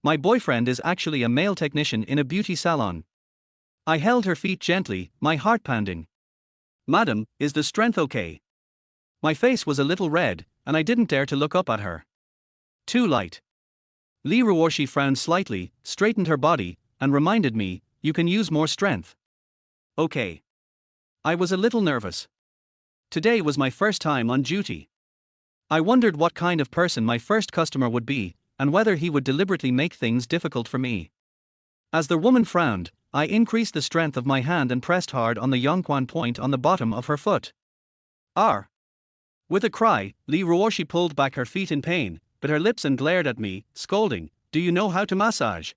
My boyfriend is actually a male technician in a beauty salon. I held her feet gently, my heart pounding. Madam, is the strength okay? My face was a little red, and I didn't dare to look up at her. Too light. Ruoxi frowned slightly, straightened her body, and reminded me, you can use more strength. Okay. I was a little nervous. Today was my first time on duty. I wondered what kind of person my first customer would be, and whether he would deliberately make things difficult for me. As the woman frowned, I increased the strength of my hand and pressed hard on the Yongquan point on the bottom of her foot. R. With a cry, Ruoxi pulled back her feet in pain, bit her lips and glared at me, scolding, "Do you know how to massage?"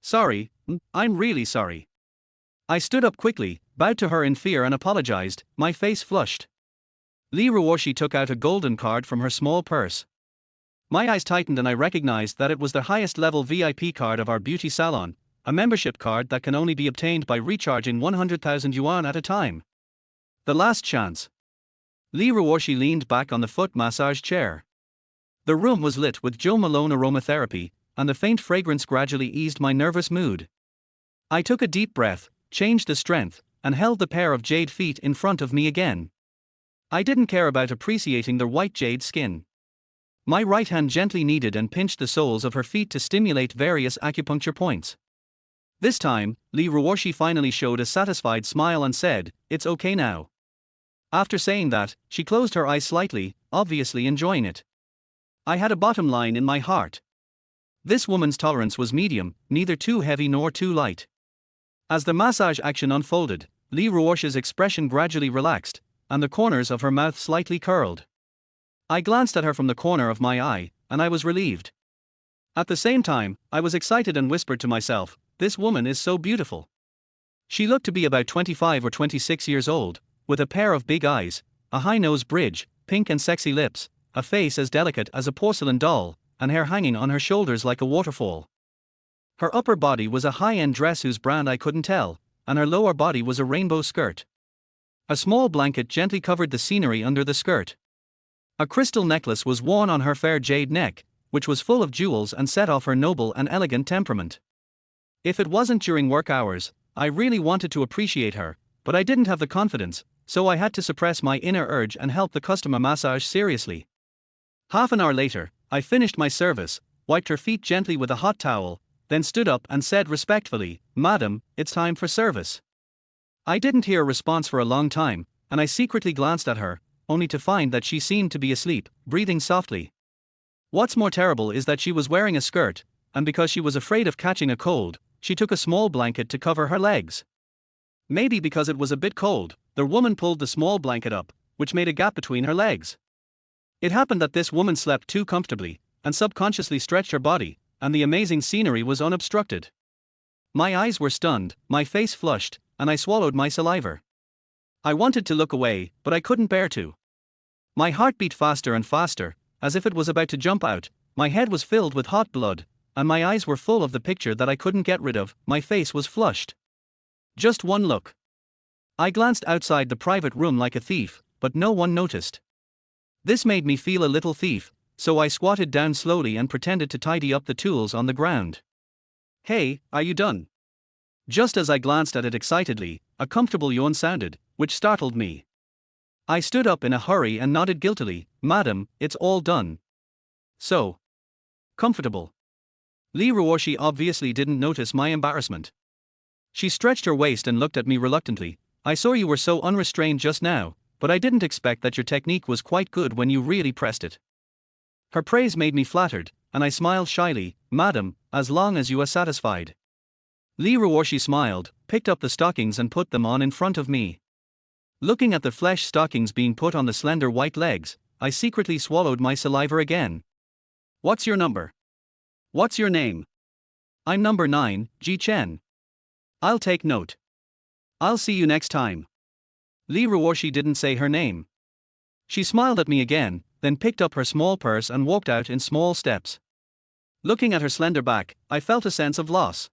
"Sorry, I'm really sorry." I stood up quickly, bowed to her in fear and apologized, my face flushed. Ruoxi took out a golden card from her small purse. My eyes tightened and I recognized that it was the highest level VIP card of our beauty salon, a membership card that can only be obtained by recharging 100,000 yuan at a time. The last chance. Ruoxi leaned back on the foot massage chair. The room was lit with Jo Malone aromatherapy, and the faint fragrance gradually eased my nervous mood. I took a deep breath, changed the strength, and held the pair of jade feet in front of me again. I didn't care about appreciating the white jade skin. My right hand gently kneaded and pinched the soles of her feet to stimulate various acupuncture points. This time, Ruoxi finally showed a satisfied smile and said, "It's okay now." After saying that, she closed her eyes slightly, obviously enjoying it. I had a bottom line in my heart. This woman's tolerance was medium, neither too heavy nor too light. As the massage action unfolded, Ruoxi's expression gradually relaxed, and the corners of her mouth slightly curled. I glanced at her from the corner of my eye, and I was relieved. At the same time, I was excited and whispered to myself, "This woman is so beautiful." She looked to be about 25 or 26 years old, with a pair of big eyes, a high nose bridge, pink and sexy lips, a face as delicate as a porcelain doll, and hair hanging on her shoulders like a waterfall. Her upper body was a high-end dress whose brand I couldn't tell, and her lower body was a rainbow skirt. A small blanket gently covered the scenery under the skirt. A crystal necklace was worn on her fair jade neck, which was full of jewels and set off her noble and elegant temperament. If it wasn't during work hours, I really wanted to appreciate her, but I didn't have the confidence, so I had to suppress my inner urge and help the customer massage seriously. Half an hour later, I finished my service, wiped her feet gently with a hot towel, then stood up and said respectfully, "Madam, it's time for service." I didn't hear a response for a long time, and I secretly glanced at her, only to find that she seemed to be asleep, breathing softly. What's more terrible is that she was wearing a skirt, and because she was afraid of catching a cold, she took a small blanket to cover her legs. Maybe because it was a bit cold, the woman pulled the small blanket up, which made a gap between her legs. It happened that this woman slept too comfortably, and subconsciously stretched her body, and the amazing scenery was unobstructed. My eyes were stunned, my face flushed, and I swallowed my saliva. I wanted to look away, but I couldn't bear to. My heart beat faster and faster, as if it was about to jump out, my head was filled with hot blood, and my eyes were full of the picture that I couldn't get rid of, my face was flushed. Just one look. I glanced outside the private room like a thief, but no one noticed. This made me feel a little thief, so I squatted down slowly and pretended to tidy up the tools on the ground. "Hey, are you done?" Just as I glanced at it excitedly, a comfortable yawn sounded, which startled me. I stood up in a hurry and nodded guiltily, "Madam, it's all done." "So comfortable." Ruoxi obviously didn't notice my embarrassment. She stretched her waist and looked at me reluctantly. "I saw you were so unrestrained just now, but I didn't expect that your technique was quite good when you really pressed it." Her praise made me flattered, and I smiled shyly, "Madam, as long as you are satisfied." Ruoxi smiled, picked up the stockings and put them on in front of me. Looking at the flesh stockings being put on the slender white legs, I secretly swallowed my saliva again. "What's your number? What's your name?" "I'm number 9, Ji Chen." "I'll take note. I'll see you next time." Ruoxi didn't say her name. She smiled at me again, then picked up her small purse and walked out in small steps. Looking at her slender back, I felt a sense of loss.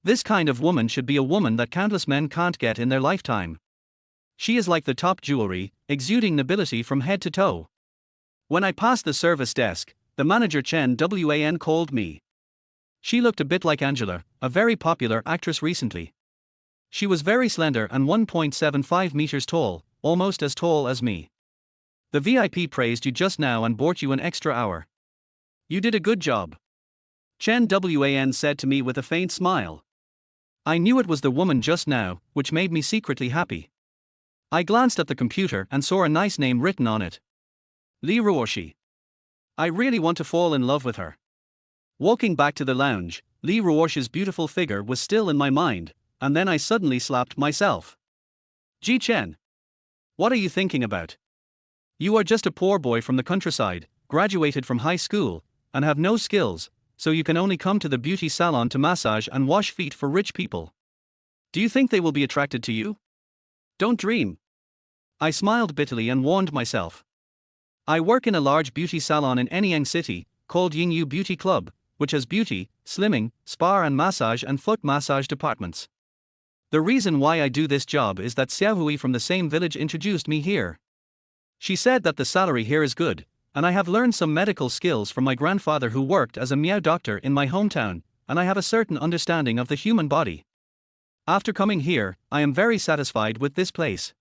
This kind of woman should be a woman that countless men can't get in their lifetime. She is like the top jewelry, exuding nobility from head to toe. When I passed the service desk, the manager Chen Wan called me. She looked a bit like Angela, a very popular actress recently. She was very slender and 1.75 meters tall, almost as tall as me. The VIP praised you just now and bought you an extra hour. You did a good job. Chen Wan said to me with a faint smile. I knew it was the woman just now, which made me secretly happy. I glanced at the computer and saw a nice name written on it. Ruoxi. I really want to fall in love with her. Walking back to the lounge, Ruoxi's beautiful figure was still in my mind, and then I suddenly slapped myself. Ji Chen. What are you thinking about? You are just a poor boy from the countryside, graduated from high school, and have no skills, so you can only come to the beauty salon to massage and wash feet for rich people. Do you think they will be attracted to you? Don't dream. I smiled bitterly and warned myself. I work in a large beauty salon in Anyang City, called Yingyu Beauty Club, which has beauty, slimming, spa and massage and foot massage departments. The reason why I do this job is that Xiaohui from the same village introduced me here. She said that the salary here is good, and I have learned some medical skills from my grandfather who worked as a meow doctor in my hometown, and I have a certain understanding of the human body. After coming here, I am very satisfied with this place.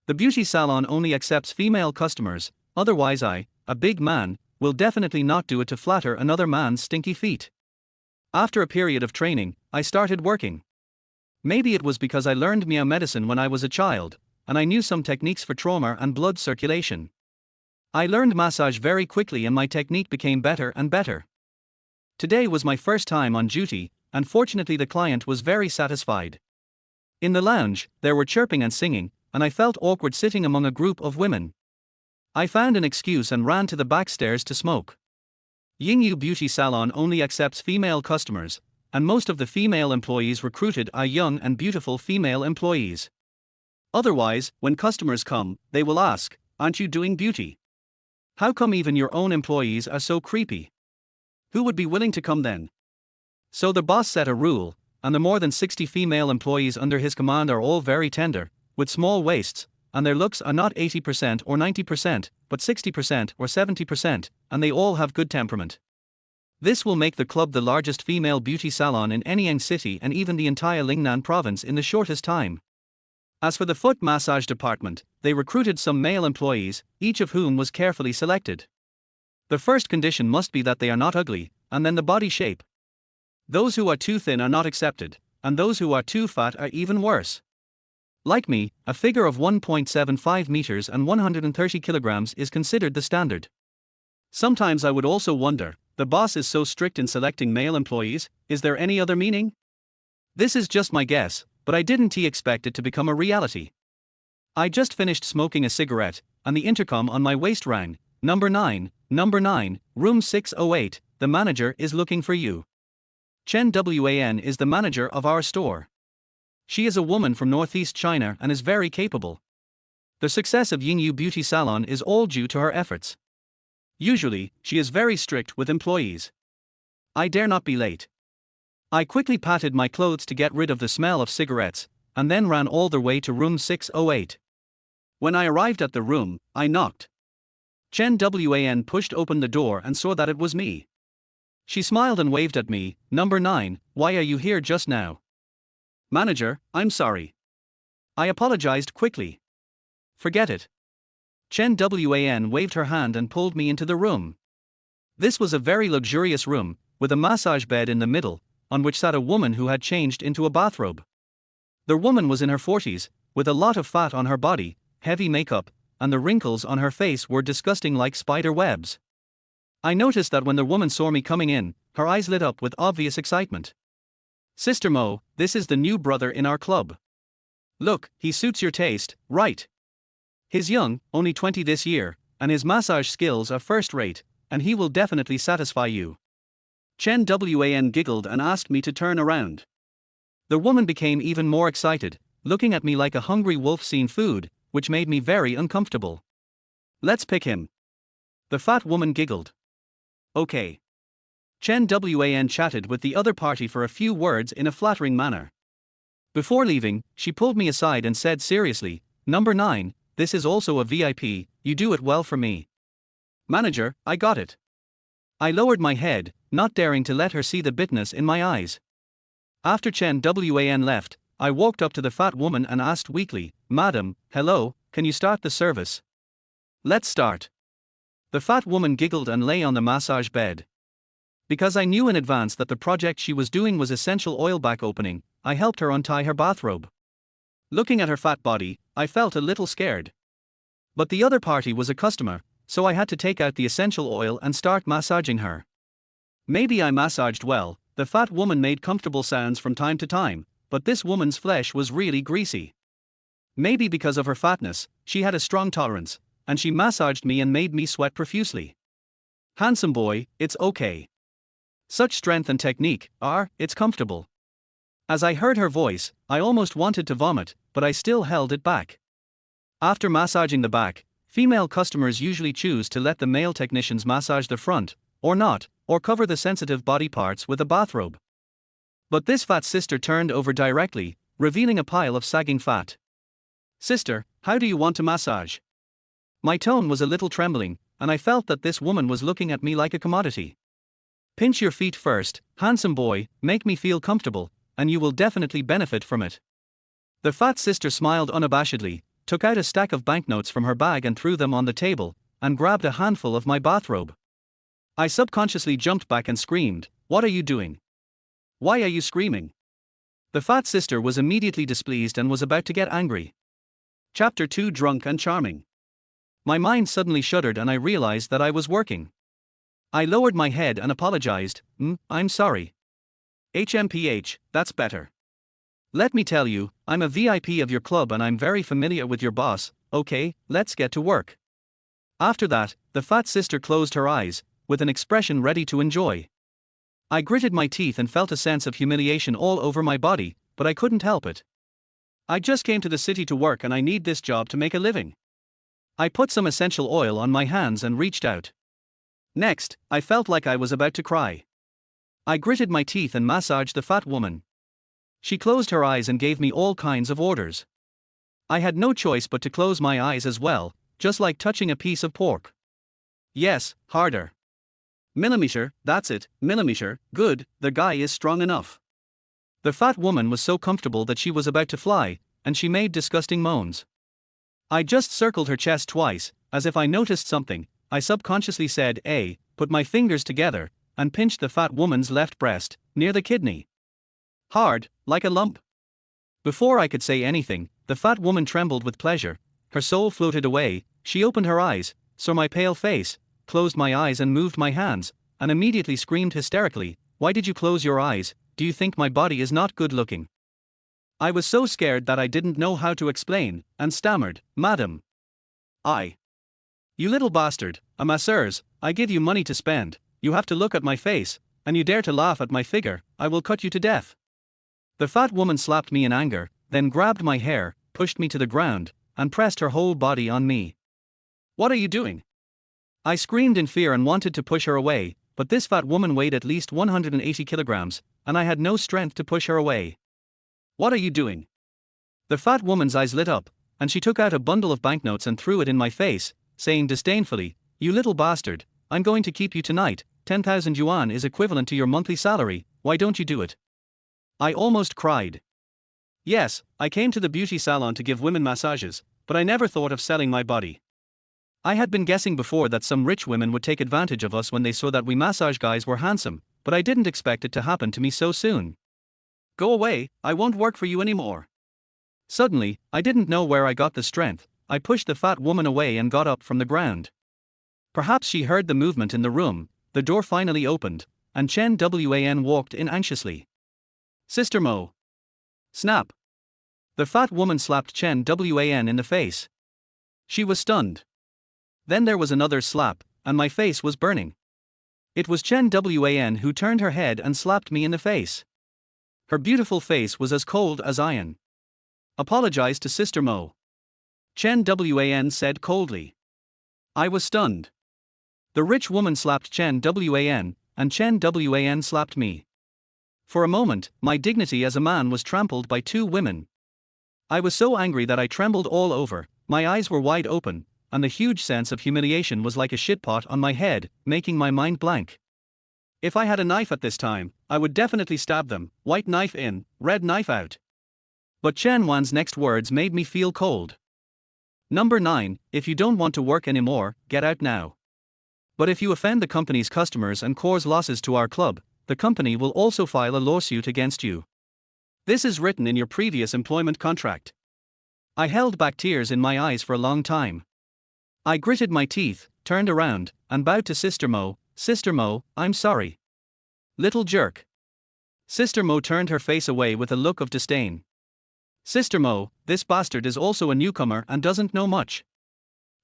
The beauty salon only accepts female customers, otherwise I, a big man, will definitely not do it to flatter another man's stinky feet. After a period of training, I started working. Maybe it was because I learned meow medicine when I was a child, and I knew some techniques for trauma and blood circulation. I learned massage very quickly and my technique became better and better. Today was my first time on duty, and fortunately the client was very satisfied. In the lounge, there were chirping and singing, and I felt awkward sitting among a group of women. I found an excuse and ran to the back stairs to smoke. Yingyu Beauty Salon only accepts female customers, and most of the female employees recruited are young and beautiful female employees. Otherwise, when customers come, they will ask, "Aren't you doing beauty? How come even your own employees are so creepy? Who would be willing to come then?" So the boss set a rule, and the more than 60 female employees under his command are all very tender, with small waists, and their looks are not 80% or 90%, but 60% or 70%, and they all have good temperament. This will make the club the largest female beauty salon in Anyang City and even the entire Lingnan province in the shortest time. As for the foot massage department, they recruited some male employees, each of whom was carefully selected. The first condition must be that they are not ugly, and then the body shape. Those who are too thin are not accepted, and those who are too fat are even worse. Like me, a figure of 1.75 meters and 130 kilograms is considered the standard. Sometimes I would also wonder, the boss is so strict in selecting male employees, is there any other meaning? This is just my guess, but I didn't expect it to become a reality. I just finished smoking a cigarette, and the intercom on my waist rang, Number 9, room 608, the manager is looking for you. Chen Wan is the manager of our store. She is a woman from northeast China and is very capable. The success of Yingyu Beauty Salon is all due to her efforts. Usually, she is very strict with employees. I dare not be late. I quickly patted my clothes to get rid of the smell of cigarettes, and then ran all the way to room 608. When I arrived at the room, I knocked. Chen Wan pushed open the door and saw that it was me. She smiled and waved at me, Number 9, why are you here just now? Manager, I'm sorry. I apologized quickly. Forget it. Chen Wan waved her hand and pulled me into the room. This was a very luxurious room, with a massage bed in the middle, on which sat a woman who had changed into a bathrobe. The woman was in her 40s, with a lot of fat on her body, heavy makeup, and the wrinkles on her face were disgusting like spider webs. I noticed that when the woman saw me coming in, her eyes lit up with obvious excitement. Sister Mo, this is the new brother in our club. Look, he suits your taste, right? He's young, only 20 this year, and his massage skills are first rate, and he will definitely satisfy you. Chen Wan giggled and asked me to turn around. The woman became even more excited, looking at me like a hungry wolf seeing food, which made me very uncomfortable. Let's pick him. The fat woman giggled. Okay. Chen Wan chatted with the other party for a few words in a flattering manner. Before leaving, she pulled me aside and said seriously, Number 9, this is also a VIP, you do it well for me. Manager, I got it. I lowered my head, not daring to let her see the bitterness in my eyes. After Chen Wan left, I walked up to the fat woman and asked weakly, "Madam, hello, can you start the service?" "Let's start." The fat woman giggled and lay on the massage bed. Because I knew in advance that the project she was doing was essential oil back opening, I helped her untie her bathrobe. Looking at her fat body, I felt a little scared. But the other party was a customer, so I had to take out the essential oil and start massaging her. Maybe I massaged well. The fat woman made comfortable sounds from time to time, but this woman's flesh was really greasy. Maybe because of her fatness, she had a strong tolerance, and she massaged me and made me sweat profusely. "Handsome boy, it's okay. Such strength and technique, it's comfortable." As I heard her voice, I almost wanted to vomit, but I still held it back. After massaging the back, female customers usually choose to let the male technicians massage the front, or not, or cover the sensitive body parts with a bathrobe. But this fat sister turned over directly, revealing a pile of sagging fat. "Sister, how do you want to massage?" My tone was a little trembling, and I felt that this woman was looking at me like a commodity. "Pinch your feet first, handsome boy, make me feel comfortable, and you will definitely benefit from it." The fat sister smiled unabashedly, took out a stack of banknotes from her bag and threw them on the table, and grabbed a handful of my bathrobe. I subconsciously jumped back and screamed, "What are you doing? Why are you screaming?" The fat sister was immediately displeased and was about to get angry. Chapter 2: Drunk and Charming. My mind suddenly shuddered and I realized that I was working. I lowered my head and apologized. I'm sorry. HMPH, that's better. Let me tell you, I'm a VIP of your club and I'm very familiar with your boss. Okay, let's get to work." After that, the fat sister closed her eyes, with an expression ready to enjoy. I gritted my teeth and felt a sense of humiliation all over my body, but I couldn't help it. I just came to the city to work and I need this job to make a living. I put some essential oil on my hands and reached out. Next, I felt like I was about to cry. I gritted my teeth and massaged the fat woman. She closed her eyes and gave me all kinds of orders. I had no choice but to close my eyes as well, just like touching a piece of pork. "Yes, harder. Millimeter, that's it, millimeter, good, the guy is strong enough." The fat woman was so comfortable that she was about to fly, and she made disgusting moans. I just circled her chest twice, as if I noticed something. I subconsciously said, put my fingers together, and pinched the fat woman's left breast, near the kidney. Hard, like a lump. Before I could say anything, the fat woman trembled with pleasure. Her soul floated away. She opened her eyes, saw my pale face, closed my eyes and moved my hands, and immediately screamed hysterically, "Why did you close your eyes? Do you think my body is not good looking?" I was so scared that I didn't know how to explain, and stammered, "Madam. You little bastard, a masseuse, I give you money to spend, you have to look at my face, and you dare to laugh at my figure, I will cut you to death." The fat woman slapped me in anger, then grabbed my hair, pushed me to the ground, and pressed her whole body on me. "What are you doing?" I screamed in fear and wanted to push her away, but this fat woman weighed at least 180 kilograms, and I had no strength to push her away. "What are you doing?" The fat woman's eyes lit up, and she took out a bundle of banknotes and threw it in my face, saying disdainfully, "You little bastard, I'm going to keep you tonight, 10,000 yuan is equivalent to your monthly salary, why don't you do it?" I almost cried. Yes, I came to the beauty salon to give women massages, but I never thought of selling my body. I had been guessing before that some rich women would take advantage of us when they saw that we massage guys were handsome, but I didn't expect it to happen to me so soon. "Go away, I won't work for you anymore." Suddenly, I didn't know where I got the strength. I pushed the fat woman away and got up from the ground. Perhaps she heard the movement in the room. The door finally opened, and Chen Wan walked in anxiously. "Sister Mo." Snap. The fat woman slapped Chen Wan in the face. She was stunned. Then there was another slap, and my face was burning. It was Chen Wan who turned her head and slapped me in the face. Her beautiful face was as cold as iron. "Apologize to Sister Mo," Chen Wan said coldly. I was stunned. The rich woman slapped Chen Wan, and Chen Wan slapped me. For a moment, my dignity as a man was trampled by two women. I was so angry that I trembled all over, my eyes were wide open, and the huge sense of humiliation was like a shitpot on my head, making my mind blank. If I had a knife at this time, I would definitely stab them, white knife in, red knife out. But Chen Wan's next words made me feel cold. Number 9, if you don't want to work anymore, get out now. But if you offend the company's customers and cause losses to our club, the company will also file a lawsuit against you. This is written in your previous employment contract. I held back tears in my eyes for a long time. I gritted my teeth, turned around, and bowed to Sister Mo. Sister Mo, I'm sorry. Little jerk. Sister Mo turned her face away with a look of disdain. Sister Mo, this bastard is also a newcomer and doesn't know much.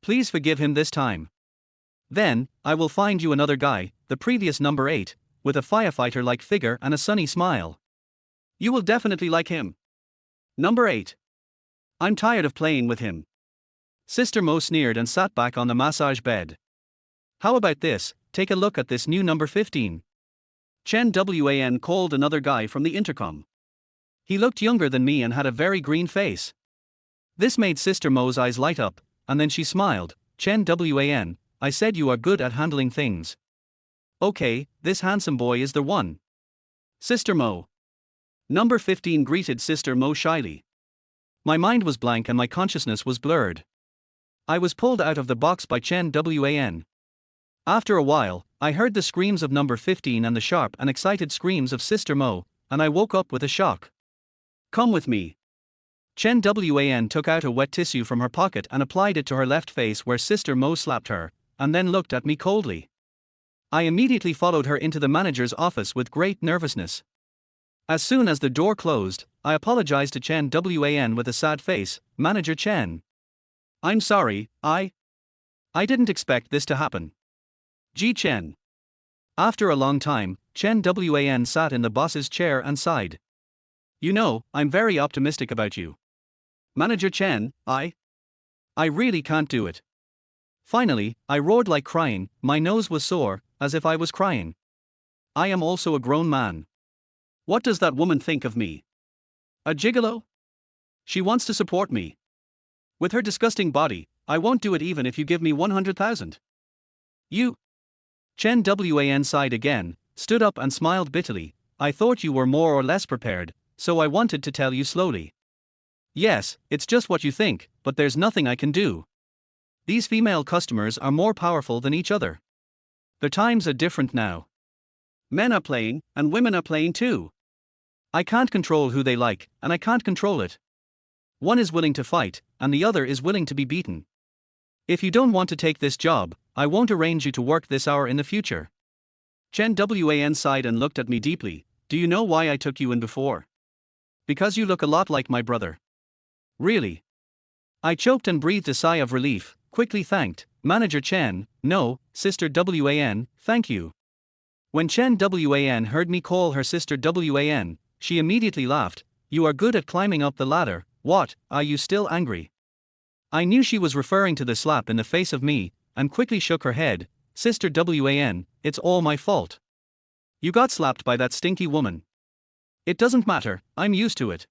Please forgive him this time. Then, I will find you another guy, the previous number 8, with a firefighter-like figure and a sunny smile. You will definitely like him. Number 8. I'm tired of playing with him. Sister Mo sneered and sat back on the massage bed. How about this, take a look at this new number 15. Chen Wan called another guy from the intercom. He looked younger than me and had a very green face. This made Sister Mo's eyes light up, and then she smiled. Chen Wan, I said you are good at handling things. Okay, this handsome boy is the one. Sister Mo. Number 15 greeted Sister Mo shyly. My mind was blank and my consciousness was blurred. I was pulled out of the box by Chen Wan. After a while, I heard the screams of number 15 and the sharp and excited screams of Sister Mo, and I woke up with a shock. Come with me. Chen Wan took out a wet tissue from her pocket and applied it to her left face where Sister Mo slapped her, and then looked at me coldly. I immediately followed her into the manager's office with great nervousness. As soon as the door closed, I apologized to Chen Wan with a sad face. Manager Chen. I'm sorry, I didn't expect this to happen. Ji Chen. After a long time, Chen Wan sat in the boss's chair and sighed. You know, I'm very optimistic about you. Manager Chen, I really can't do it. Finally, I roared like crying, my nose was sore, as if I was crying. I am also a grown man. What does that woman think of me? A gigolo? She wants to support me. With her disgusting body, I won't do it even if you give me 100,000. You? Chen Wan sighed again, stood up and smiled bitterly. I thought you were more or less prepared, so I wanted to tell you slowly. Yes, it's just what you think, but there's nothing I can do. These female customers are more powerful than each other. The times are different now. Men are playing, and women are playing too. I can't control who they like, and I can't control it. One is willing to fight, and the other is willing to be beaten. If you don't want to take this job, I won't arrange you to work this hour in the future. Chen Wan sighed and looked at me deeply. Do you know why I took you in before? Because you look a lot like my brother. Really? I choked and breathed a sigh of relief, quickly thanked, Manager Chen. No, Sister Wan, thank you. When Chen Wan heard me call her Sister Wan, she immediately laughed. You are good at climbing up the ladder. What, are you still angry? I knew she was referring to the slap in the face of me, and quickly shook her head. Sister Wan, it's all my fault. You got slapped by that stinky woman. It doesn't matter, I'm used to it.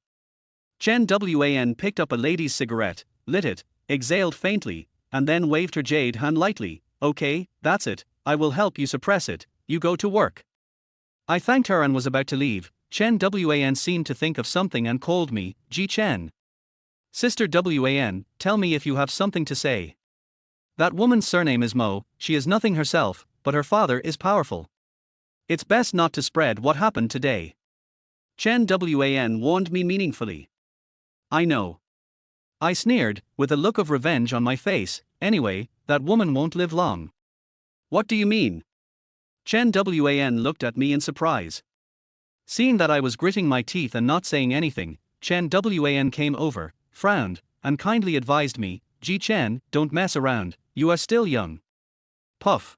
Chen Wan picked up a lady's cigarette, lit it, exhaled faintly, and then waved her jade hand lightly. Okay, that's it, I will help you suppress it, you go to work. I thanked her and was about to leave. Chen Wan seemed to think of something and called me, Ji Chen. Sister Wan, tell me if you have something to say. That woman's surname is Mo, she is nothing herself, but her father is powerful. It's best not to spread what happened today. Chen Wan warned me meaningfully. I know. I sneered, with a look of revenge on my face. Anyway, that woman won't live long. What do you mean? Chen Wan looked at me in surprise. Seeing that I was gritting my teeth and not saying anything, Chen Wan came over, frowned, and kindly advised me, Ji Chen, don't mess around, you are still young. Puff.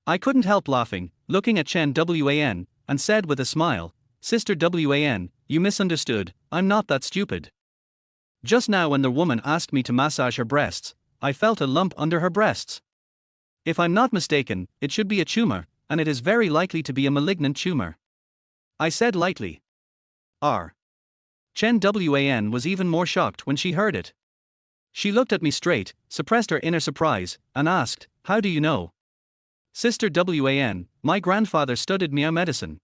I couldn't help laughing, looking at Chen Wan, and said with a smile, Sister Wan, you misunderstood, I'm not that stupid. Just now when the woman asked me to massage her breasts, I felt a lump under her breasts. If I'm not mistaken, it should be a tumor, and it is very likely to be a malignant tumor. I said lightly. R. Chen Wan was even more shocked when she heard it. She looked at me straight, suppressed her inner surprise, and asked, how do you know? Sister Wan, my grandfather studied Mia medicine.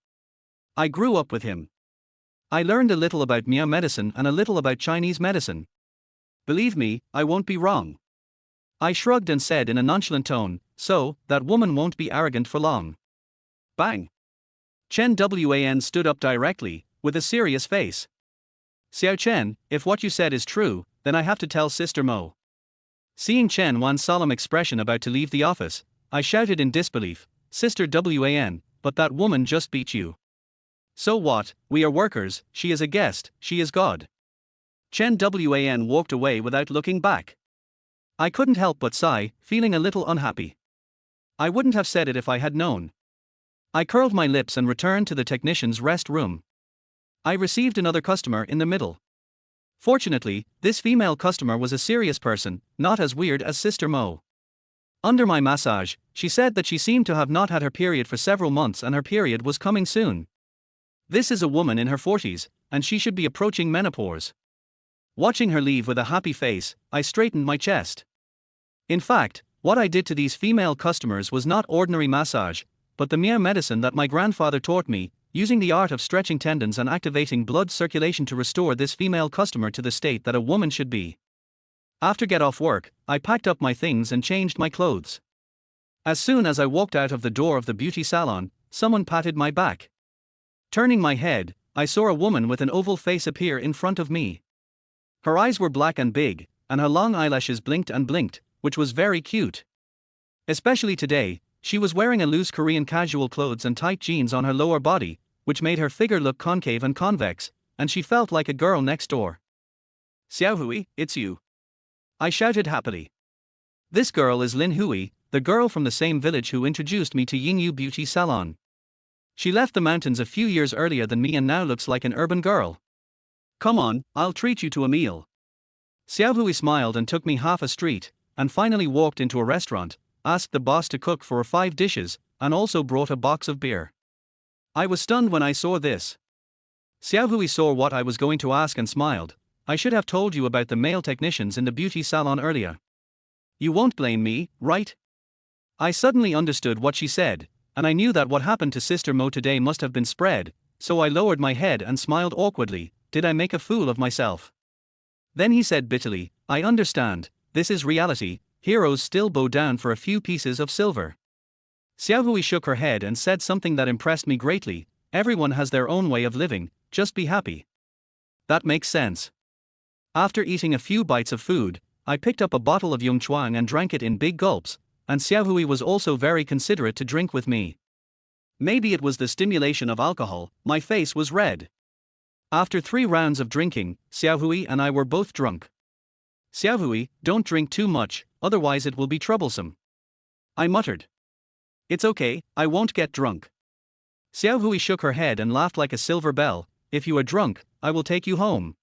I grew up with him. I learned a little about Mia medicine and a little about Chinese medicine. Believe me, I won't be wrong. I shrugged and said in a nonchalant tone, so, that woman won't be arrogant for long. Bang! Chen Wan stood up directly, with a serious face. Xiao Chen, if what you said is true, then I have to tell Sister Mo. Seeing Chen Wan's solemn expression about to leave the office, I shouted in disbelief, Sister Wan, but that woman just beat you. So what, we are workers, she is a guest, she is God. Chen Wan walked away without looking back. I couldn't help but sigh, feeling a little unhappy. I wouldn't have said it if I had known. I curled my lips and returned to the technician's rest room. I received another customer in the middle. Fortunately, this female customer was a serious person, not as weird as Sister Mo. Under my massage, she said that she seemed to have not had her period for several months and her period was coming soon. This is a woman in her 40s, and she should be approaching menopause. Watching her leave with a happy face, I straightened my chest. In fact, what I did to these female customers was not ordinary massage, but the Mia medicine that my grandfather taught me, using the art of stretching tendons and activating blood circulation to restore this female customer to the state that a woman should be. After get off work, I packed up my things and changed my clothes. As soon as I walked out of the door of the beauty salon, someone patted my back. Turning my head, I saw a woman with an oval face appear in front of me. Her eyes were black and big, and her long eyelashes blinked and blinked, which was very cute. Especially today, she was wearing a loose Korean casual clothes and tight jeans on her lower body, which made her figure look concave and convex, and she felt like a girl next door. Xiao Hui, it's you. I shouted happily. This girl is Lin Hui, the girl from the same village who introduced me to Yingyu Beauty Salon. She left the mountains a few years earlier than me and now looks like an urban girl. Come on, I'll treat you to a meal. Xiao Hui smiled and took me half a street, and finally walked into a restaurant, asked the boss to cook for 5 dishes, and also brought a box of beer. I was stunned when I saw this. Xiao Hui saw what I was going to ask and smiled. I should have told you about the male technicians in the beauty salon earlier. You won't blame me, right? I suddenly understood what she said, and I knew that what happened to Sister Mo today must have been spread, so I lowered my head and smiled awkwardly. Did I make a fool of myself? Then he said bitterly, I understand, this is reality, heroes still bow down for a few pieces of silver. Xiao Hui shook her head and said something that impressed me greatly, everyone has their own way of living, just be happy. That makes sense. After eating a few bites of food, I picked up a bottle of Yongquan and drank it in big gulps, and Xiao Hui was also very considerate to drink with me. Maybe it was the stimulation of alcohol, my face was red. After 3 rounds of drinking, Xiao Hui and I were both drunk. Xiao Hui, don't drink too much, otherwise it will be troublesome. I muttered. It's okay, I won't get drunk. Xiao Hui shook her head and laughed like a silver bell, if you are drunk, I will take you home.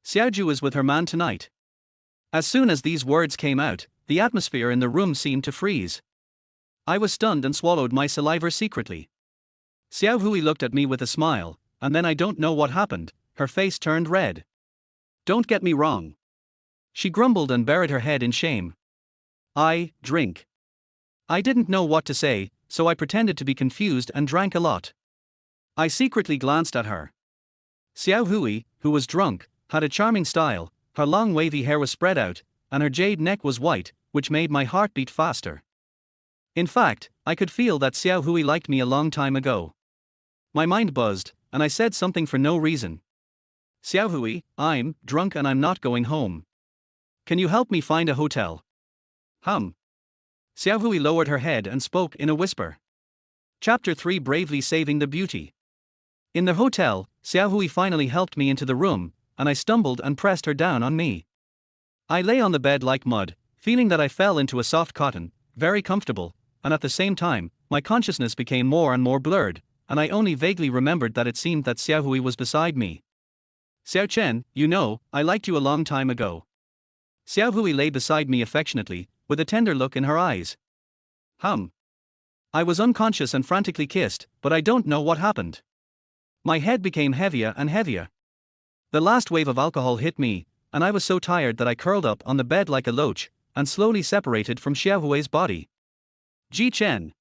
Xiaoju is with her man tonight. As soon as these words came out, the atmosphere in the room seemed to freeze. I was stunned and swallowed my saliva secretly. Xiao Hui looked at me with a smile, and then I don't know what happened, her face turned red. Don't get me wrong. She grumbled and buried her head in shame. I drink. I didn't know what to say, so I pretended to be confused and drank a lot. I secretly glanced at her. Xiao Hui, who was drunk, had a charming style, her long wavy hair was spread out, and her jade neck was white, which made my heart beat faster. In fact, I could feel that Xiao Hui liked me a long time ago. My mind buzzed, and I said something for no reason. Xiao Hui, I'm drunk and I'm not going home. Can you help me find a hotel? Xiao Hui lowered her head and spoke in a whisper. Chapter 3 Bravely Saving the Beauty. In the hotel, Xiao Hui finally helped me into the room, and I stumbled and pressed her down on me. I lay on the bed like mud, feeling that I fell into a soft cotton, very comfortable, and at the same time, my consciousness became more and more blurred, and I only vaguely remembered that it seemed that Xiao Hui was beside me. Xiao Chen, you know, I liked you a long time ago. Xiao Hui lay beside me affectionately, with a tender look in her eyes. I was unconscious and frantically kissed, but I don't know what happened. My head became heavier and heavier. The last wave of alcohol hit me, and I was so tired that I curled up on the bed like a loach, and slowly separated from Xiao Hui's body. Ji Chen.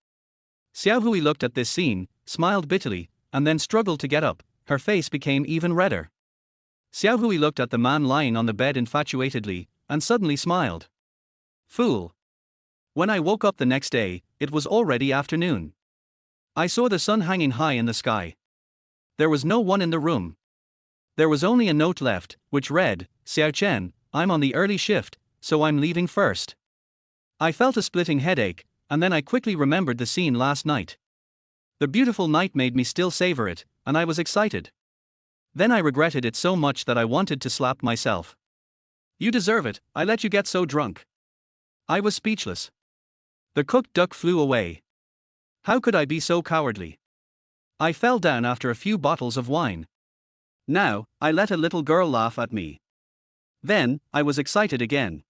Xiao Hui looked at this scene, smiled bitterly, and then struggled to get up. Her face became even redder. Xiao Hui looked at the man lying on the bed infatuatedly, and suddenly smiled. Fool. When I woke up the next day, it was already afternoon. I saw the sun hanging high in the sky. There was no one in the room. There was only a note left, which read, Xiao Chen, I'm on the early shift, so I'm leaving first. I felt a splitting headache, and then I quickly remembered the scene last night. The beautiful night made me still savor it, and I was excited. Then I regretted it so much that I wanted to slap myself. You deserve it, I let you get so drunk. I was speechless. The cooked duck flew away. How could I be so cowardly? I fell down after a few bottles of wine. Now, I let a little girl laugh at me. Then, I was excited again.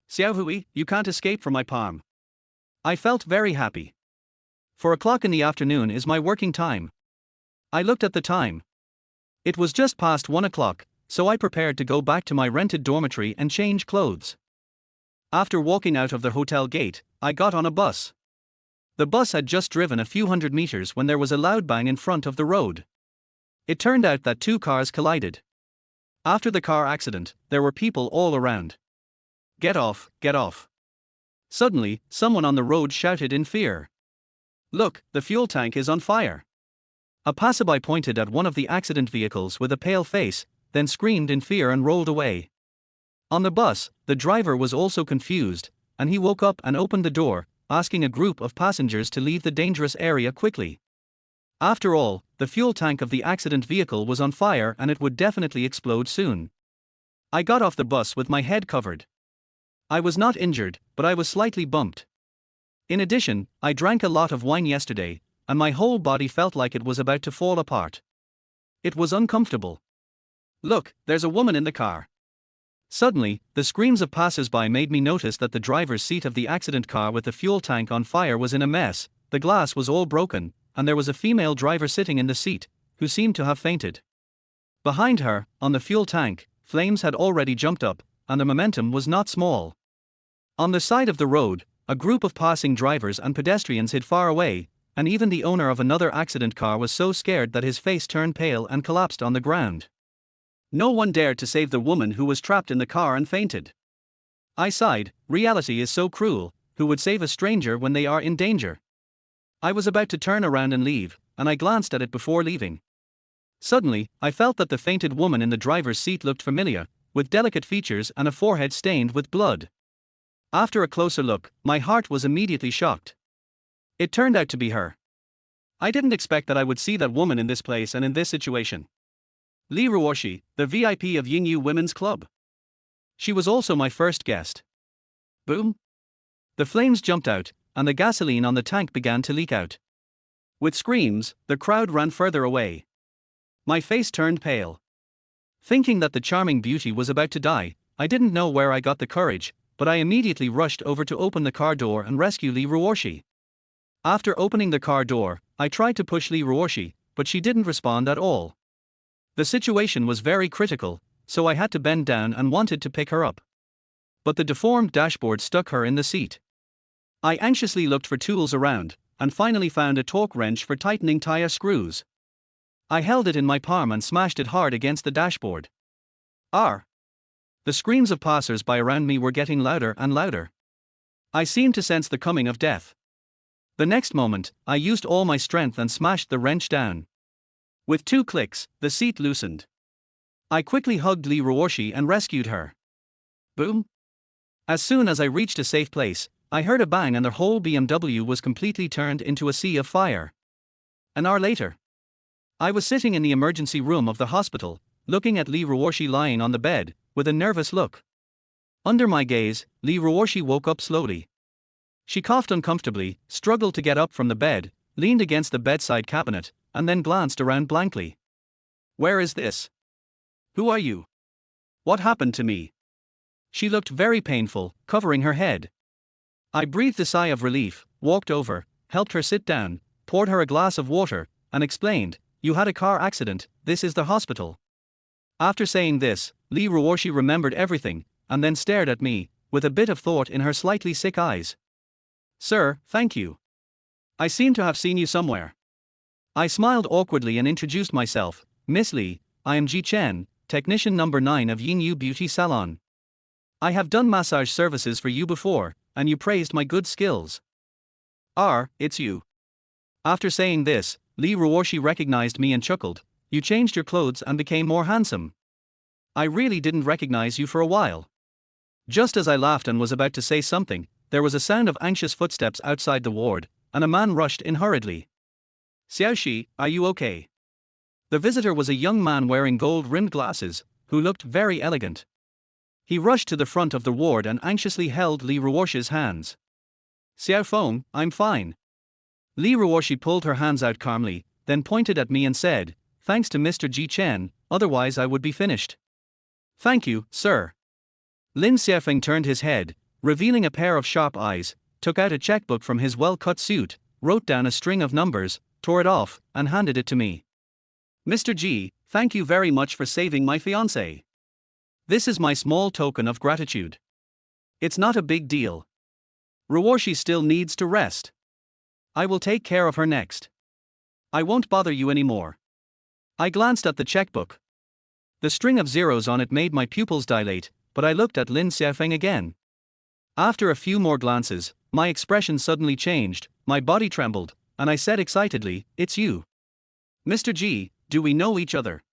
Xiao Hui, you can't escape from my palm. I felt very happy. 4 o'clock in the afternoon is my working time. I looked at the time. It was just past 1 o'clock, so I prepared to go back to my rented dormitory and change clothes. After walking out of the hotel gate, I got on a bus. The bus had just driven a few hundred meters when there was a loud bang in front of the road. It turned out that 2 cars collided. After the car accident, there were people all around. Get off, get off. Suddenly, someone on the road shouted in fear. Look, the fuel tank is on fire. A passerby pointed at one of the accident vehicles with a pale face, then screamed in fear and rolled away. On the bus, the driver was also confused, and he woke up and opened the door, asking a group of passengers to leave the dangerous area quickly. After all, the fuel tank of the accident vehicle was on fire and it would definitely explode soon. I got off the bus with my head covered. I was not injured, but I was slightly bumped. In addition, I drank a lot of wine yesterday, and my whole body felt like it was about to fall apart. It was uncomfortable. Look, there's a woman in the car. Suddenly, the screams of passers-by made me notice that the driver's seat of the accident car with the fuel tank on fire was in a mess, the glass was all broken, and there was a female driver sitting in the seat, who seemed to have fainted. Behind her, on the fuel tank, flames had already jumped up, and the momentum was not small. On the side of the road, a group of passing drivers and pedestrians hid far away, and even the owner of another accident car was so scared that his face turned pale and collapsed on the ground. No one dared to save the woman who was trapped in the car and fainted. I sighed, reality is so cruel, who would save a stranger when they are in danger? I was about to turn around and leave, and I glanced at it before leaving. Suddenly, I felt that the fainted woman in the driver's seat looked familiar, with delicate features and a forehead stained with blood. After a closer look, my heart was immediately shocked. It turned out to be her. I didn't expect that I would see that woman in this place and in this situation. Li Ruoxi, the VIP of Yingyu Women's Club. She was also my first guest. Boom! The flames jumped out, and the gasoline on the tank began to leak out. With screams, the crowd ran further away. My face turned pale. Thinking that the charming beauty was about to die, I didn't know where I got the courage, but I immediately rushed over to open the car door and rescue Li Ruoxi. After opening the car door, I tried to push Li Ruoxi, but she didn't respond at all. The situation was very critical, so I had to bend down and wanted to pick her up. But the deformed dashboard stuck her in the seat. I anxiously looked for tools around, and finally found a torque wrench for tightening tire screws. I held it in my palm and smashed it hard against the dashboard. The screams of passers-by around me were getting louder and louder. I seemed to sense the coming of death. The next moment, I used all my strength and smashed the wrench down. With 2 clicks, the seat loosened. I quickly hugged Li Ruoxi and rescued her. Boom! As soon as I reached a safe place, I heard a bang and the whole BMW was completely turned into a sea of fire. An hour later, I was sitting in the emergency room of the hospital, looking at Li Ruoxi lying on the bed, with a nervous look. Under my gaze, Li Ruoxi woke up slowly. She coughed uncomfortably, struggled to get up from the bed, leaned against the bedside cabinet, and then glanced around blankly. Where is this? Who are you? What happened to me? She looked very painful, covering her head. I breathed a sigh of relief, walked over, helped her sit down, poured her a glass of water, and explained, You had a car accident, this is the hospital. After saying this, Li Ruoxi remembered everything, and then stared at me, with a bit of thought in her slightly sick eyes. Sir, thank you. I seem to have seen you somewhere. I smiled awkwardly and introduced myself. Miss Li, I am Ji Chen, technician number 9 of Yingyu Beauty Salon. I have done massage services for you before, and you praised my good skills. It's you. After saying this, Li Ruoxi recognized me and chuckled. You changed your clothes and became more handsome. I really didn't recognize you for a while. Just as I laughed and was about to say something, there was a sound of anxious footsteps outside the ward, and a man rushed in hurriedly. Xiaoxi, are you okay? The visitor was a young man wearing gold-rimmed glasses, who looked very elegant. He rushed to the front of the ward and anxiously held Li Ruoxi's hands. Xiaofeng, I'm fine. Li Ruoxi pulled her hands out calmly, then pointed at me and said, thanks to Mr. Ji Chen, otherwise I would be finished. Thank you, sir. Lin Xiaofeng turned his head, revealing a pair of sharp eyes, took out a checkbook from his well-cut suit, wrote down a string of numbers, tore it off, and handed it to me. Mr. Ji, thank you very much for saving my fiancée. This is my small token of gratitude. It's not a big deal. Ruoxi still needs to rest. I will take care of her next. I won't bother you anymore. I glanced at the checkbook. The string of zeros on it made my pupils dilate, but I looked at Lin Xiaofeng again. After a few more glances, my expression suddenly changed, my body trembled, and I said excitedly, it's you. Mr. Ji, do we know each other?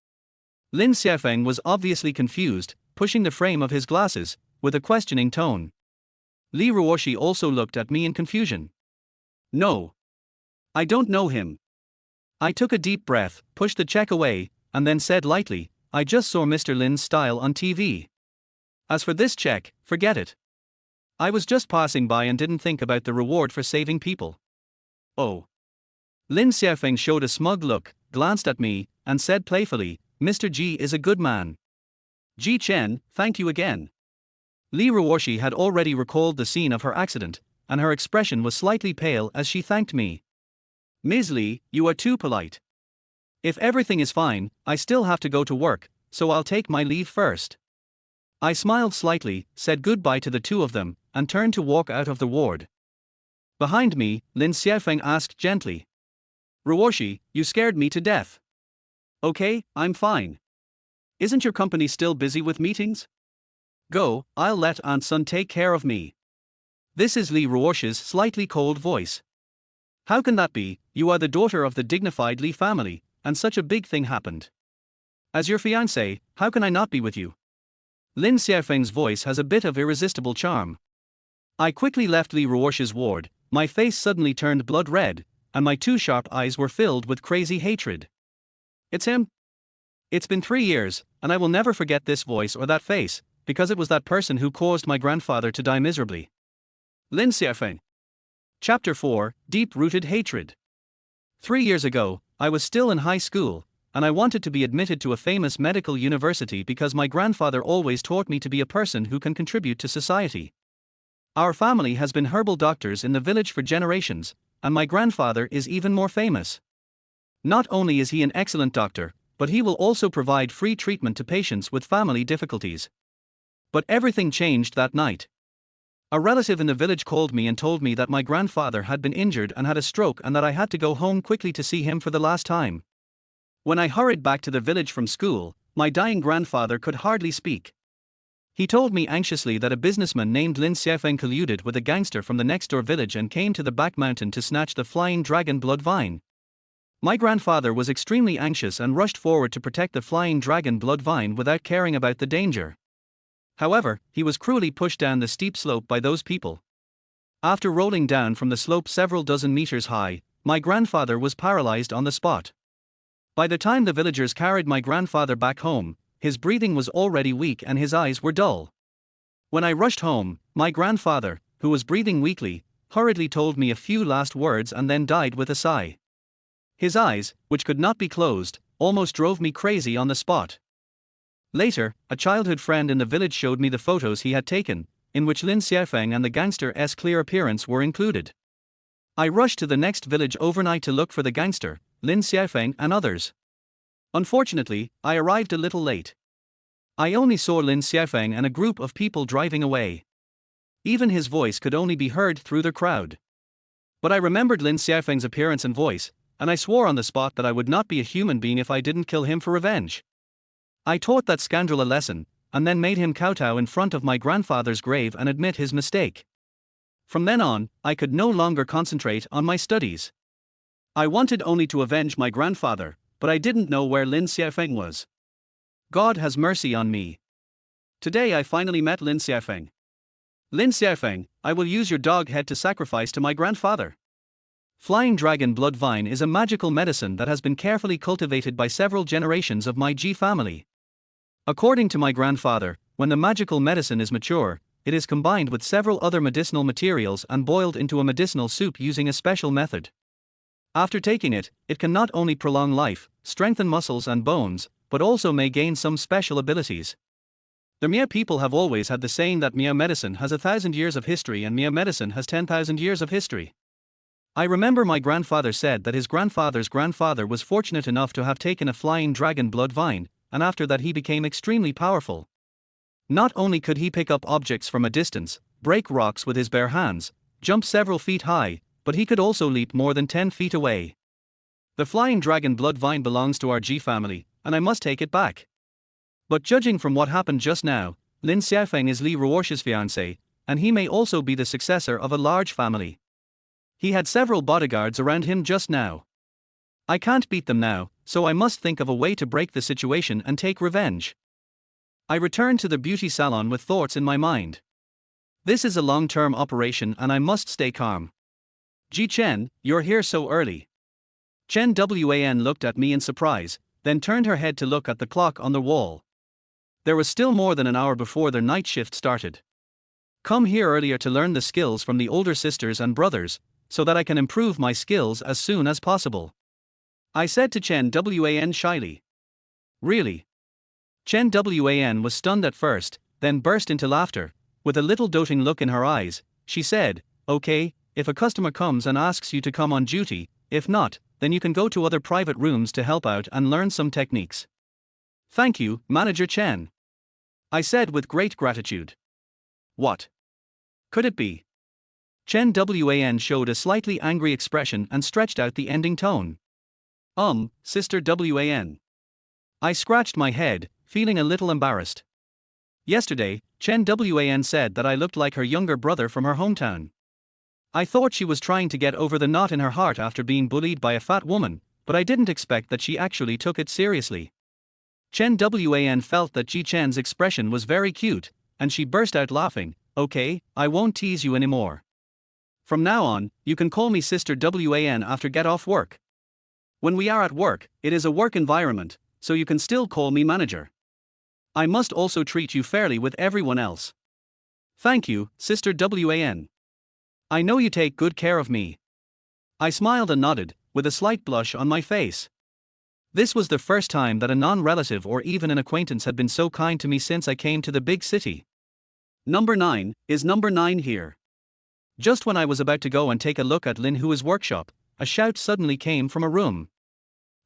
Lin Xiaofeng was obviously confused, pushing the frame of his glasses, with a questioning tone. Li Ruoxi also looked at me in confusion. No. I don't know him. I took a deep breath, pushed the check away, and then said lightly, I just saw Mr. Lin's style on TV. As for this check, forget it. I was just passing by and didn't think about the reward for saving people. Oh. Lin Xiaofeng showed a smug look, glanced at me, and said playfully, Mr. Ji is a good man. Ji Chen, thank you again. Li Ruoxi had already recalled the scene of her accident, and her expression was slightly pale as she thanked me. Ms. Li, you are too polite. If everything is fine, I still have to go to work, so I'll take my leave first. I smiled slightly, said goodbye to the two of them, and turned to walk out of the ward. Behind me, Lin Xiaofeng asked gently. Ruoxi, you scared me to death. Okay, I'm fine. Isn't your company still busy with meetings? Go, I'll let Aunt Sun take care of me. This is Li Ruoxi's slightly cold voice. How can that be? You are the daughter of the dignified Li family, and such a big thing happened. As your fiancé, how can I not be with you? Lin Xiaofeng's voice has a bit of irresistible charm. I quickly left Li Ruoxi's ward, my face suddenly turned blood red, and my two sharp eyes were filled with crazy hatred. It's him. It's been 3 years, and I will never forget this voice or that face, because it was that person who caused my grandfather to die miserably. Lin Xiaofeng. Chapter 4, Deep-Rooted Hatred. 3 years ago, I was still in high school, and I wanted to be admitted to a famous medical university because my grandfather always taught me to be a person who can contribute to society. Our family has been herbal doctors in the village for generations, and my grandfather is even more famous. Not only is he an excellent doctor, but he will also provide free treatment to patients with family difficulties. But everything changed that night. A relative in the village called me and told me that my grandfather had been injured and had a stroke and that I had to go home quickly to see him for the last time. When I hurried back to the village from school, my dying grandfather could hardly speak. He told me anxiously that a businessman named Lin Xiaofeng colluded with a gangster from the next door village and came to the back mountain to snatch the flying dragon blood vine. My grandfather was extremely anxious and rushed forward to protect the flying dragon blood vine without caring about the danger. However, he was cruelly pushed down the steep slope by those people. After rolling down from the slope several dozen meters high, my grandfather was paralyzed on the spot. By the time the villagers carried my grandfather back home, his breathing was already weak and his eyes were dull. When I rushed home, my grandfather, who was breathing weakly, hurriedly told me a few last words and then died with a sigh. His eyes, which could not be closed, almost drove me crazy on the spot. Later, a childhood friend in the village showed me the photos he had taken, in which Lin Xiaofeng and the gangster's clear appearance were included. I rushed to the next village overnight to look for the gangster, Lin Xiaofeng and others. Unfortunately, I arrived a little late. I only saw Lin Xiaofeng and a group of people driving away. Even his voice could only be heard through the crowd. But I remembered Lin Xiaofeng's appearance and voice, and I swore on the spot that I would not be a human being if I didn't kill him for revenge. I taught that scoundrel a lesson, and then made him kowtow in front of my grandfather's grave and admit his mistake. From then on, I could no longer concentrate on my studies. I wanted only to avenge my grandfather, but I didn't know where Lin Xiaofeng was. God has mercy on me. Today I finally met Lin Xiaofeng. Lin Xiaofeng, I will use your dog head to sacrifice to my grandfather. Flying dragon blood vine is a magical medicine that has been carefully cultivated by several generations of my Ji family. According to my grandfather, when the magical medicine is mature, it is combined with several other medicinal materials and boiled into a medicinal soup using a special method. After taking it, it can not only prolong life, strengthen muscles and bones, but also may gain some special abilities. The Mia people have always had the saying that Mia medicine has 1,000 years of history and Mia medicine has 10,000 years of history. I remember my grandfather said that his grandfather's grandfather was fortunate enough to have taken a flying dragon blood vine, and after that he became extremely powerful. Not only could he pick up objects from a distance, break rocks with his bare hands, jump several feet high, but he could also leap more than 10 feet away. The flying dragon blood vine belongs to our Ji family, and I must take it back. But judging from what happened just now, Lin Xiaofeng is Li Ruoxi's fiancé, and he may also be the successor of a large family. He had several bodyguards around him just now. I can't beat them now, so I must think of a way to break the situation and take revenge. I returned to the beauty salon with thoughts in my mind. This is a long-term operation and I must stay calm. Ji Chen, you're here so early. Chen Wan looked at me in surprise, then turned her head to look at the clock on the wall. There was still more than an hour before their night shift started. Come here earlier to learn the skills from the older sisters and brothers, so that I can improve my skills as soon as possible. I said to Chen Wan shyly. Really? Chen Wan was stunned at first, then burst into laughter. With a little doting look in her eyes, she said, "Okay, if a customer comes and asks you to come on duty, if not, then you can go to other private rooms to help out and learn some techniques." "Thank you, Manager Chen," I said with great gratitude. What could it be? Chen Wan showed a slightly angry expression and stretched out the ending tone. Sister Wan. I scratched my head, feeling a little embarrassed. Yesterday, Chen Wan said that I looked like her younger brother from her hometown. I thought she was trying to get over the knot in her heart after being bullied by a fat woman, but I didn't expect that she actually took it seriously. Chen Wan felt that Ji Chen's expression was very cute, and she burst out laughing. "Okay, I won't tease you anymore. From now on, you can call me Sister Wan after get off work. When we are at work, it is a work environment, so you can still call me manager. I must also treat you fairly with everyone else." "Thank you, Sister Wan. I know you take good care of me." I smiled and nodded, with a slight blush on my face. This was the first time that a non-relative or even an acquaintance had been so kind to me since I came to the big city. Number 9, is number 9 here? Just when I was about to go and take a look at Lin Hua's workshop, a shout suddenly came from a room.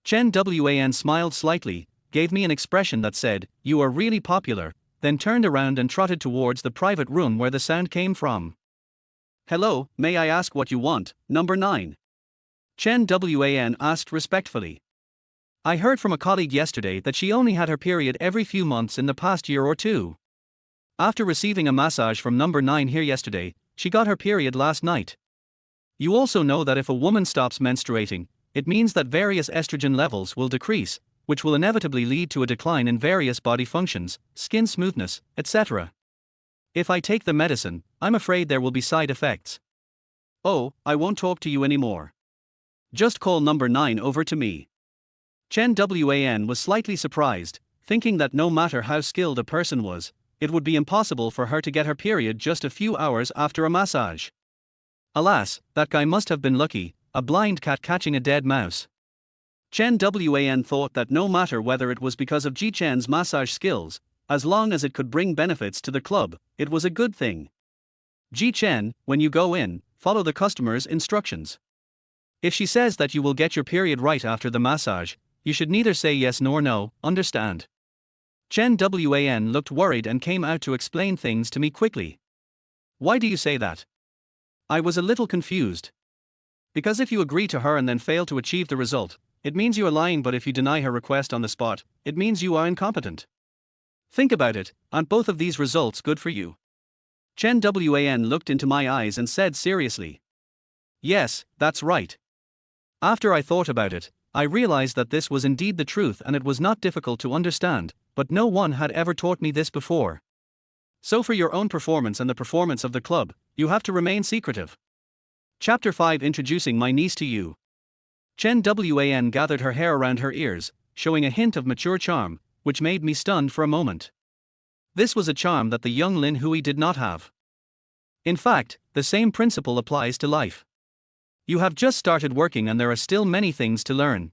Chen Wan smiled slightly, gave me an expression that said, "You are really popular," then turned around and trotted towards the private room where the sound came from. "Hello, may I ask what you want, number 9? Chen Wan asked respectfully. I heard from a colleague yesterday that she only had her period every few months in the past year or two. After receiving a massage from number 9 here yesterday, she got her period last night. You also know that if a woman stops menstruating, it means that various estrogen levels will decrease, which will inevitably lead to a decline in various body functions, skin smoothness, etc. If I take the medicine, I'm afraid there will be side effects. Oh, I won't talk to you anymore. Just call number 9 over to me." Chen Wan was slightly surprised, thinking that no matter how skilled a person was, it would be impossible for her to get her period just a few hours after a massage. Alas, that guy must have been lucky, a blind cat catching a dead mouse. Chen Wan thought that no matter whether it was because of Ji Chen's massage skills, as long as it could bring benefits to the club, it was a good thing. "Ji Chen, when you go in, follow the customer's instructions. If she says that you will get your period right after the massage, you should neither say yes nor no, understand?" Chen Wan looked worried and came out to explain things to me quickly. "Why do you say that?" I was a little confused. Because if you agree to her and then fail to achieve the result, it means you are lying, but if you deny her request on the spot, it means you are incompetent. Think about it, aren't both of these results good for you? Chen Wan looked into my eyes and said seriously. Yes, that's right. After I thought about it, I realized that this was indeed the truth and it was not difficult to understand, but no one had ever taught me this before. So for your own performance and the performance of the club, you have to remain secretive. Chapter 5, Introducing my niece to you. Chen Wan gathered her hair around her ears, showing a hint of mature charm, which made me stunned for a moment. This was a charm that the young Lin Hui did not have. In fact, the same principle applies to life. You have just started working and there are still many things to learn.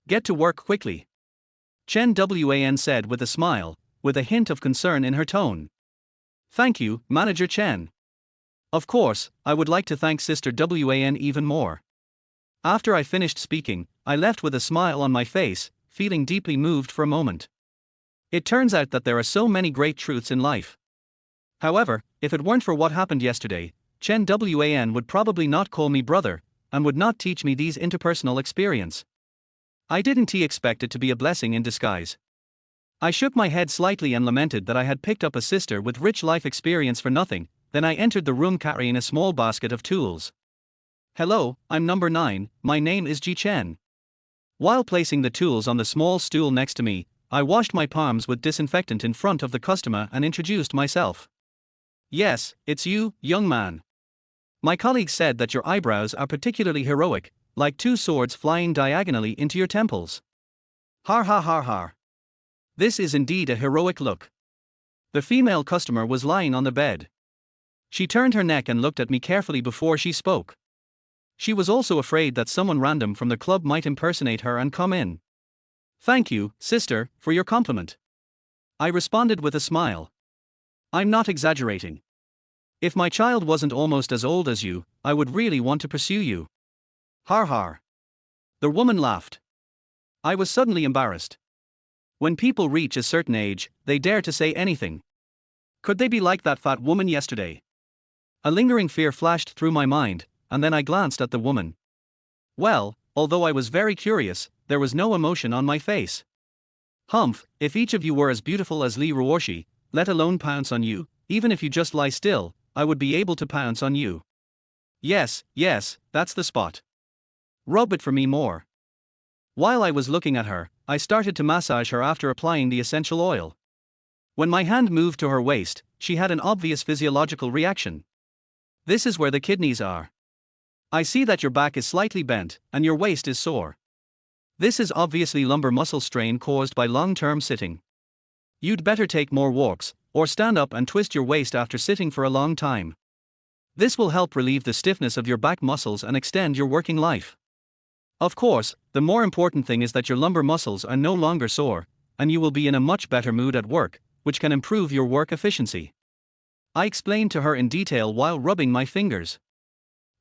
Get to work quickly. Chen Wan said with a smile, with a hint of concern in her tone. Thank you, Manager Chen. Of course, I would like to thank Sister Wan even more. After I finished speaking, I left with a smile on my face, feeling deeply moved for a moment. It turns out that there are so many great truths in life. However, if it weren't for what happened yesterday, Chen Wan would probably not call me brother, and would not teach me these interpersonal experience. I didn't expect it to be a blessing in disguise. I shook my head slightly and lamented that I had picked up a sister with rich life experience for nothing. Then I entered the room carrying a small basket of tools. Hello, I'm number 9, my name is Ji Chen. While placing the tools on the small stool next to me, I washed my palms with disinfectant in front of the customer and introduced myself. Yes, it's you, young man. My colleague said that your eyebrows are particularly heroic, like two swords flying diagonally into your temples. Har har har har. This is indeed a heroic look. The female customer was lying on the bed. She turned her neck and looked at me carefully before she spoke. She was also afraid that someone random from the club might impersonate her and come in. Thank you, sister, for your compliment. I responded with a smile. I'm not exaggerating. If my child wasn't almost as old as you, I would really want to pursue you. Har har. The woman laughed. I was suddenly embarrassed. When people reach a certain age, they dare to say anything. Could they be like that fat woman yesterday? A lingering fear flashed through my mind, and then I glanced at the woman. Well, although I was very curious, there was no emotion on my face. Humph, if each of you were as beautiful as Li Ruoxi, let alone pounce on you, even if you just lie still, I would be able to pounce on you. Yes, that's the spot. Rub it for me more. While I was looking at her, I started to massage her after applying the essential oil. When my hand moved to her waist, she had an obvious physiological reaction. This is where the kidneys are. I see that your back is slightly bent, and your waist is sore. This is obviously lumbar muscle strain caused by long-term sitting. You'd better take more walks, or stand up and twist your waist after sitting for a long time. This will help relieve the stiffness of your back muscles and extend your working life. Of course, the more important thing is that your lumbar muscles are no longer sore, and you will be in a much better mood at work, which can improve your work efficiency. I explained to her in detail while rubbing my fingers.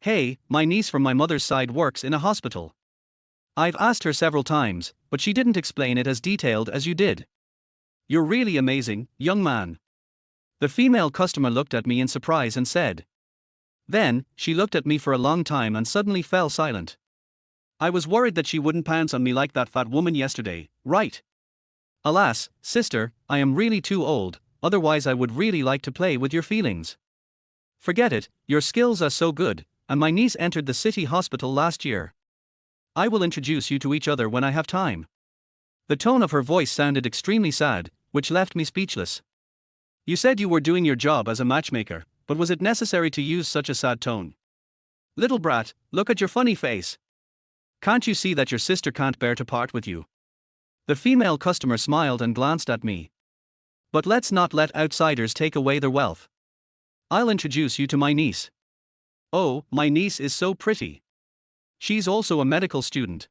Hey, my niece from my mother's side works in a hospital. I've asked her several times, but she didn't explain it as detailed as you did. You're really amazing, young man. The female customer looked at me in surprise and said. Then, she looked at me for a long time and suddenly fell silent. I was worried that she wouldn't pounce on me like that fat woman yesterday, right? Alas, sister, I am really too old, otherwise I would really like to play with your feelings. Forget it, your skills are so good, and my niece entered the city hospital last year. I will introduce you to each other when I have time. The tone of her voice sounded extremely sad, which left me speechless. You said you were doing your job as a matchmaker, but was it necessary to use such a sad tone? Little brat, look at your funny face. Can't you see that your sister can't bear to part with you? The female customer smiled and glanced at me. But let's not let outsiders take away their wealth. I'll introduce you to my niece. Oh, my niece is so pretty. She's also a medical student.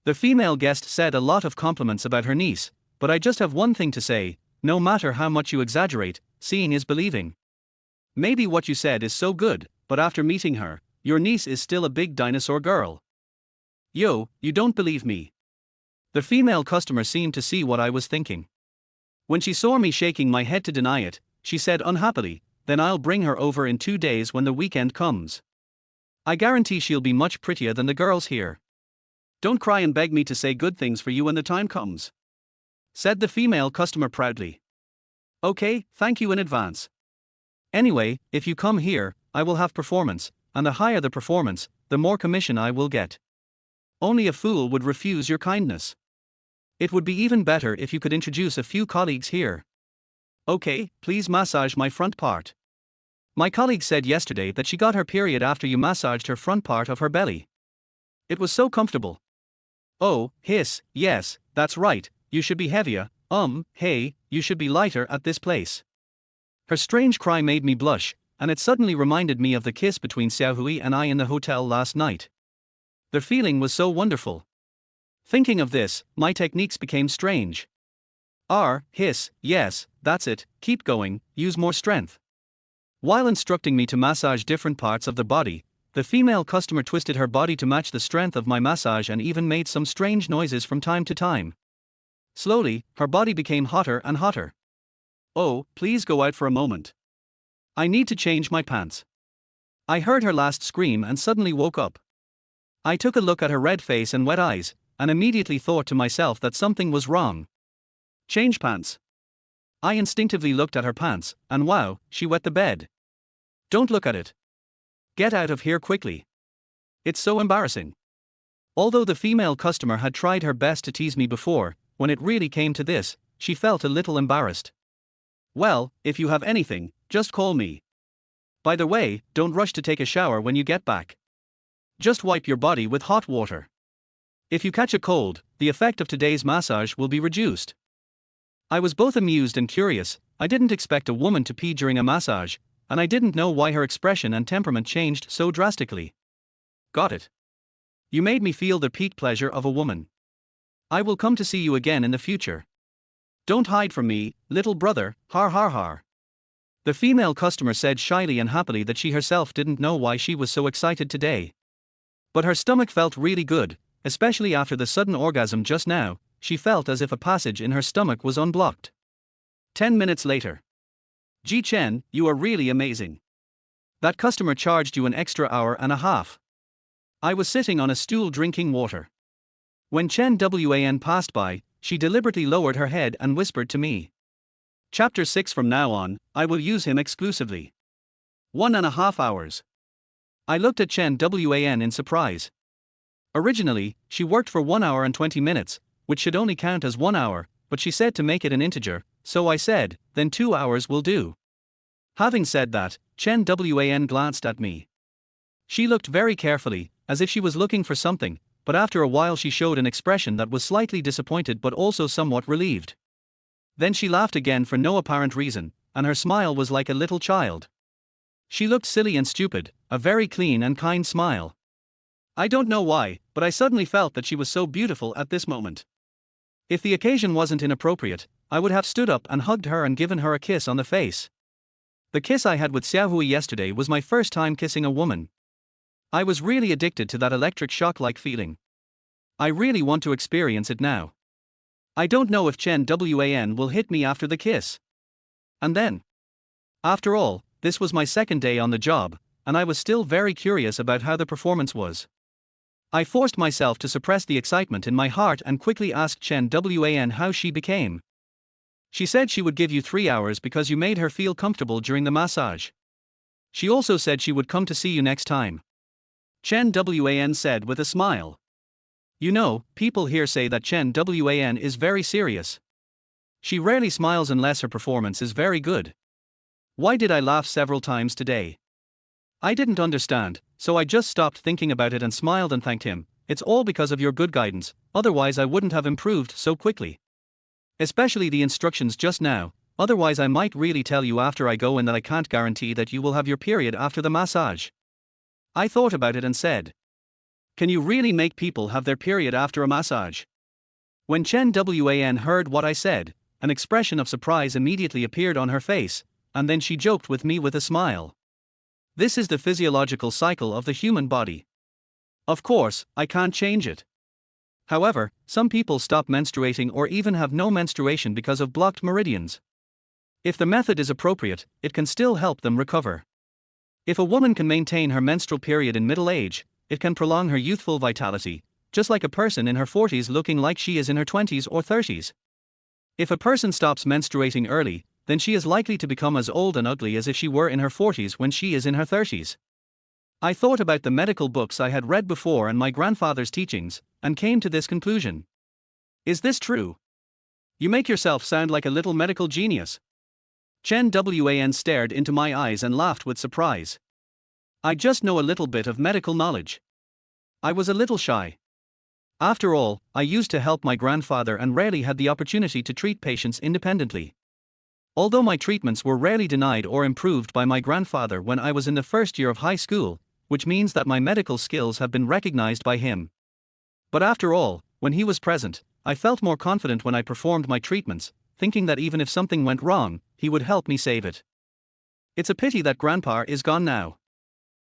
The female guest said a lot of compliments about her niece, but I just have one thing to say, no matter how much you exaggerate, seeing is believing. Maybe what you said is so good, but after meeting her, your niece is still a big dinosaur girl. Yo, you don't believe me. The female customer seemed to see what I was thinking. When she saw me shaking my head to deny it, she said unhappily, then I'll bring her over in 2 days when the weekend comes. I guarantee she'll be much prettier than the girls here. Don't cry and beg me to say good things for you when the time comes," said the female customer proudly. "Okay, thank you in advance. Anyway, if you come here, I will have performance, and the higher the performance, the more commission I will get. Only a fool would refuse your kindness. It would be even better if you could introduce a few colleagues here. Okay, please massage my front part. My colleague said yesterday that she got her period after you massaged her front part of her belly. It was so comfortable." "Oh, yes, that's right, you should be heavier, hey, you should be lighter at this place." Her strange cry made me blush, and it suddenly reminded me of the kiss between Xiaohui and I in the hotel last night. The feeling was so wonderful. Thinking of this, my techniques became strange. Yes, that's it, keep going, use more strength. While instructing me to massage different parts of the body, the female customer twisted her body to match the strength of my massage and even made some strange noises from time to time. Slowly, her body became hotter and hotter. "Oh, please go out for a moment. I need to change my pants." I heard her last scream and suddenly woke up. I took a look at her red face and wet eyes, and immediately thought to myself that something was wrong. Change pants. I instinctively looked at her pants, and wow, she wet the bed. Don't look at it. Get out of here quickly. It's so embarrassing. Although the female customer had tried her best to tease me before, when it really came to this, she felt a little embarrassed. "Well, if you have anything, just call me. By the way, don't rush to take a shower when you get back. Just wipe your body with hot water. If you catch a cold, the effect of today's massage will be reduced." I was both amused and curious. I didn't expect a woman to pee during a massage, and I didn't know why her expression and temperament changed so drastically. "Got it. You made me feel the peak pleasure of a woman. I will come to see you again in the future. Don't hide from me, little brother, har har har." The female customer said shyly and happily that she herself didn't know why she was so excited today. But her stomach felt really good, especially after the sudden orgasm just now. She felt as if a passage in her stomach was unblocked. 10 minutes later. "Ji Chen, you are really amazing. That customer charged you an extra hour and a half." I was sitting on a stool drinking water. When Chen Wan passed by, she deliberately lowered her head and whispered to me. Chapter 6. From now on, I will use him exclusively. 1.5 hours. I looked at Chen Wan in surprise. Originally, she worked for 1 hour and 20 minutes, which should only count as 1 hour, but she said to make it an integer, so I said, then 2 hours will do. Having said that, Chen Wan glanced at me. She looked very carefully, as if she was looking for something, but after a while she showed an expression that was slightly disappointed but also somewhat relieved. Then she laughed again for no apparent reason, and her smile was like a little child. She looked silly and stupid, a very clean and kind smile. I don't know why, but I suddenly felt that she was so beautiful at this moment. If the occasion wasn't inappropriate, I would have stood up and hugged her and given her a kiss on the face. The kiss I had with Xiaohui yesterday was my first time kissing a woman. I was really addicted to that electric shock-like feeling. I really want to experience it now. I don't know if Chen Wan will hit me after the kiss. And then. After all, this was my second day on the job, and I was still very curious about how the performance was. I forced myself to suppress the excitement in my heart and quickly asked Chen Wan how she became. She said she would give you 3 hours because you made her feel comfortable during the massage. She also said she would come to see you next time. Chen Wan said with a smile. You know, people here say that Chen Wan is very serious. She rarely smiles unless her performance is very good. Why did I laugh several times today? I didn't understand, so I just stopped thinking about it and smiled and thanked him. It's all because of your good guidance, otherwise I wouldn't have improved so quickly. Especially the instructions just now, otherwise I might really tell you after I go in that I can't guarantee that you will have your period after the massage. I thought about it and said. Can you really make people have their period after a massage? When Chen Wan heard what I said, an expression of surprise immediately appeared on her face, and then she joked with me with a smile. This is the physiological cycle of the human body. Of course, I can't change it. However, some people stop menstruating or even have no menstruation because of blocked meridians. If the method is appropriate, it can still help them recover. If a woman can maintain her menstrual period in middle age, it can prolong her youthful vitality, just like a person in her 40s looking like she is in her 20s or 30s. If a person stops menstruating early, then she is likely to become as old and ugly as if she were in her 40s when she is in her 30s. I thought about the medical books I had read before and my grandfather's teachings, and came to this conclusion. Is this true? You make yourself sound like a little medical genius. Chen Wan stared into my eyes and laughed with surprise. I just know a little bit of medical knowledge. I was a little shy. After all, I used to help my grandfather and rarely had the opportunity to treat patients independently. Although my treatments were rarely denied or improved by my grandfather when I was in the first year of high school, which means that my medical skills have been recognized by him. But after all, when he was present, I felt more confident when I performed my treatments, thinking that even if something went wrong, he would help me save it. It's a pity that Grandpa is gone now.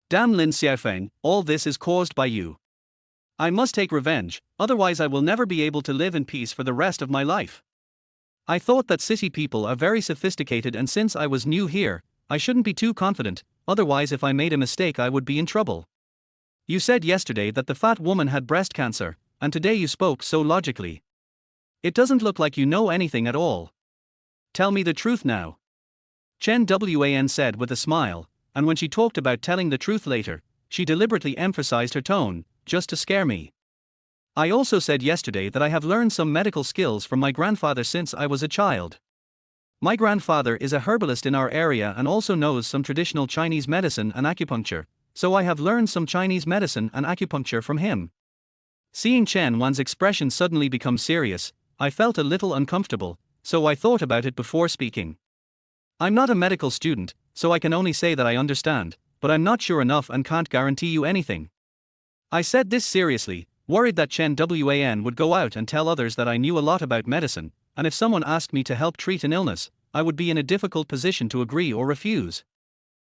Damn Lin Xiaofeng, all this is caused by you. I must take revenge, otherwise I will never be able to live in peace for the rest of my life. I thought that city people are very sophisticated, and since I was new here, I shouldn't be too confident, otherwise if I made a mistake I would be in trouble. You said yesterday that the fat woman had breast cancer, and today you spoke so logically. It doesn't look like you know anything at all. Tell me the truth now. Chen Wan said with a smile, and when she talked about telling the truth later, she deliberately emphasized her tone, just to scare me. I also said yesterday that I have learned some medical skills from my grandfather since I was a child. My grandfather is a herbalist in our area and also knows some traditional Chinese medicine and acupuncture, so I have learned some Chinese medicine and acupuncture from him. Seeing Chen Wan's expression suddenly become serious, I felt a little uncomfortable, so I thought about it before speaking. I'm not a medical student, so I can only say that I understand, but I'm not sure enough and can't guarantee you anything. I said this seriously, worried that Chen Wan would go out and tell others that I knew a lot about medicine, and if someone asked me to help treat an illness, I would be in a difficult position to agree or refuse.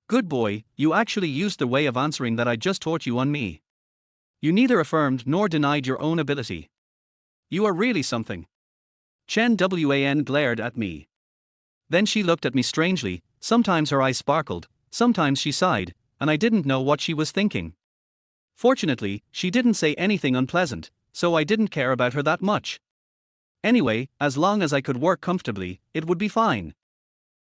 Good boy, you actually used the way of answering that I just taught you on me. You neither affirmed nor denied your own ability. You are really something. Chen Wan glared at me. Then she looked at me strangely, sometimes her eyes sparkled, sometimes she sighed, and I didn't know what she was thinking. Fortunately, she didn't say anything unpleasant, so I didn't care about her that much. Anyway, as long as I could work comfortably, it would be fine.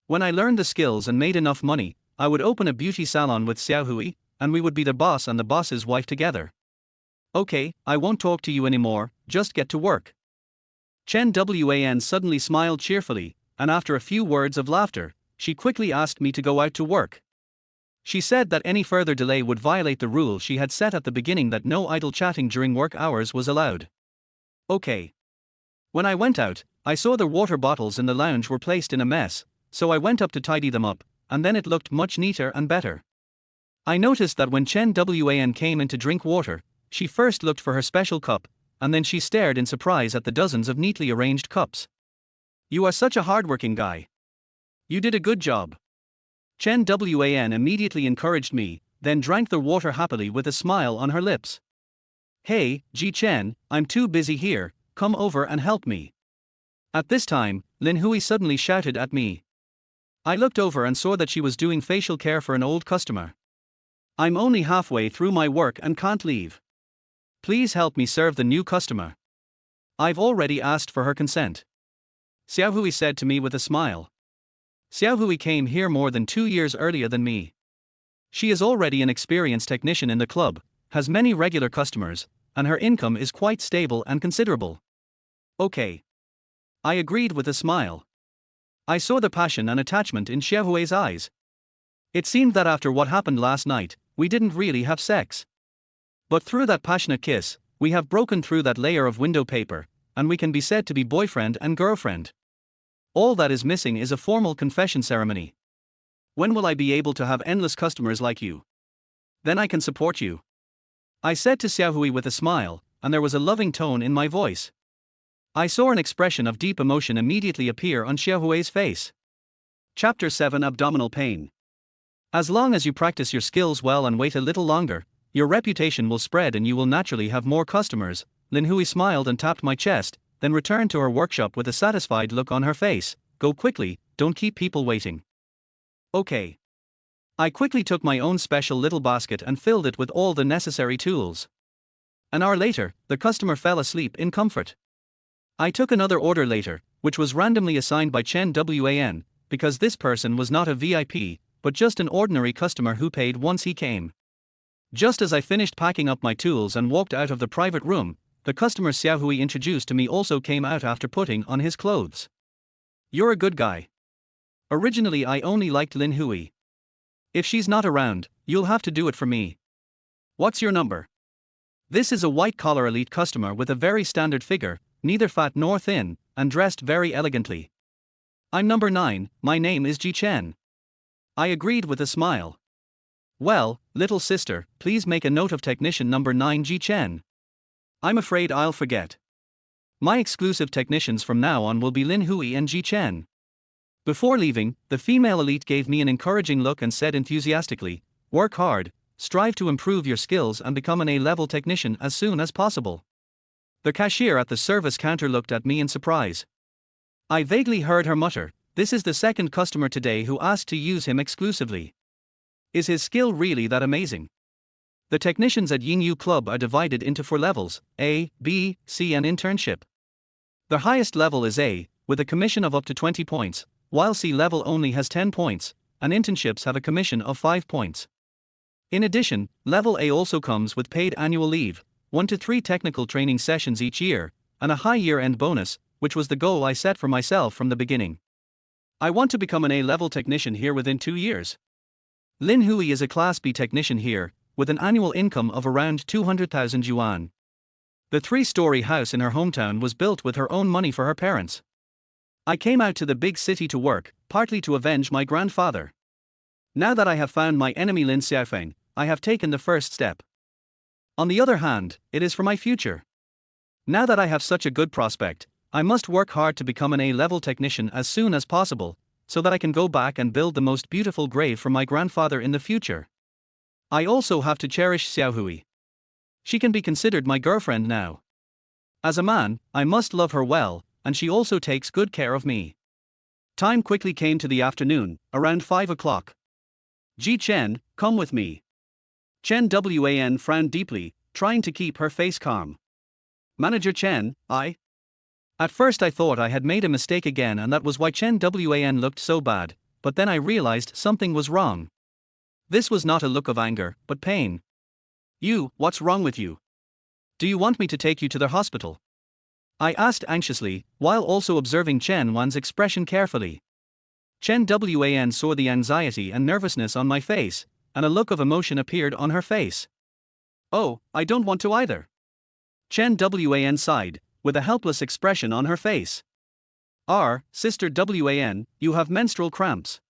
When I learned the skills and made enough money, I would open a beauty salon with Xiaohui, and we would be the boss and the boss's wife together. Okay, I won't talk to you anymore, just get to work. Chen Wan suddenly smiled cheerfully, and after a few words of laughter, she quickly asked me to go out to work. She said that any further delay would violate the rule she had set at the beginning that no idle chatting during work hours was allowed. Okay. When I went out, I saw the water bottles in the lounge were placed in a mess, so I went up to tidy them up, and then it looked much neater and better. I noticed that when Chen Wan came in to drink water, she first looked for her special cup, and then she stared in surprise at the dozens of neatly arranged cups. You are such a hardworking guy. You did a good job. Chen Wan immediately encouraged me, then drank the water happily with a smile on her lips. Hey, Ji Chen, I'm too busy here, come over and help me. At this time, Lin Hui suddenly shouted at me. I looked over and saw that she was doing facial care for an old customer. I'm only halfway through my work and can't leave. Please help me serve the new customer. I've already asked for her consent. Xiaohui said to me with a smile. Xiaohui came here more than 2 years earlier than me. She is already an experienced technician in the club, has many regular customers, and her income is quite stable and considerable. Okay. I agreed with a smile. I saw the passion and attachment in Xiaohui's eyes. It seemed that after what happened last night, we didn't really have sex. But through that passionate kiss, we have broken through that layer of window paper, and we can be said to be boyfriend and girlfriend. All that is missing is a formal confession ceremony. When will I be able to have endless customers like you? Then I can support you. I said to Xiaohui with a smile, and there was a loving tone in my voice. I saw an expression of deep emotion immediately appear on Xiaohui's face. Chapter 7 Abdominal Pain. As long as you practice your skills well and wait a little longer, your reputation will spread and you will naturally have more customers. Lin Hui smiled and tapped my chest, then returned to her workshop with a satisfied look on her face. Go quickly, don't keep people waiting. Okay. I quickly took my own special little basket and filled it with all the necessary tools. An hour later, the customer fell asleep in comfort. I took another order later, which was randomly assigned by Chen Wan, because this person was not a VIP, but just an ordinary customer who paid once he came. Just as I finished packing up my tools and walked out of the private room, the customer Xiaohui introduced to me also came out after putting on his clothes. You're a good guy. Originally I only liked Lin Hui. If she's not around, you'll have to do it for me. What's your number? This is a white-collar elite customer with a very standard figure, neither fat nor thin, and dressed very elegantly. I'm number 9, my name is Ji Chen. I agreed with a smile. Well, little sister, please make a note of technician number 9 Ji Chen. I'm afraid I'll forget. My exclusive technicians from now on will be Lin Hui and Ji Chen. Before leaving, the female elite gave me an encouraging look and said enthusiastically, work hard, strive to improve your skills and become an A-level technician as soon as possible. The cashier at the service counter looked at me in surprise. I vaguely heard her mutter, this is the second customer today who asked to use him exclusively. Is his skill really that amazing? The technicians at Yingyu Club are divided into 4 levels, A, B, C and internship. The highest level is A, with a commission of up to 20 points, while C level only has 10 points, and internships have a commission of 5 points. In addition, level A also comes with paid annual leave, 1 to 3 technical training sessions each year, and a high year-end bonus, which was the goal I set for myself from the beginning. I want to become an A-level technician here within 2 years. Lin Hui is a Class B technician here, with an annual income of around 200,000 yuan. The 3-story house in her hometown was built with her own money for her parents. I came out to the big city to work, partly to avenge my grandfather. Now that I have found my enemy Lin Xiaofeng, I have taken the first step. On the other hand, it is for my future. Now that I have such a good prospect, I must work hard to become an A-level technician as soon as possible, so that I can go back and build the most beautiful grave for my grandfather in the future. I also have to cherish Xiaohui. She can be considered my girlfriend now. As a man, I must love her well, and she also takes good care of me. Time quickly came to the afternoon, around 5 o'clock. Ji Chen, come with me. Chen Wan frowned deeply, trying to keep her face calm. Manager Chen, At first I thought I had made a mistake again and that was why Chen Wan looked so bad, but then I realized something was wrong. This was not a look of anger, but pain. What's wrong with you? Do you want me to take you to the hospital? I asked anxiously, while also observing Chen Wan's expression carefully. Chen Wan saw the anxiety and nervousness on my face, and a look of emotion appeared on her face. Oh, I don't want to either. Chen Wan sighed, with a helpless expression on her face. Sister Wan, you have menstrual cramps.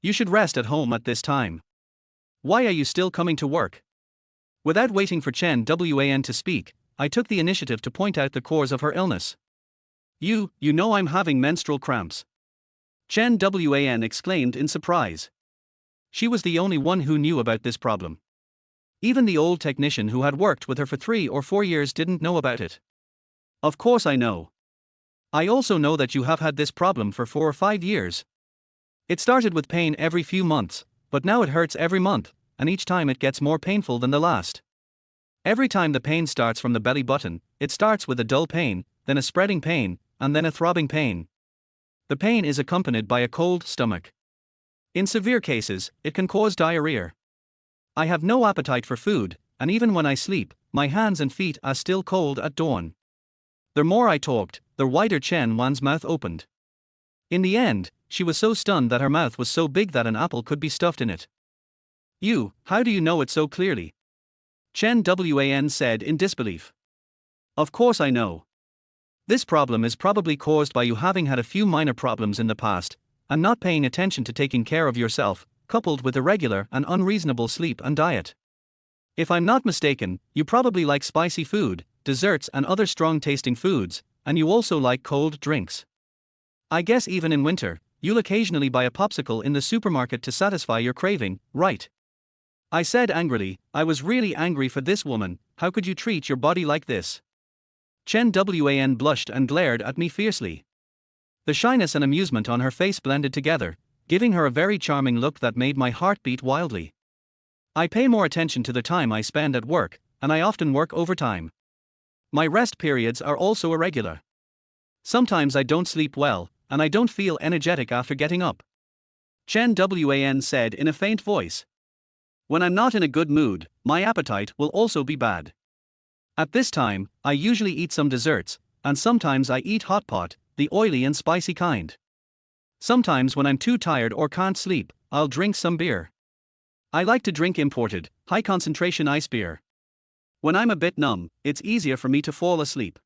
You should rest at home at this time. Why are you still coming to work? Without waiting for Chen Wan to speak, I took the initiative to point out the cause of her illness. You know I'm having menstrual cramps. Chen Wan exclaimed in surprise. She was the only one who knew about this problem. Even the old technician who had worked with her for 3 or 4 years didn't know about it. Of course I know. I also know that you have had this problem for 4 or 5 years. It started with pain every few months, but now it hurts every month, and each time it gets more painful than the last. Every time the pain starts from the belly button, it starts with a dull pain, then a spreading pain, and then a throbbing pain. The pain is accompanied by a cold stomach. In severe cases, it can cause diarrhea. I have no appetite for food, and even when I sleep, my hands and feet are still cold at dawn. The more I talked, the wider Chen Wan's mouth opened. In the end, she was so stunned that her mouth was so big that an apple could be stuffed in it. How do you know it so clearly? Chen Wan said in disbelief. Of course I know. This problem is probably caused by you having had a few minor problems in the past, and not paying attention to taking care of yourself, coupled with irregular and unreasonable sleep and diet. If I'm not mistaken, you probably like spicy food, desserts and other strong-tasting foods, and you also like cold drinks. I guess even in winter, you'll occasionally buy a popsicle in the supermarket to satisfy your craving, right? I said angrily, I was really angry for this woman, how could you treat your body like this? Chen Wan blushed and glared at me fiercely. The shyness and amusement on her face blended together, giving her a very charming look that made my heart beat wildly. I pay more attention to the time I spend at work, and I often work overtime. My rest periods are also irregular. Sometimes I don't sleep well, and I don't feel energetic after getting up. Chen Wan said in a faint voice. When I'm not in a good mood, my appetite will also be bad. At this time, I usually eat some desserts, and sometimes I eat hot pot, the oily and spicy kind. Sometimes when I'm too tired or can't sleep, I'll drink some beer. I like to drink imported, high-concentration ice beer. When I'm a bit numb, it's easier for me to fall asleep.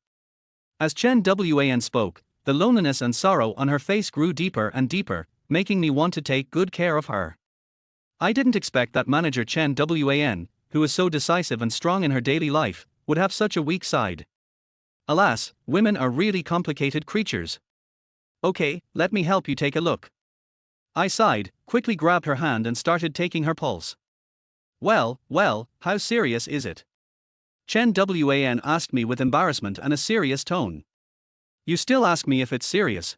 As Chen Wan spoke, the loneliness and sorrow on her face grew deeper and deeper, making me want to take good care of her. I didn't expect that manager Chen Wan, who is so decisive and strong in her daily life, would have such a weak side. Alas, women are really complicated creatures. Okay, let me help you take a look. I sighed, quickly grabbed her hand and started taking her pulse. Well, how serious is it? Chen Wan asked me with embarrassment and a serious tone. You still ask me if it's serious?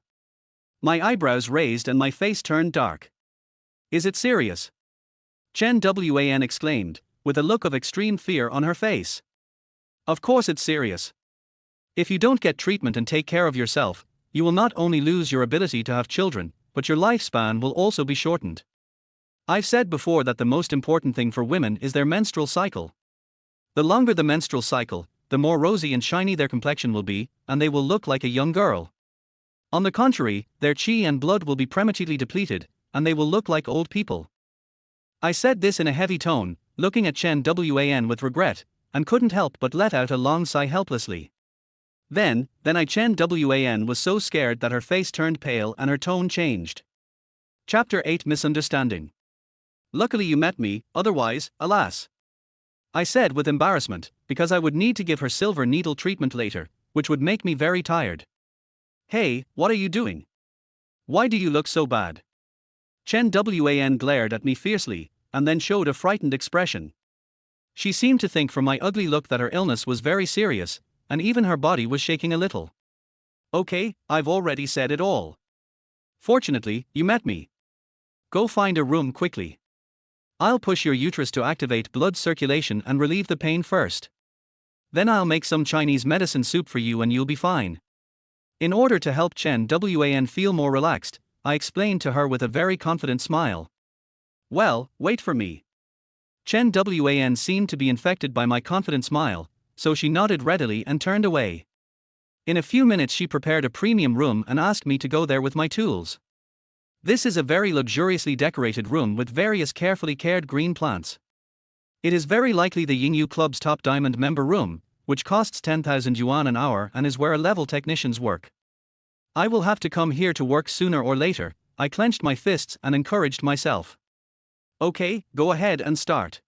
My eyebrows raised and my face turned dark. Is it serious? Chen Wan exclaimed, with a look of extreme fear on her face. Of course it's serious. If you don't get treatment and take care of yourself, you will not only lose your ability to have children, but your lifespan will also be shortened. I've said before that the most important thing for women is their menstrual cycle. The longer the menstrual cycle, the more rosy and shiny their complexion will be, and they will look like a young girl. On the contrary, their qi and blood will be prematurely depleted, and they will look like old people. I said this in a heavy tone, looking at Chen Wan with regret, and couldn't help but let out a long sigh helplessly. Then Chen Wan was so scared that her face turned pale and her tone changed. Chapter 8 Misunderstanding. Luckily you met me, otherwise, alas. I said with embarrassment, because I would need to give her silver needle treatment later, which would make me very tired. Hey, what are you doing? Why do you look so bad? Chen Wan glared at me fiercely, and then showed a frightened expression. She seemed to think from my ugly look that her illness was very serious, and even her body was shaking a little. Okay, I've already said it all. Fortunately, you met me. Go find a room quickly. I'll push your uterus to activate blood circulation and relieve the pain first. Then I'll make some Chinese medicine soup for you and you'll be fine. In order to help Chen Wan feel more relaxed, I explained to her with a very confident smile. Well, wait for me. Chen Wan seemed to be infected by my confident smile, so she nodded readily and turned away. In a few minutes she prepared a premium room and asked me to go there with my tools. This is a very luxuriously decorated room with various carefully cared green plants. It is very likely the Yingyu Club's top diamond member room, which costs 10,000 yuan an hour and is where level technicians work. I will have to come here to work sooner or later, I clenched my fists and encouraged myself. Okay, go ahead and start.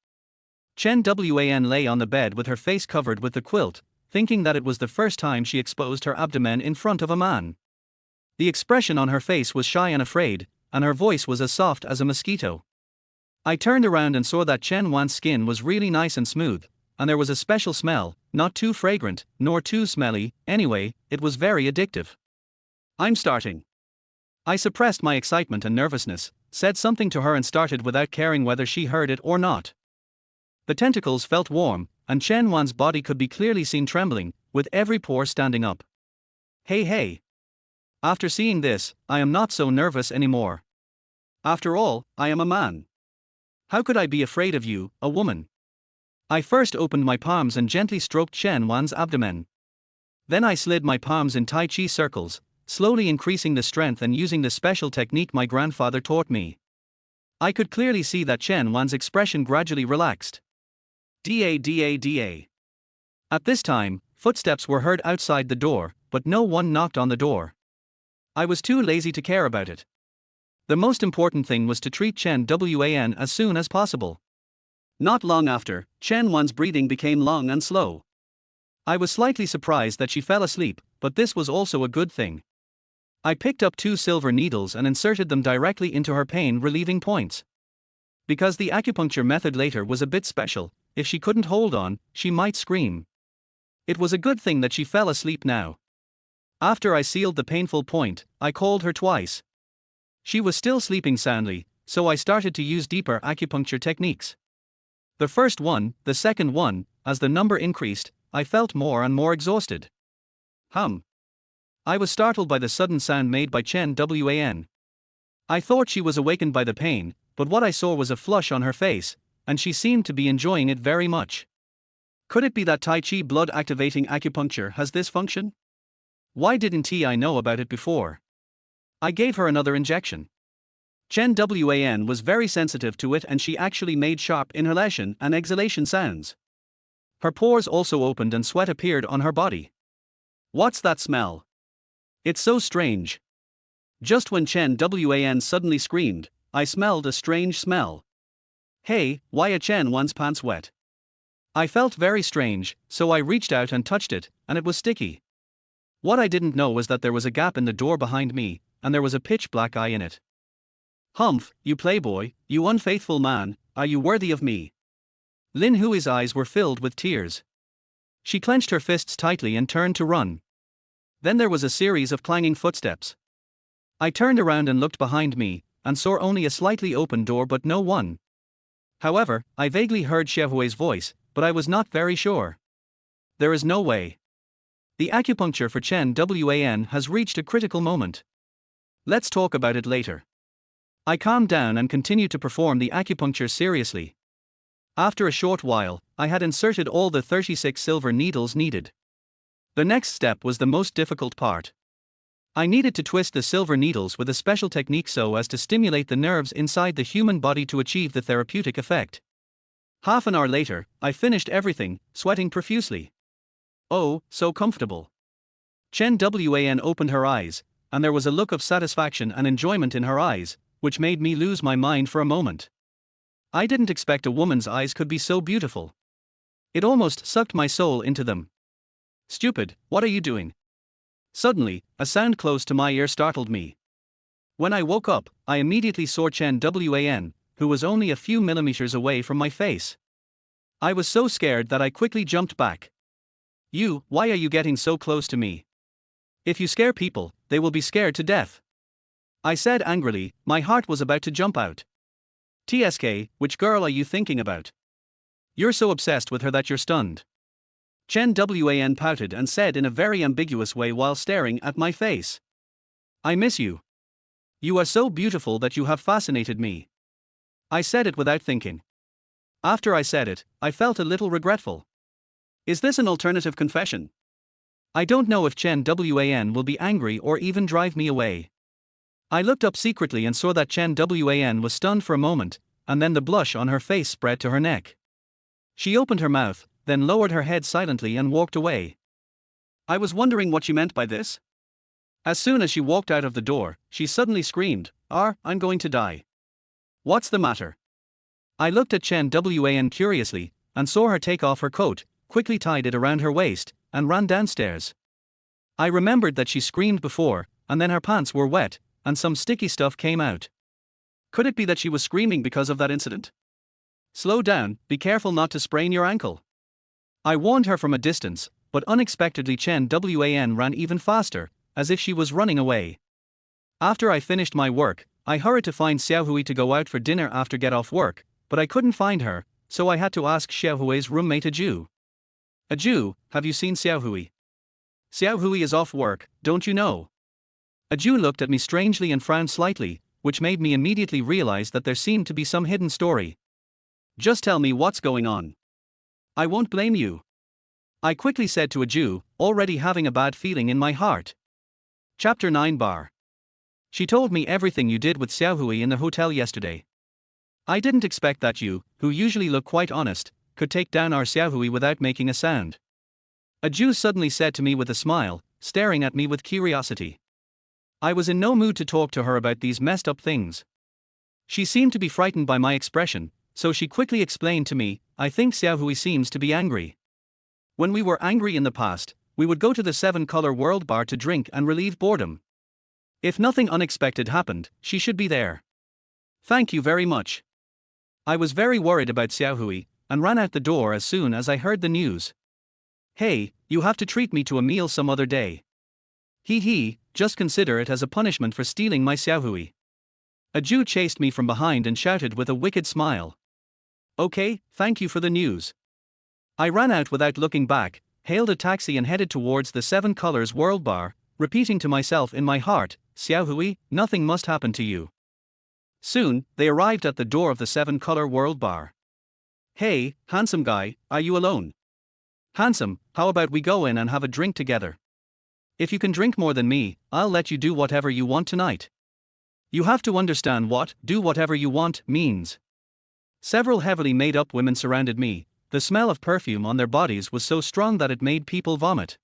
Chen Wan lay on the bed with her face covered with the quilt, thinking that it was the first time she exposed her abdomen in front of a man. The expression on her face was shy and afraid, and her voice was as soft as a mosquito. I turned around and saw that Chen Wan's skin was really nice and smooth, and there was a special smell, not too fragrant, nor too smelly, anyway, it was very addictive. I'm starting. I suppressed my excitement and nervousness, said something to her and started without caring whether she heard it or not. The tentacles felt warm, and Chen Wan's body could be clearly seen trembling, with every pore standing up. Hey. After seeing this, I am not so nervous anymore. After all, I am a man. How could I be afraid of you, a woman? I first opened my palms and gently stroked Chen Wan's abdomen. Then I slid my palms in Tai Chi circles, slowly increasing the strength and using the special technique my grandfather taught me. I could clearly see that Chen Wan's expression gradually relaxed. Da. At this time, footsteps were heard outside the door, but no one knocked on the door. I was too lazy to care about it. The most important thing was to treat Chen Wan as soon as possible. Not long after, Chen Wan's breathing became long and slow. I was slightly surprised that she fell asleep, but this was also a good thing. I picked up 2 silver needles and inserted them directly into her pain-relieving points. Because the acupuncture method later was a bit special, if she couldn't hold on, she might scream. It was a good thing that she fell asleep now. After I sealed the painful point, I called her twice. She was still sleeping soundly, so I started to use deeper acupuncture techniques. The first one, the second one, as the number increased, I felt more and more exhausted. I was startled by the sudden sound made by Chen Wan. I thought she was awakened by the pain, but what I saw was a flush on her face, and she seemed to be enjoying it very much. Could it be that Tai Chi blood-activating acupuncture has this function? Why didn't I know about it before? I gave her another injection. Chen Wan was very sensitive to it, and she actually made sharp inhalation and exhalation sounds. Her pores also opened and sweat appeared on her body. What's that smell? It's so strange. Just when Chen Wan suddenly screamed, I smelled a strange smell. Hey, why are Chen Wan's pants wet? I felt very strange, so I reached out and touched it, and it was sticky. What I didn't know was that there was a gap in the door behind me, and there was a pitch black eye in it. Humph, you playboy, you unfaithful man, are you worthy of me? Lin Hui's eyes were filled with tears. She clenched her fists tightly and turned to run. Then there was a series of clanging footsteps. I turned around and looked behind me, and saw only a slightly open door but no one. However, I vaguely heard Xiaohui's voice, but I was not very sure. There is no way. The acupuncture for Chen Wan has reached a critical moment. Let's talk about it later. I calmed down and continued to perform the acupuncture seriously. After a short while, I had inserted all the 36 silver needles needed. The next step was the most difficult part. I needed to twist the silver needles with a special technique so as to stimulate the nerves inside the human body to achieve the therapeutic effect. Half an hour later, I finished everything, sweating profusely. Oh, so comfortable. Chen Wan opened her eyes, and there was a look of satisfaction and enjoyment in her eyes, which made me lose my mind for a moment. I didn't expect a woman's eyes could be so beautiful. It almost sucked my soul into them. Stupid, what are you doing? Suddenly, a sound close to my ear startled me. When I woke up, I immediately saw Chen Wan, who was only a few millimeters away from my face. I was so scared that I quickly jumped back. Why are you getting so close to me? If you scare people, they will be scared to death. I said angrily, my heart was about to jump out. TSK, which girl are you thinking about? You're so obsessed with her that you're stunned. Chen Wan pouted and said in a very ambiguous way while staring at my face. I miss you. You are so beautiful that you have fascinated me. I said it without thinking. After I said it, I felt a little regretful. Is this an alternative confession? I don't know if Chen Wan will be angry or even drive me away. I looked up secretly and saw that Chen Wan was stunned for a moment, and then the blush on her face spread to her neck. She opened her mouth, then lowered her head silently and walked away. I was wondering what she meant by this. As soon as she walked out of the door, she suddenly screamed, I'm going to die. What's the matter? I looked at Chen Wan curiously, and saw her take off her coat, quickly tied it around her waist, and ran downstairs. I remembered that she screamed before, and then her pants were wet, and some sticky stuff came out. Could it be that she was screaming because of that incident? Slow down, be careful not to sprain your ankle. I warned her from a distance, but unexpectedly Chen Wan ran even faster, as if she was running away. After I finished my work, I hurried to find Xiaohui to go out for dinner after get off work, but I couldn't find her, so I had to ask Xiaohui's roommate Aju. Aju, have you seen Xiaohui? Xiaohui is off work, don't you know? Aju looked at me strangely and frowned slightly, which made me immediately realize that there seemed to be some hidden story. Just tell me what's going on. I won't blame you. I quickly said to Aju, already having a bad feeling in my heart. Chapter 9 Bar. She told me everything you did with Xiaohui in the hotel yesterday. I didn't expect that you, who usually look quite honest, could take down our Xiaohui without making a sound. Aju suddenly said to me with a smile, staring at me with curiosity. I was in no mood to talk to her about these messed up things. She seemed to be frightened by my expression, so she quickly explained to me, I think Xiaohui seems to be angry. When we were angry in the past, we would go to the 7-Color World Bar to drink and relieve boredom. If nothing unexpected happened, she should be there. Thank you very much. I was very worried about Xiaohui, and ran out the door as soon as I heard the news. Hey, you have to treat me to a meal some other day. Just consider it as a punishment for stealing my Xiaohui. A Jew chased me from behind and shouted with a wicked smile. Okay, thank you for the news. I ran out without looking back, hailed a taxi and headed towards the Seven Colors World Bar, repeating to myself in my heart, Xiaohui, nothing must happen to you. Soon, they arrived at the door of the Seven Color World Bar. Hey, handsome guy, are you alone? Handsome, how about we go in and have a drink together? If you can drink more than me, I'll let you do whatever you want tonight. You have to understand what do whatever you want means. Several heavily made up women surrounded me. The smell of perfume on their bodies was so strong that it made people vomit.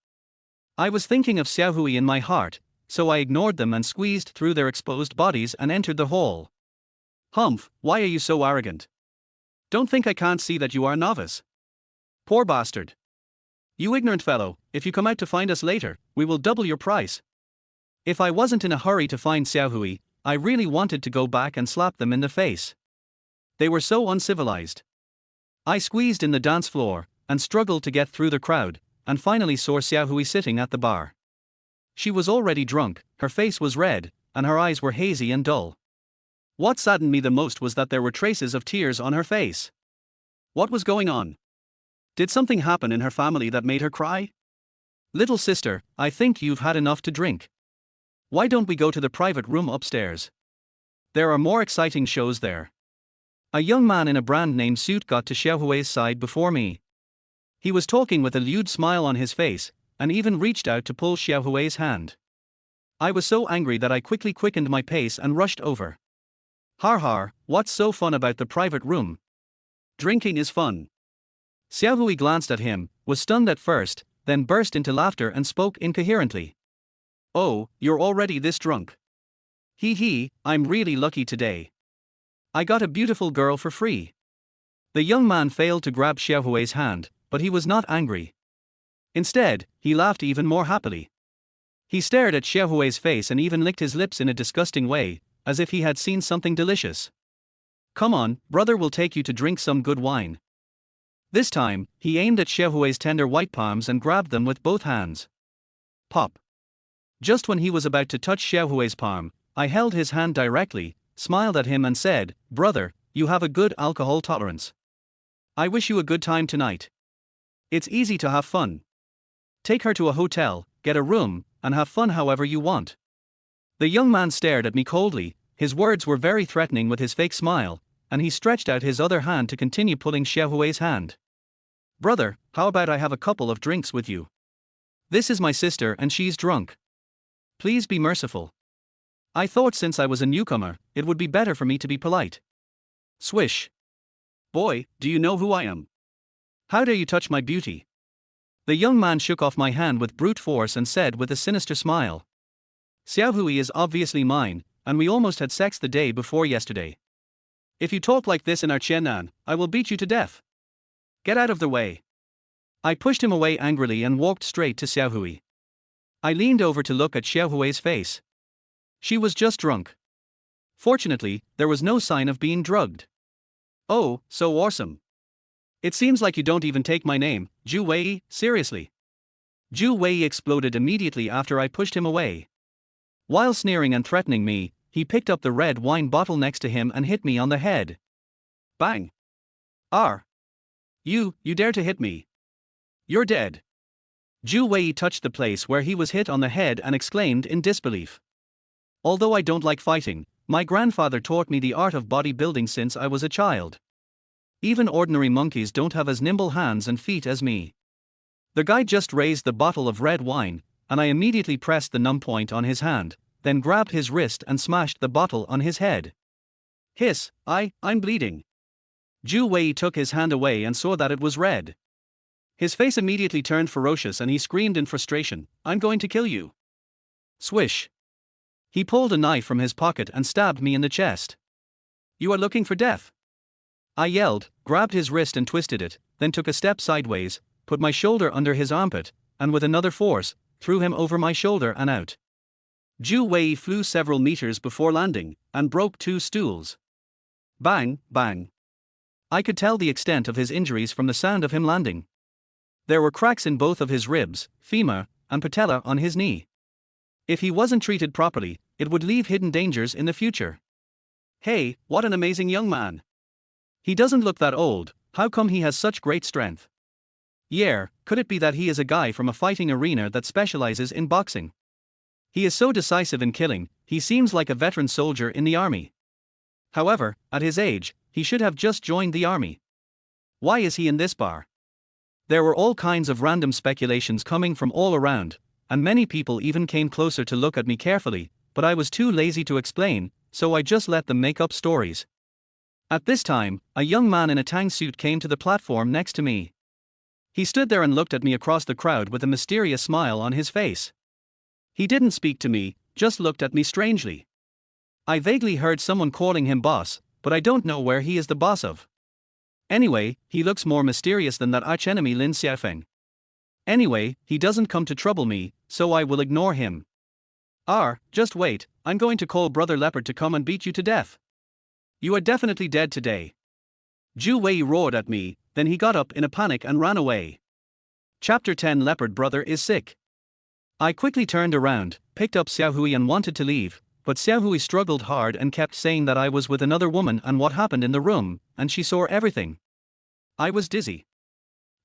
I was thinking of Xiaohui in my heart, so I ignored them and squeezed through their exposed bodies and entered the hall. Humph, why are you so arrogant? Don't think I can't see that you are a novice. Poor bastard. You ignorant fellow, if you come out to find us later, we will double your price. If I wasn't in a hurry to find Xiaohui, I really wanted to go back and slap them in the face. They were so uncivilized. I squeezed in the dance floor, and struggled to get through the crowd, and finally saw Xiaohui sitting at the bar. She was already drunk, her face was red, and her eyes were hazy and dull. What saddened me the most was that there were traces of tears on her face. What was going on? Did something happen in her family that made her cry? Little sister, I think you've had enough to drink. Why don't we go to the private room upstairs? There are more exciting shows there. A young man in a brand name suit got to Xiaohui's side before me. He was talking with a lewd smile on his face, and even reached out to pull Xiaohui's hand. I was so angry that I quickly quickened my pace and rushed over. Har har, what's so fun about the private room? Drinking is fun. Xiaohui glanced at him, was stunned at first, then burst into laughter and spoke incoherently. Oh, you're already this drunk. Hee, I'm really lucky today. I got a beautiful girl for free. The young man failed to grab Xiaohui's hand, but he was not angry. Instead, he laughed even more happily. He stared at Xiaohui's face and even licked his lips in a disgusting way, as if he had seen something delicious. Come on, brother will take you to drink some good wine. This time, he aimed at Xiaohui's tender white palms and grabbed them with both hands. Pop. Just when he was about to touch Xiaohui's palm, I held his hand directly, smiled at him and said, Brother, you have a good alcohol tolerance. I wish you a good time tonight. It's easy to have fun. Take her to a hotel, get a room, and have fun however you want. The young man stared at me coldly, his words were very threatening with his fake smile, and he stretched out his other hand to continue pulling Xiaohui's hand. Brother, how about I have a couple of drinks with you? This is my sister and she's drunk. Please be merciful. I thought since I was a newcomer, it would be better for me to be polite. Swish. Boy, do you know who I am? How dare you touch my beauty? The young man shook off my hand with brute force and said with a sinister smile. Xiaohui is obviously mine, and we almost had sex the day before yesterday. If you talk like this in our Qiannan, I will beat you to death. Get out of the way. I pushed him away angrily and walked straight to Xiaohui. I leaned over to look at Xiaohui's face. She was just drunk. Fortunately, there was no sign of being drugged. Oh, so awesome. It seems like you don't even take my name, Zhu Wei, seriously. Zhu Wei exploded immediately after I pushed him away. While sneering and threatening me, he picked up the red wine bottle next to him and hit me on the head. Bang. You dare to hit me. You're dead. Zhu Wei touched the place where he was hit on the head and exclaimed in disbelief. Although I don't like fighting, my grandfather taught me the art of bodybuilding since I was a child. Even ordinary monkeys don't have as nimble hands and feet as me. The guy just raised the bottle of red wine, and I immediately pressed the numb point on his hand, then grabbed his wrist and smashed the bottle on his head. Hiss, I'm bleeding. Zhu Wei took his hand away and saw that it was red. His face immediately turned ferocious and he screamed in frustration, I'm going to kill you. Swish. He pulled a knife from his pocket and stabbed me in the chest. You are looking for death. I yelled, grabbed his wrist and twisted it, then took a step sideways, put my shoulder under his armpit, and with another force, threw him over my shoulder and out. Zhu Wei flew several meters before landing, and broke 2 stools. Bang, bang. I could tell the extent of his injuries from the sound of him landing. There were cracks in both of his ribs, femur, and patella on his knee. If he wasn't treated properly, it would leave hidden dangers in the future. Hey, what an amazing young man. He doesn't look that old, how come he has such great strength? Yeah, could it be that he is a guy from a fighting arena that specializes in boxing? He is so decisive in killing, he seems like a veteran soldier in the army. However, at his age, he should have just joined the army. Why is he in this bar? There were all kinds of random speculations coming from all around, and many people even came closer to look at me carefully, but I was too lazy to explain, so I just let them make up stories. At this time, a young man in a tang suit came to the platform next to me. He stood there and looked at me across the crowd with a mysterious smile on his face. He didn't speak to me, just looked at me strangely. I vaguely heard someone calling him boss, but I don't know where he is the boss of. Anyway, he looks more mysterious than that archenemy Lin Xiaofeng. Anyway, he doesn't come to trouble me, so I will ignore him. Just wait, I'm going to call Brother Leopard to come and beat you to death. You are definitely dead today. Zhu Wei roared at me, then he got up in a panic and ran away. Chapter 10 Leopard Brother is sick. I quickly turned around, picked up Xiaohui and wanted to leave, but Xiaohui struggled hard and kept saying that I was with another woman and what happened in the room, and she saw everything. I was dizzy.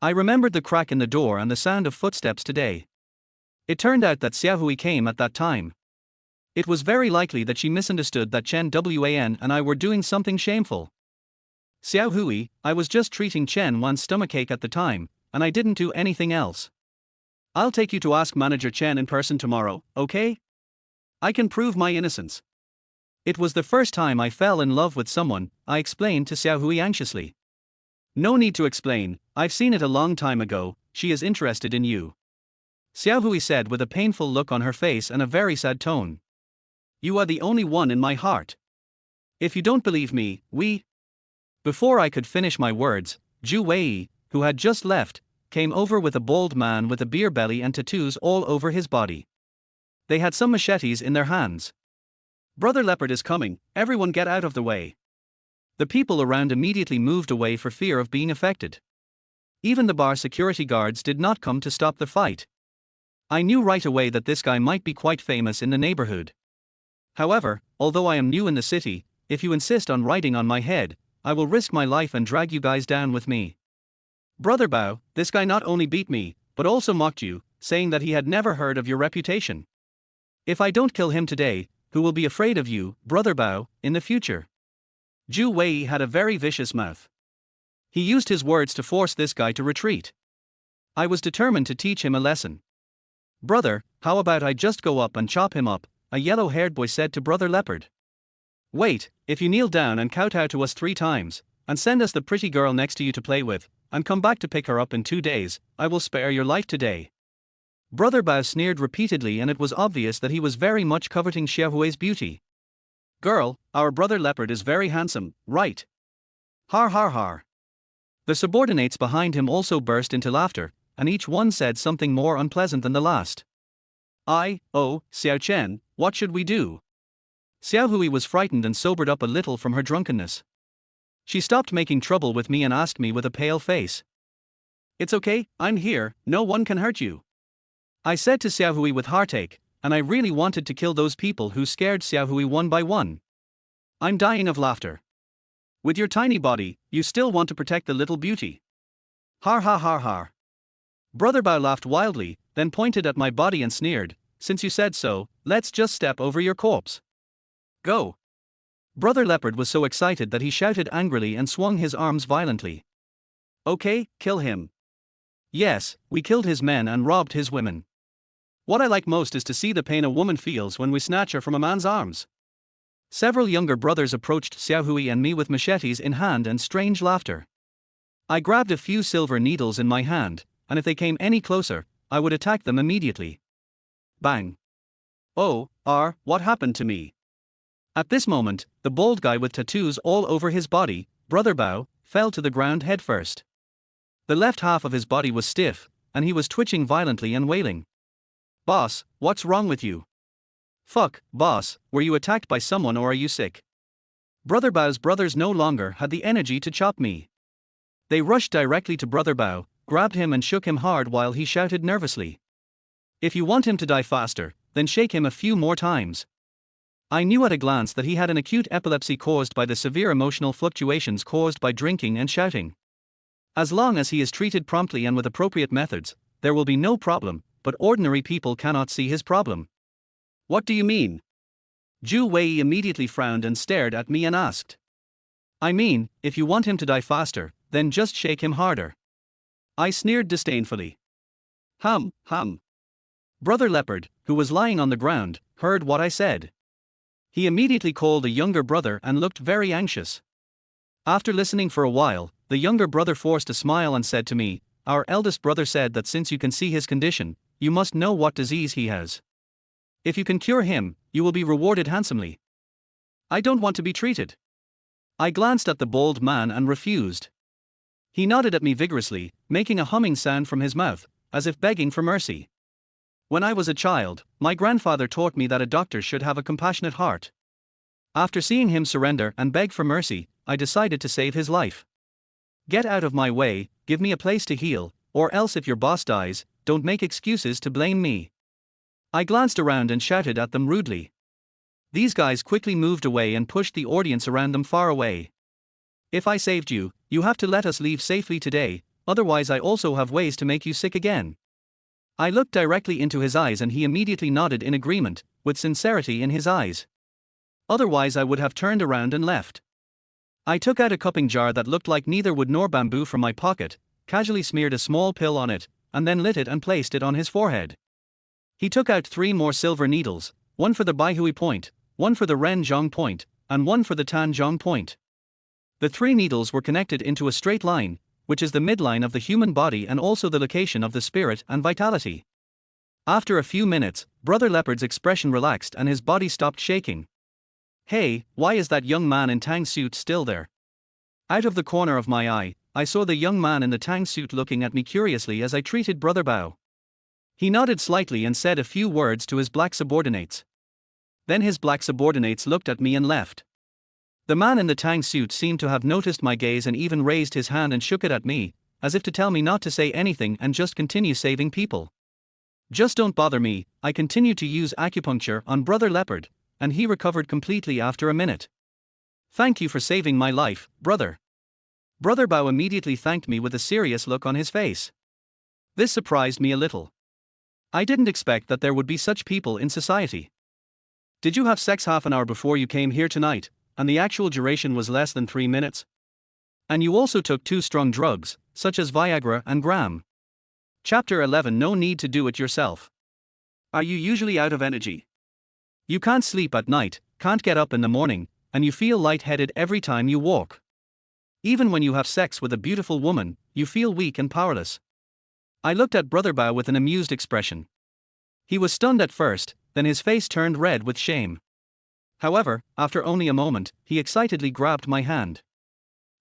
I remembered the crack in the door and the sound of footsteps today. It turned out that Xiaohui came at that time. It was very likely that she misunderstood that Chen Wan and I were doing something shameful. Xiaohui, I was just treating Chen Wan's stomachache at the time, and I didn't do anything else. I'll take you to ask Manager Chen in person tomorrow, okay? I can prove my innocence. It was the first time I fell in love with someone, I explained to Xiaohui anxiously. No need to explain, I've seen it a long time ago, she is interested in you. Xiaohui said with a painful look on her face and a very sad tone. You are the only one in my heart. If you don't believe me, Before I could finish my words, Zhu Wei, who had just left, came over with a bald man with a beer belly and tattoos all over his body. They had some machetes in their hands. Brother Leopard is coming, everyone get out of the way. The people around immediately moved away for fear of being affected. Even the bar security guards did not come to stop the fight. I knew right away that this guy might be quite famous in the neighborhood. However, although I am new in the city, if you insist on riding on my head, I will risk my life and drag you guys down with me. Brother Bao, this guy not only beat me, but also mocked you, saying that he had never heard of your reputation. If I don't kill him today, who will be afraid of you, Brother Bao, in the future? Zhu Wei had a very vicious mouth. He used his words to force this guy to retreat. I was determined to teach him a lesson. Brother, how about I just go up and chop him up, a yellow-haired boy said to Brother Leopard. Wait, if you kneel down and kowtow to us 3 times, and send us the pretty girl next to you to play with, and come back to pick her up in 2 days, I will spare your life today. Brother Bao sneered repeatedly and it was obvious that he was very much coveting Xiaohui's beauty. Girl, our Brother Leopard is very handsome, right? Har har har. The subordinates behind him also burst into laughter, and each one said something more unpleasant than the last. Xiao Chen, what should we do? Xiaohui was frightened and sobered up a little from her drunkenness. She stopped making trouble with me and asked me with a pale face. It's okay, I'm here, no one can hurt you. I said to Xiaohui with heartache, and I really wanted to kill those people who scared Xiaohui one by one. I'm dying of laughter. With your tiny body, you still want to protect the little beauty. Har har har har. Brother Bao laughed wildly, then pointed at my body and sneered, since you said so, let's just step over your corpse. Go. Brother Leopard was so excited that he shouted angrily and swung his arms violently. Okay, kill him. Yes, we killed his men and robbed his women. What I like most is to see the pain a woman feels when we snatch her from a man's arms. Several younger brothers approached Xiaohui and me with machetes in hand and strange laughter. I grabbed a few silver needles in my hand, and if they came any closer, I would attack them immediately. Bang. What happened to me? At this moment, the bald guy with tattoos all over his body, Brother Bao, fell to the ground headfirst. The left half of his body was stiff, and he was twitching violently and wailing. Boss, what's wrong with you? Fuck, boss, were you attacked by someone or are you sick? Brother Bao's brothers no longer had the energy to chop me. They rushed directly to Brother Bao, grabbed him and shook him hard while he shouted nervously. If you want him to die faster, then shake him a few more times. I knew at a glance that he had an acute epilepsy caused by the severe emotional fluctuations caused by drinking and shouting. As long as he is treated promptly and with appropriate methods, there will be no problem, but ordinary people cannot see his problem. What do you mean? Zhu Wei immediately frowned and stared at me and asked. I mean, if you want him to die faster, then just shake him harder. I sneered disdainfully. Hum. Brother Leopard, who was lying on the ground, heard what I said. He immediately called a younger brother and looked very anxious. After listening for a while, the younger brother forced a smile and said to me, "Our eldest brother said that since you can see his condition, you must know what disease he has. If you can cure him, you will be rewarded handsomely." I don't want to be treated. I glanced at the bald man and refused. He nodded at me vigorously, making a humming sound from his mouth, as if begging for mercy. When I was a child, my grandfather taught me that a doctor should have a compassionate heart. After seeing him surrender and beg for mercy, I decided to save his life. Get out of my way, give me a place to heal, or else if your boss dies, don't make excuses to blame me. I glanced around and shouted at them rudely. These guys quickly moved away and pushed the audience around them far away. If I saved you, you have to let us leave safely today, otherwise I also have ways to make you sick again. I looked directly into his eyes and he immediately nodded in agreement, with sincerity in his eyes. Otherwise I would have turned around and left. I took out a cupping jar that looked like neither wood nor bamboo from my pocket, casually smeared a small pill on it, and then lit it and placed it on his forehead. He took out 3 more silver needles, one for the Baihui point, one for the Ren Zhong point, and one for the Tan Zhong point. The 3 needles were connected into a straight line, which is the midline of the human body and also the location of the spirit and vitality. After a few minutes, Brother Leopard's expression relaxed and his body stopped shaking. Hey, why is that young man in Tang suit still there? Out of the corner of my eye, I saw the young man in the Tang suit looking at me curiously as I treated Brother Bao. He nodded slightly and said a few words to his black subordinates. Then his black subordinates looked at me and left. The man in the Tang suit seemed to have noticed my gaze and even raised his hand and shook it at me, as if to tell me not to say anything and just continue saving people. Just don't bother me. I continued to use acupuncture on Brother Leopard, and he recovered completely after a minute. Thank you for saving my life, brother. Brother Bao immediately thanked me with a serious look on his face. This surprised me a little. I didn't expect that there would be such people in society. Did you have sex half an hour before you came here tonight, and the actual duration was less than 3 minutes? And you also took 2 strong drugs, such as Viagra and Gram. Chapter 11. No need to do it yourself. Are you usually out of energy? You can't sleep at night, can't get up in the morning, and you feel lightheaded every time you walk. Even when you have sex with a beautiful woman, you feel weak and powerless. I looked at Brother Bao with an amused expression. He was stunned at first, then his face turned red with shame. However, after only a moment, he excitedly grabbed my hand.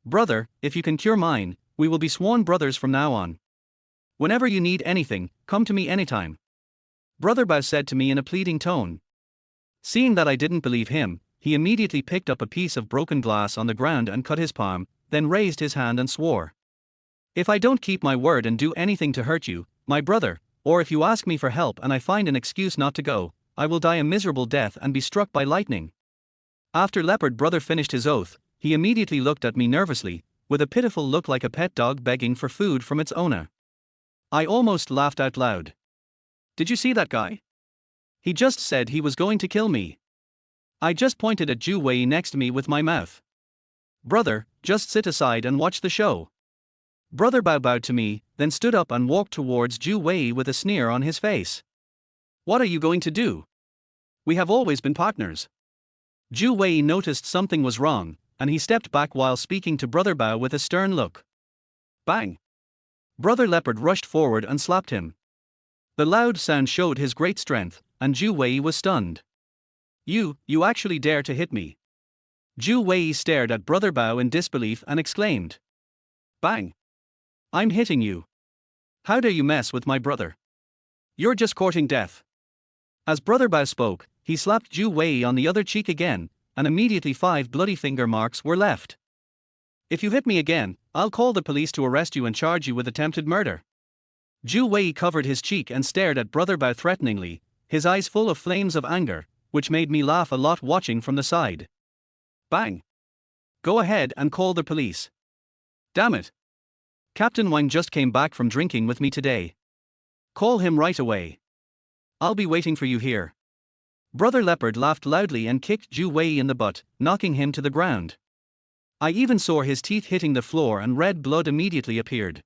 Brother, if you can cure mine, we will be sworn brothers from now on. Whenever you need anything, come to me anytime. Brother Bao said to me in a pleading tone. Seeing that I didn't believe him, he immediately picked up a piece of broken glass on the ground and cut his palm, then raised his hand and swore. If I don't keep my word and do anything to hurt you, my brother, or if you ask me for help and I find an excuse not to go, I will die a miserable death and be struck by lightning. After Leopard Brother finished his oath, he immediately looked at me nervously, with a pitiful look like a pet dog begging for food from its owner. I almost laughed out loud. Did you see that guy? He just said he was going to kill me. I just pointed at Zhu Wei next to me with my mouth. Brother, just sit aside and watch the show. Brother Bao bowed to me, then stood up and walked towards Zhu Wei with a sneer on his face. What are you going to do? We have always been partners. Zhu Wei noticed something was wrong, and he stepped back while speaking to Brother Bao with a stern look. Bang! Brother Leopard rushed forward and slapped him. The loud sound showed his great strength, and Zhu Wei was stunned. You actually dare to hit me? Zhu Wei stared at Brother Bao in disbelief and exclaimed. Bang! I'm hitting you. How dare you mess with my brother? You're just courting death. As Brother Bao spoke, he slapped Zhu Wei on the other cheek again, and immediately 5 bloody finger marks were left. If you hit me again, I'll call the police to arrest you and charge you with attempted murder. Zhu Wei covered his cheek and stared at Brother Bao threateningly, his eyes full of flames of anger, which made me laugh a lot watching from the side. Bang! Go ahead and call the police. Damn it! Captain Wang just came back from drinking with me today. Call him right away. I'll be waiting for you here. Brother Leopard laughed loudly and kicked Zhu Wei in the butt, knocking him to the ground. I even saw his teeth hitting the floor and red blood immediately appeared.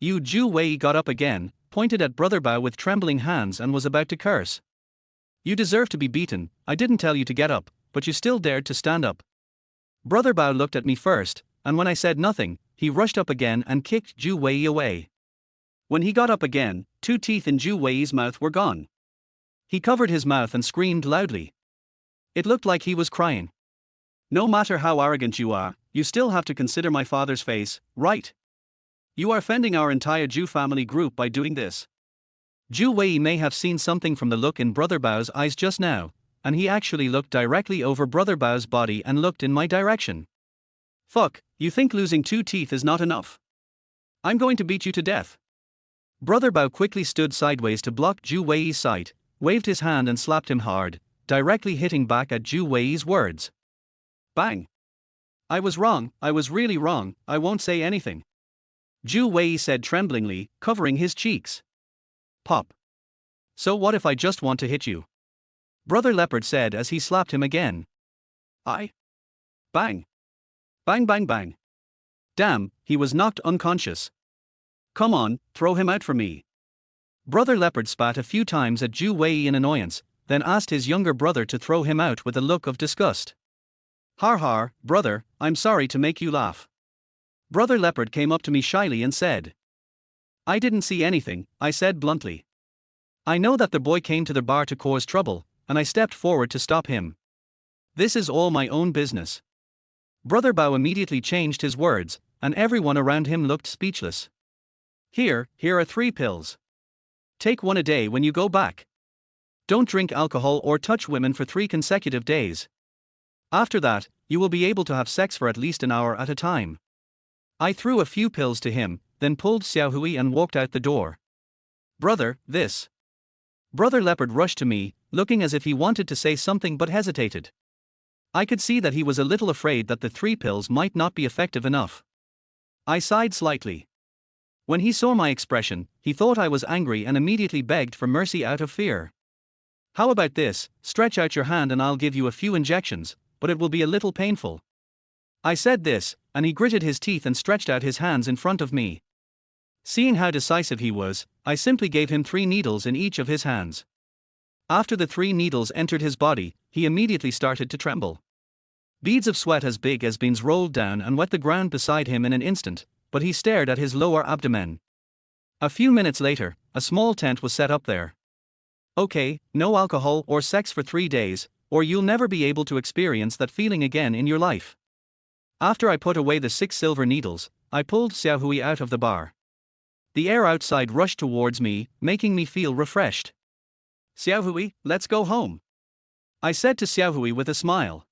Zhu Wei got up again, pointed at Brother Bao with trembling hands and was about to curse. You deserve to be beaten, I didn't tell you to get up, but you still dared to stand up. Brother Bao looked at me first, and when I said nothing, he rushed up again and kicked Zhu Wei away. When he got up again, 2 teeth in Zhu Wei's mouth were gone. He covered his mouth and screamed loudly. It looked like he was crying. No matter how arrogant you are, you still have to consider my father's face, right? You are offending our entire Zhu family group by doing this. Zhu Wei may have seen something from the look in Brother Bao's eyes just now, and he actually looked directly over Brother Bao's body and looked in my direction. Fuck, you think losing 2 teeth is not enough? I'm going to beat you to death. Brother Bao quickly stood sideways to block Zhu Wei's sight, waved his hand and slapped him hard, directly hitting back at Zhu Wei's words. Bang! I was wrong, I was really wrong, I won't say anything. Zhu Wei said tremblingly, covering his cheeks. Pop. So what if I just want to hit you? Brother Leopard said as he slapped him again. Bang. Bang bang bang. Damn, he was knocked unconscious. Come on, throw him out for me. Brother Leopard spat a few times at Zhu Wei in annoyance, then asked his younger brother to throw him out with a look of disgust. Har har, brother, I'm sorry to make you laugh. Brother Leopard came up to me shyly and said. I didn't see anything, I said bluntly. I know that the boy came to the bar to cause trouble, and I stepped forward to stop him. This is all my own business. Brother Bao immediately changed his words, and everyone around him looked speechless. Here are 3 pills. Take 1 a day when you go back. Don't drink alcohol or touch women for 3 consecutive days. After that, you will be able to have sex for at least an hour at a time. I threw a few pills to him, then pulled Xiao Hui and walked out the door. Brother, this. Brother Leopard rushed to me, looking as if he wanted to say something but hesitated. I could see that he was a little afraid that the 3 pills might not be effective enough. I sighed slightly. When he saw my expression, he thought I was angry and immediately begged for mercy out of fear. How about this, stretch out your hand and I'll give you a few injections, but it will be a little painful. I said this, and he gritted his teeth and stretched out his hands in front of me. Seeing how decisive he was, I simply gave him 3 needles in each of his hands. After the 3 needles entered his body, he immediately started to tremble. Beads of sweat as big as beans rolled down and wet the ground beside him in an instant, but he stared at his lower abdomen. A few minutes later, a small tent was set up there. Okay, no alcohol or sex for 3 days, or you'll never be able to experience that feeling again in your life. After I put away the 6 silver needles, I pulled Xiao Hui out of the bar. The air outside rushed towards me, making me feel refreshed. Xiao Hui, let's go home. I said to Xiao Hui with a smile.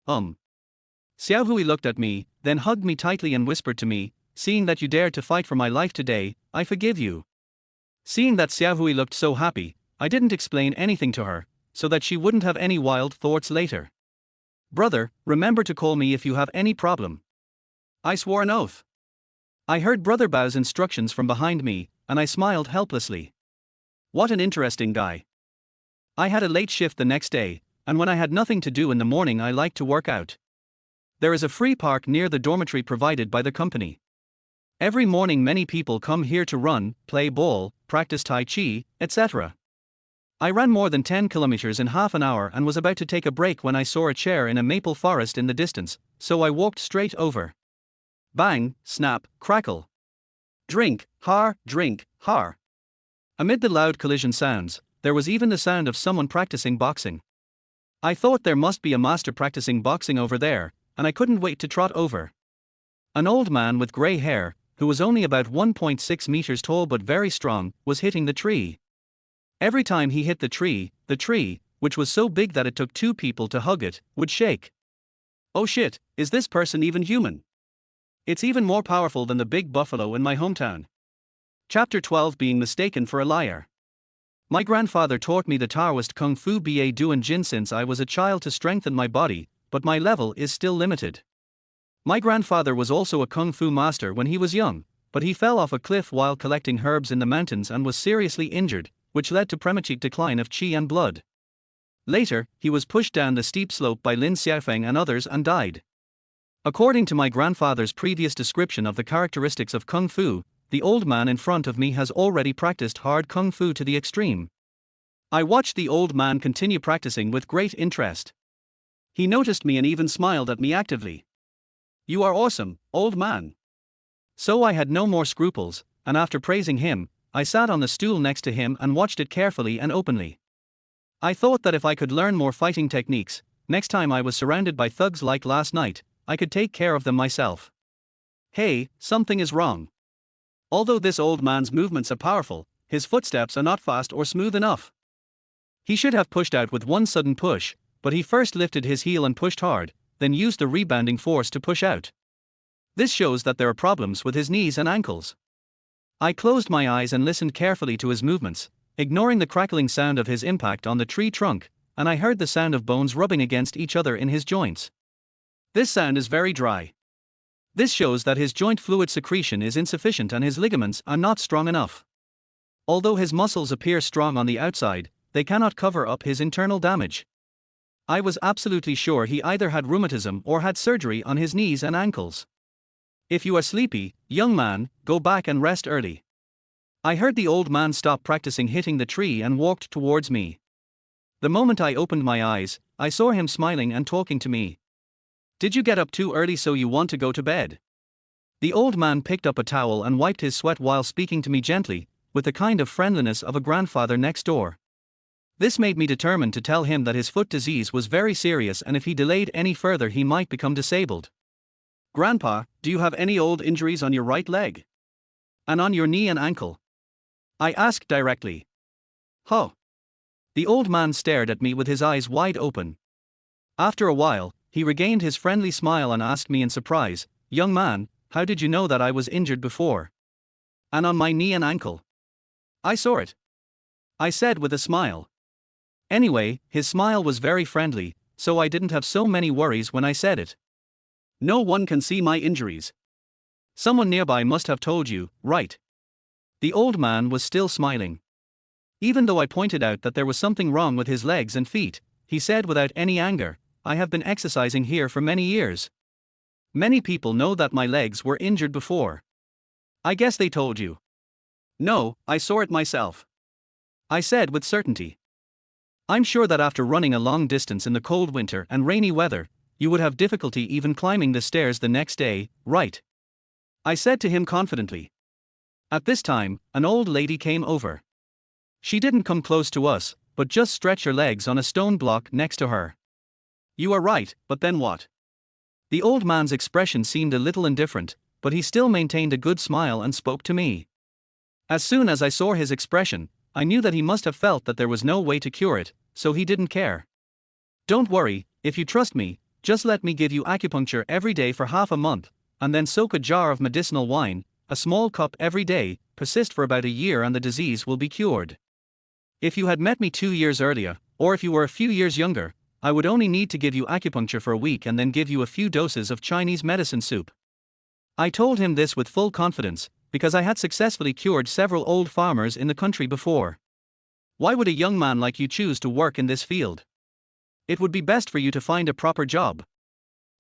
Xiao Hui looked at me, then hugged me tightly and whispered to me, seeing that you dared to fight for my life today, I forgive you. Seeing that Xiao Hui looked so happy, I didn't explain anything to her, so that she wouldn't have any wild thoughts later. Brother, remember to call me if you have any problem. I swore an oath. I heard Brother Bao's instructions from behind me, and I smiled helplessly. What an interesting guy. I had a late shift the next day, and when I had nothing to do in the morning I liked to work out. There is a free park near the dormitory provided by the company. Every morning many people come here to run, play ball, practice Tai Chi, etc. I ran more than 10 kilometers in half an hour and was about to take a break when I saw a chair in a maple forest in the distance, so I walked straight over. Bang, snap, crackle. Drink, har. Amid the loud collision sounds, there was even the sound of someone practicing boxing. I thought there must be a master practicing boxing over there, and I couldn't wait to trot over. An old man with grey hair, who was only about 1.6 meters tall but very strong, was hitting the tree. Every time he hit the tree, which was so big that it took 2 people to hug it, would shake. Oh shit, is this person even human? It's even more powerful than the big buffalo in my hometown. Chapter 12, Being mistaken for a liar. My grandfather taught me the Taoist Kung Fu Ba Duan Jin since I was a child to strengthen my body, but my level is still limited. My grandfather was also a Kung Fu master when he was young, but he fell off a cliff while collecting herbs in the mountains and was seriously injured, which led to premature decline of qi and blood. Later, he was pushed down the steep slope by Lin Xiaofeng and others and died. According to my grandfather's previous description of the characteristics of Kung Fu, the old man in front of me has already practiced hard Kung Fu to the extreme. I watched the old man continue practicing with great interest. He noticed me and even smiled at me actively. "You are awesome, old man." So I had no more scruples, and after praising him, I sat on the stool next to him and watched it carefully and openly. I thought that if I could learn more fighting techniques, next time I was surrounded by thugs like last night, I could take care of them myself. Hey, something is wrong. Although this old man's movements are powerful, his footsteps are not fast or smooth enough. He should have pushed out with one sudden push, but he first lifted his heel and pushed hard, then used the rebounding force to push out. This shows that there are problems with his knees and ankles. I closed my eyes and listened carefully to his movements, ignoring the crackling sound of his impact on the tree trunk, and I heard the sound of bones rubbing against each other in his joints. This sound is very dry. This shows that his joint fluid secretion is insufficient and his ligaments are not strong enough. Although his muscles appear strong on the outside, they cannot cover up his internal damage. I was absolutely sure he either had rheumatism or had surgery on his knees and ankles. If you are sleepy, young man, go back and rest early. I heard the old man stop practicing hitting the tree and walked towards me. The moment I opened my eyes, I saw him smiling and talking to me. "Did you get up too early so you want to go to bed?" The old man picked up a towel and wiped his sweat while speaking to me gently, with the kind of friendliness of a grandfather next door. This made me determined to tell him that his foot disease was very serious and if he delayed any further he might become disabled. "Grandpa, do you have any old injuries on your right leg? And on your knee and ankle?" I asked directly. "Huh." The old man stared at me with his eyes wide open. After a while, he regained his friendly smile and asked me in surprise, "Young man, how did you know that I was injured before? And on my knee and ankle?" "I saw it," I said with a smile. Anyway, his smile was very friendly, so I didn't have so many worries when I said it. "No one can see my injuries. Someone nearby must have told you, right?" The old man was still smiling. Even though I pointed out that there was something wrong with his legs and feet, he said without any anger, "I have been exercising here for many years. Many people know that my legs were injured before. I guess they told you." "No, I saw it myself," I said with certainty. "I'm sure that after running a long distance in the cold winter and rainy weather, you would have difficulty even climbing the stairs the next day, right?" I said to him confidently. At this time, an old lady came over. She didn't come close to us, but just stretched her legs on a stone block next to her. "You are right, but then what?" The old man's expression seemed a little indifferent, but he still maintained a good smile and spoke to me. As soon as I saw his expression, I knew that he must have felt that there was no way to cure it, so he didn't care. "Don't worry, if you trust me, just let me give you acupuncture every day for half a month, and then soak a jar of medicinal wine, a small cup every day, persist for about a year and the disease will be cured. If you had met me 2 years earlier, or if you were a few years younger, I would only need to give you acupuncture for a week and then give you a few doses of Chinese medicine soup." I told him this with full confidence, because I had successfully cured several old farmers in the country before. Why would a young man like you choose to work in this field? It would be best for you to find a proper job.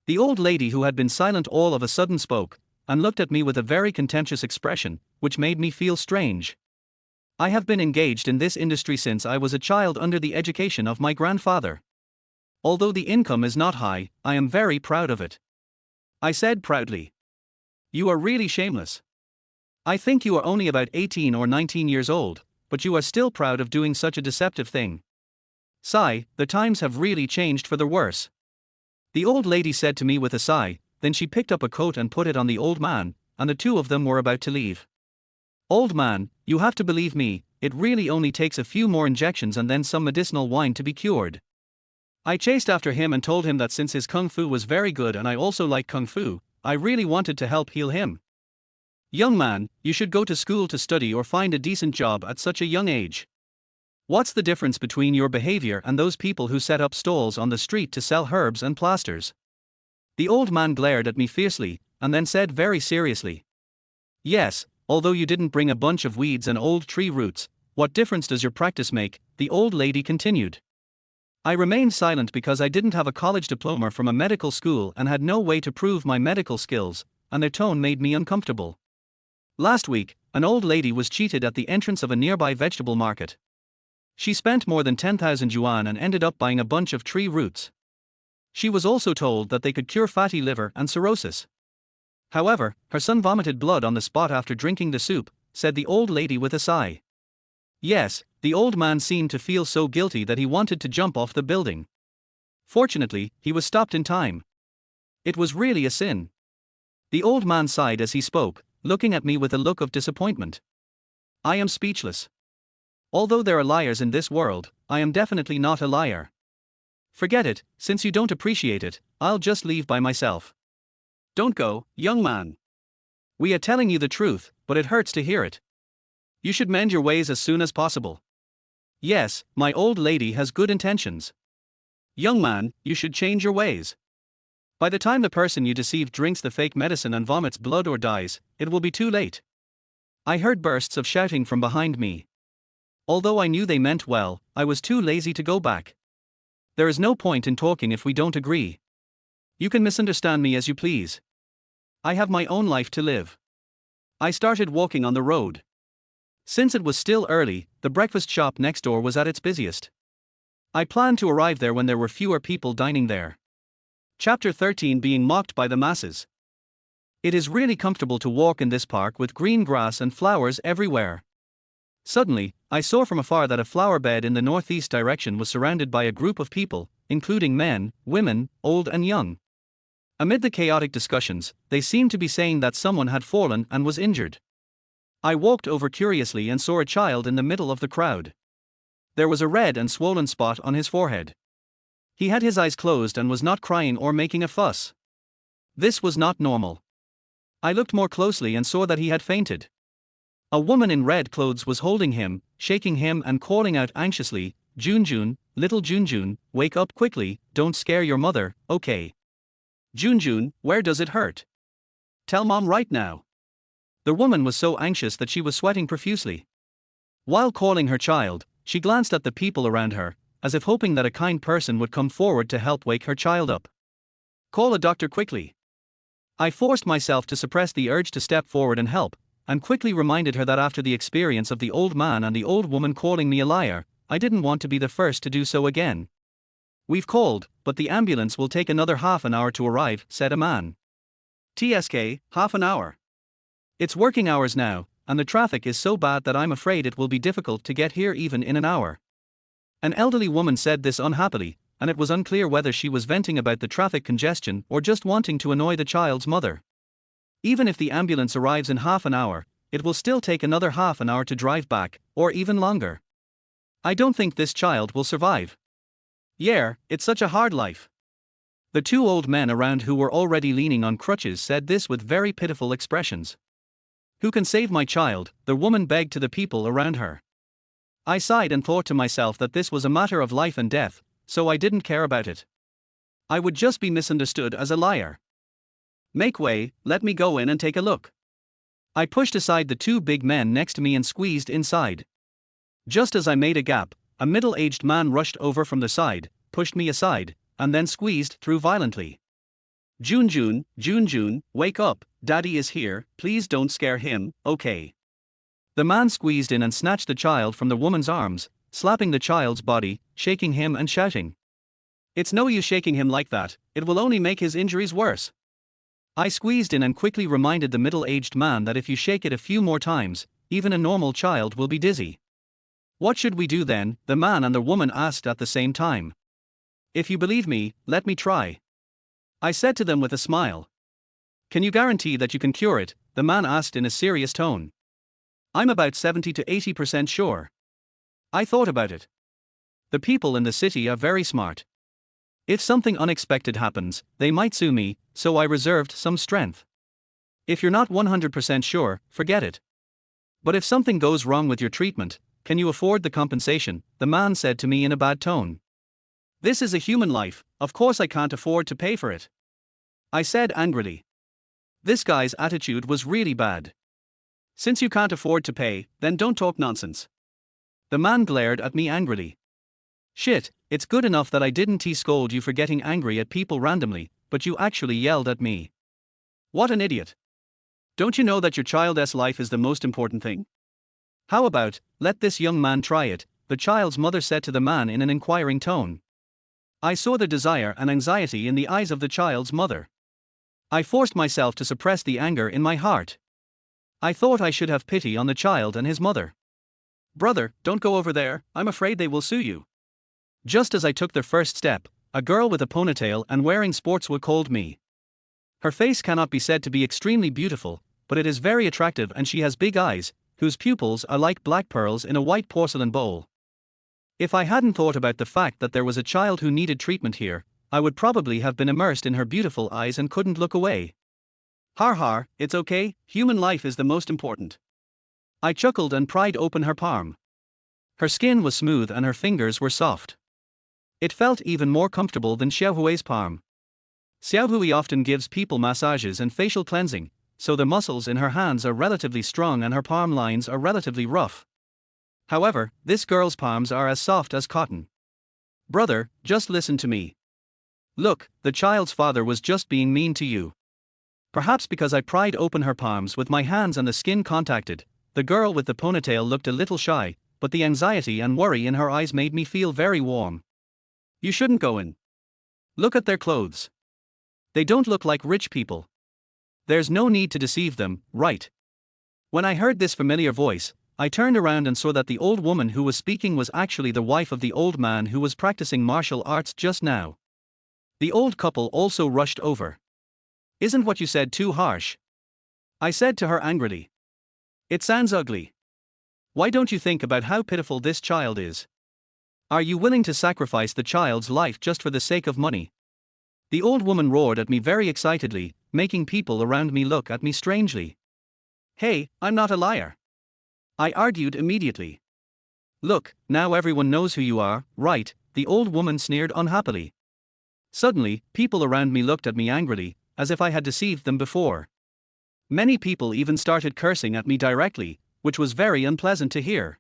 The old lady who had been silent all of a sudden spoke, and looked at me with a very contemptuous expression, which made me feel strange. I have been engaged in this industry since I was a child under the education of my grandfather. Although the income is not high, I am very proud of it," I said proudly. "You are really shameless. I think you are only about 18 or 19 years old, but you are still proud of doing such a deceptive thing. Sigh, the times have really changed for the worse," the old lady said to me with a sigh, then she picked up a coat and put it on the old man, and the two of them were about to leave. "Old man, you have to believe me, it really only takes a few more injections and then some medicinal wine to be cured." I chased after him and told him that since his kung fu was very good and I also like kung fu, I really wanted to help heal him. "Young man, you should go to school to study or find a decent job at such a young age. What's the difference between your behavior and those people who set up stalls on the street to sell herbs and plasters? The old man glared at me fiercely, and then said very seriously, "Yes, although you didn't bring a bunch of weeds and old tree roots, what difference does your practice make?" the old lady continued. I remained silent because I didn't have a college diploma from a medical school and had no way to prove my medical skills, and their tone made me uncomfortable. Last week, an old lady was cheated at the entrance of a nearby vegetable market. She spent more than 10,000 yuan and ended up buying a bunch of tree roots. She was also told that they could cure fatty liver and cirrhosis. However, her son vomited blood on the spot after drinking the soup, said the old lady with a sigh. Yes, the old man seemed to feel so guilty that he wanted to jump off the building. Fortunately, he was stopped in time. It was really a sin. The old man sighed as he spoke, looking at me with a look of disappointment. I am speechless. Although there are liars in this world, I am definitely not a liar. Forget it, since you don't appreciate it, I'll just leave by myself. Don't go, young man. We are telling you the truth, but it hurts to hear it. You should mend your ways as soon as possible. Yes, my old lady has good intentions. Young man, you should change your ways. By the time the person you deceived drinks the fake medicine and vomits blood or dies, it will be too late. I heard bursts of shouting from behind me. Although I knew they meant well, I was too lazy to go back. There is no point in talking if we don't agree. You can misunderstand me as you please. I have my own life to live. I started walking on the road. Since it was still early, the breakfast shop next door was at its busiest. I planned to arrive there when there were fewer people dining there. Chapter 13: Being mocked by the masses. It is really comfortable to walk in this park with green grass and flowers everywhere. Suddenly, I saw from afar that a flower bed in the northeast direction was surrounded by a group of people, including men, women, old and young. Amid the chaotic discussions, they seemed to be saying that someone had fallen and was injured. I walked over curiously and saw a child in the middle of the crowd. There was a red and swollen spot on his forehead. He had his eyes closed and was not crying or making a fuss. This was not normal. I looked more closely and saw that he had fainted. A woman in red clothes was holding him, shaking him and calling out anxiously, "Junjun, little Junjun, wake up quickly, don't scare your mother, okay? Junjun, where does it hurt? Tell mom right now." The woman was so anxious that she was sweating profusely. While calling her child, she glanced at the people around her, as if hoping that a kind person would come forward to help wake her child up. "Call a doctor quickly." I forced myself to suppress the urge to step forward and help, and quickly reminded her that after the experience of the old man and the old woman calling me a liar, I didn't want to be the first to do so again. "We've called, but the ambulance will take another half an hour to arrive," said a man. "TSK, half an hour. It's working hours now, and the traffic is so bad that I'm afraid it will be difficult to get here even in an hour." An elderly woman said this unhappily, and it was unclear whether she was venting about the traffic congestion or just wanting to annoy the child's mother. Even if the ambulance arrives in half an hour, it will still take another half an hour to drive back, or even longer. I don't think this child will survive. Yeah, it's such a hard life. The two old men around who were already leaning on crutches said this with very pitiful expressions. "Who can save my child?" the woman begged to the people around her. I sighed and thought to myself that this was a matter of life and death, so I didn't care about it. I would just be misunderstood as a liar. "Make way, let me go in and take a look." I pushed aside the two big men next to me and squeezed inside. Just as I made a gap, a middle-aged man rushed over from the side, pushed me aside, and then squeezed through violently. Junjun, Junjun, wake up, Daddy is here, please don't scare him, okay?" The man squeezed in and snatched the child from the woman's arms, slapping the child's body, shaking him and shouting. "It's no use shaking him like that, it will only make his injuries worse." I squeezed in and quickly reminded the middle-aged man that if you shake it a few more times, even a normal child will be dizzy. "What should we do then?" the man and the woman asked at the same time. "If you believe me, let me try," I said to them with a smile. "Can you guarantee that you can cure it?" the man asked in a serious tone. "I'm about 70 to 80% sure." I thought about it. The people in the city are very smart. If something unexpected happens, they might sue me, so I reserved some strength. If you're not 100% sure, forget it. But if something goes wrong with your treatment, can you afford the compensation? The man said to me in a bad tone. This is a human life, of course I can't afford to pay for it. I said angrily. This guy's attitude was really bad. Since you can't afford to pay, then don't talk nonsense. The man glared at me angrily. Shit, it's good enough that I didn't scold you for getting angry at people randomly, but you actually yelled at me. What an idiot. Don't you know that your child's life is the most important thing? How about, let this young man try it, the child's mother said to the man in an inquiring tone. I saw the desire and anxiety in the eyes of the child's mother. I forced myself to suppress the anger in my heart. I thought I should have pity on the child and his mother. Brother, don't go over there, I'm afraid they will sue you. Just as I took the first step, a girl with a ponytail and wearing sportswear called me. Her face cannot be said to be extremely beautiful, but it is very attractive and she has big eyes, whose pupils are like black pearls in a white porcelain bowl. If I hadn't thought about the fact that there was a child who needed treatment here, I would probably have been immersed in her beautiful eyes and couldn't look away. Har har, it's okay, human life is the most important. I chuckled and pried open her palm. Her skin was smooth and her fingers were soft. It felt even more comfortable than Xiaohui's palm. Xiaohui often gives people massages and facial cleansing, so the muscles in her hands are relatively strong and her palm lines are relatively rough. However, this girl's palms are as soft as cotton. Brother, just listen to me. Look, the child's father was just being mean to you. Perhaps because I pried open her palms with my hands and the skin contacted, the girl with the ponytail looked a little shy, but the anxiety and worry in her eyes made me feel very warm. You shouldn't go in. Look at their clothes. They don't look like rich people. There's no need to deceive them, right? When I heard this familiar voice, I turned around and saw that the old woman who was speaking was actually the wife of the old man who was practicing martial arts just now. The old couple also rushed over. Isn't what you said too harsh? I said to her angrily. It sounds ugly. Why don't you think about how pitiful this child is? Are you willing to sacrifice the child's life just for the sake of money? The old woman roared at me very excitedly, making people around me look at me strangely. Hey, I'm not a liar. I argued immediately. Look, now everyone knows who you are, right? The old woman sneered unhappily. Suddenly, people around me looked at me angrily, as if I had deceived them before. Many people even started cursing at me directly, which was very unpleasant to hear.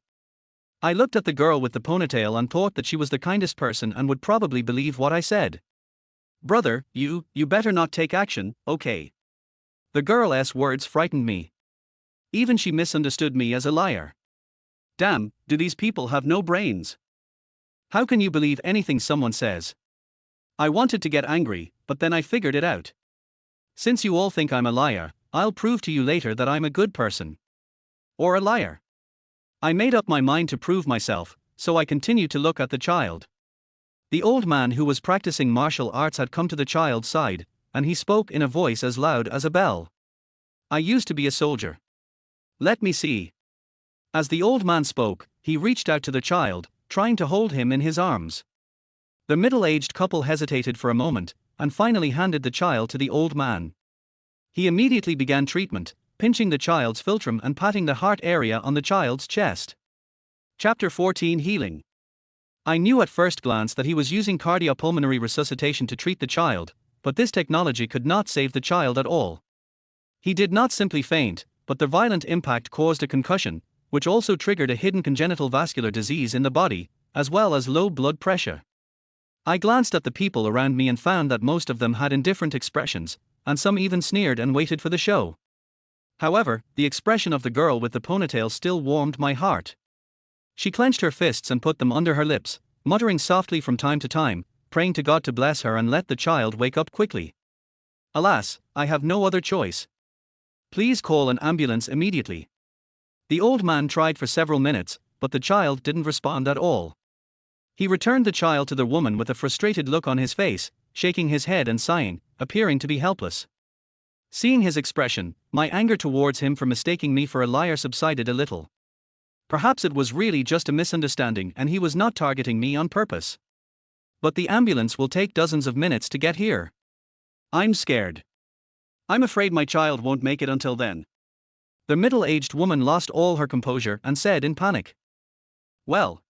I looked at the girl with the ponytail and thought that she was the kindest person and would probably believe what I said. Brother, you better not take action, okay? The girl's words frightened me. Even she misunderstood me as a liar. Damn, do these people have no brains? How can you believe anything someone says? I wanted to get angry, but then I figured it out. Since you all think I'm a liar, I'll prove to you later that I'm a good person. Or a liar. I made up my mind to prove myself, so I continued to look at the child. The old man who was practicing martial arts had come to the child's side, and he spoke in a voice as loud as a bell. I used to be a soldier. Let me see. As the old man spoke, he reached out to the child, trying to hold him in his arms. The middle-aged couple hesitated for a moment, and finally handed the child to the old man. He immediately began treatment, pinching the child's philtrum and patting the heart area on the child's chest. Chapter 14 Healing. I knew at first glance that he was using cardiopulmonary resuscitation to treat the child, but this technology could not save the child at all. He did not simply faint, but the violent impact caused a concussion, which also triggered a hidden congenital vascular disease in the body, as well as low blood pressure. I glanced at the people around me and found that most of them had indifferent expressions, and some even sneered and waited for the show. However, the expression of the girl with the ponytail still warmed my heart. She clenched her fists and put them under her lips, muttering softly from time to time, praying to God to bless her and let the child wake up quickly. Alas, I have no other choice. Please call an ambulance immediately. The old man tried for several minutes, but the child didn't respond at all. He returned the child to the woman with a frustrated look on his face, shaking his head and sighing, appearing to be helpless. Seeing his expression, my anger towards him for mistaking me for a liar subsided a little. Perhaps it was really just a misunderstanding and he was not targeting me on purpose. But the ambulance will take dozens of minutes to get here. I'm scared. I'm afraid my child won't make it until then. The middle-aged woman lost all her composure and said in panic. Well.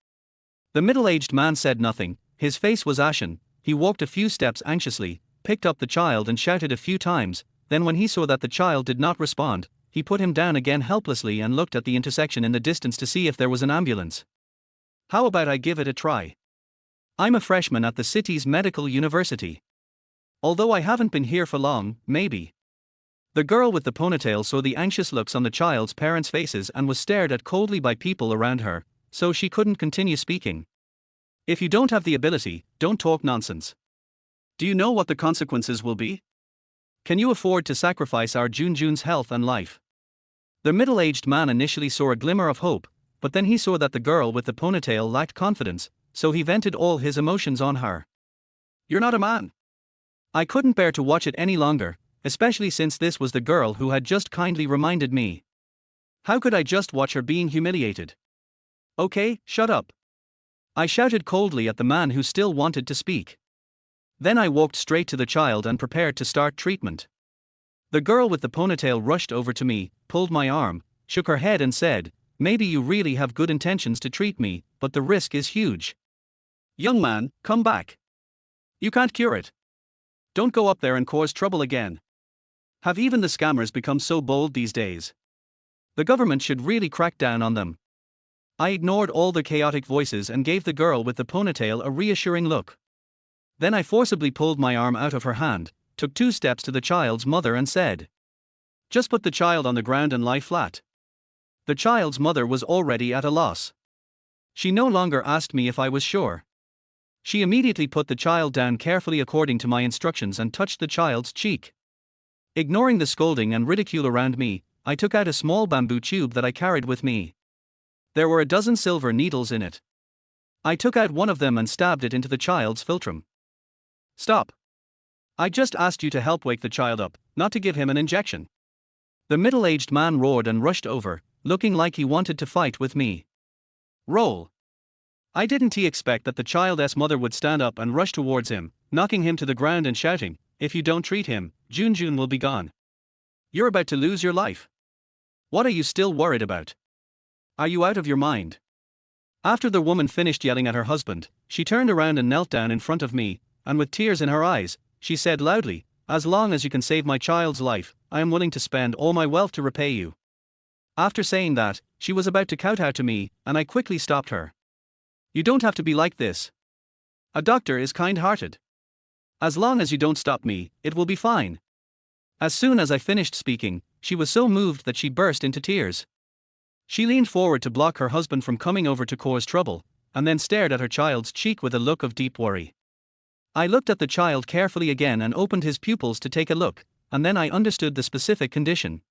The middle-aged man said nothing, his face was ashen. He walked a few steps anxiously, picked up the child and shouted a few times. Then when he saw that the child did not respond, he put him down again helplessly and looked at the intersection in the distance to see if there was an ambulance. How about I give it a try? I'm a freshman at the city's medical university. Although I haven't been here for long, maybe. The girl with the ponytail saw the anxious looks on the child's parents' faces and was stared at coldly by people around her, so she couldn't continue speaking. If you don't have the ability, don't talk nonsense. Do you know what the consequences will be? Can you afford to sacrifice our Junjun's health and life? The middle-aged man initially saw a glimmer of hope, but then he saw that the girl with the ponytail lacked confidence, so he vented all his emotions on her. You're not a man. I couldn't bear to watch it any longer, especially since this was the girl who had just kindly reminded me. How could I just watch her being humiliated? Okay, shut up. I shouted coldly at the man who still wanted to speak. Then I walked straight to the child and prepared to start treatment. The girl with the ponytail rushed over to me, pulled my arm, shook her head and said, "Maybe you really have good intentions to treat me, but the risk is huge. Young man, come back. You can't cure it. Don't go up there and cause trouble again." Have even the scammers become so bold these days? The government should really crack down on them. I ignored all the chaotic voices and gave the girl with the ponytail a reassuring look. Then I forcibly pulled my arm out of her hand, took 2 steps to the child's mother and said, "Just put the child on the ground and lie flat." The child's mother was already at a loss. She no longer asked me if I was sure. She immediately put the child down carefully according to my instructions and touched the child's cheek. Ignoring the scolding and ridicule around me, I took out a small bamboo tube that I carried with me. There were a dozen silver needles in it. I took out one of them and stabbed it into the child's philtrum. Stop. I just asked you to help wake the child up, not to give him an injection. The middle-aged man roared and rushed over, looking like he wanted to fight with me. Roll. Didn't he expect that the child's mother would stand up and rush towards him, knocking him to the ground and shouting, "If you don't treat him, Junjun will be gone. You're about to lose your life. What are you still worried about? Are you out of your mind?" After the woman finished yelling at her husband, she turned around and knelt down in front of me, and with tears in her eyes, she said loudly, "As long as you can save my child's life, I am willing to spend all my wealth to repay you." After saying that, she was about to kowtow to me, and I quickly stopped her. You don't have to be like this. A doctor is kind-hearted. As long as you don't stop me, it will be fine. As soon as I finished speaking, she was so moved that she burst into tears. She leaned forward to block her husband from coming over to cause trouble, and then stared at her child's cheek with a look of deep worry. I looked at the child carefully again and opened his pupils to take a look, and then I understood the specific condition.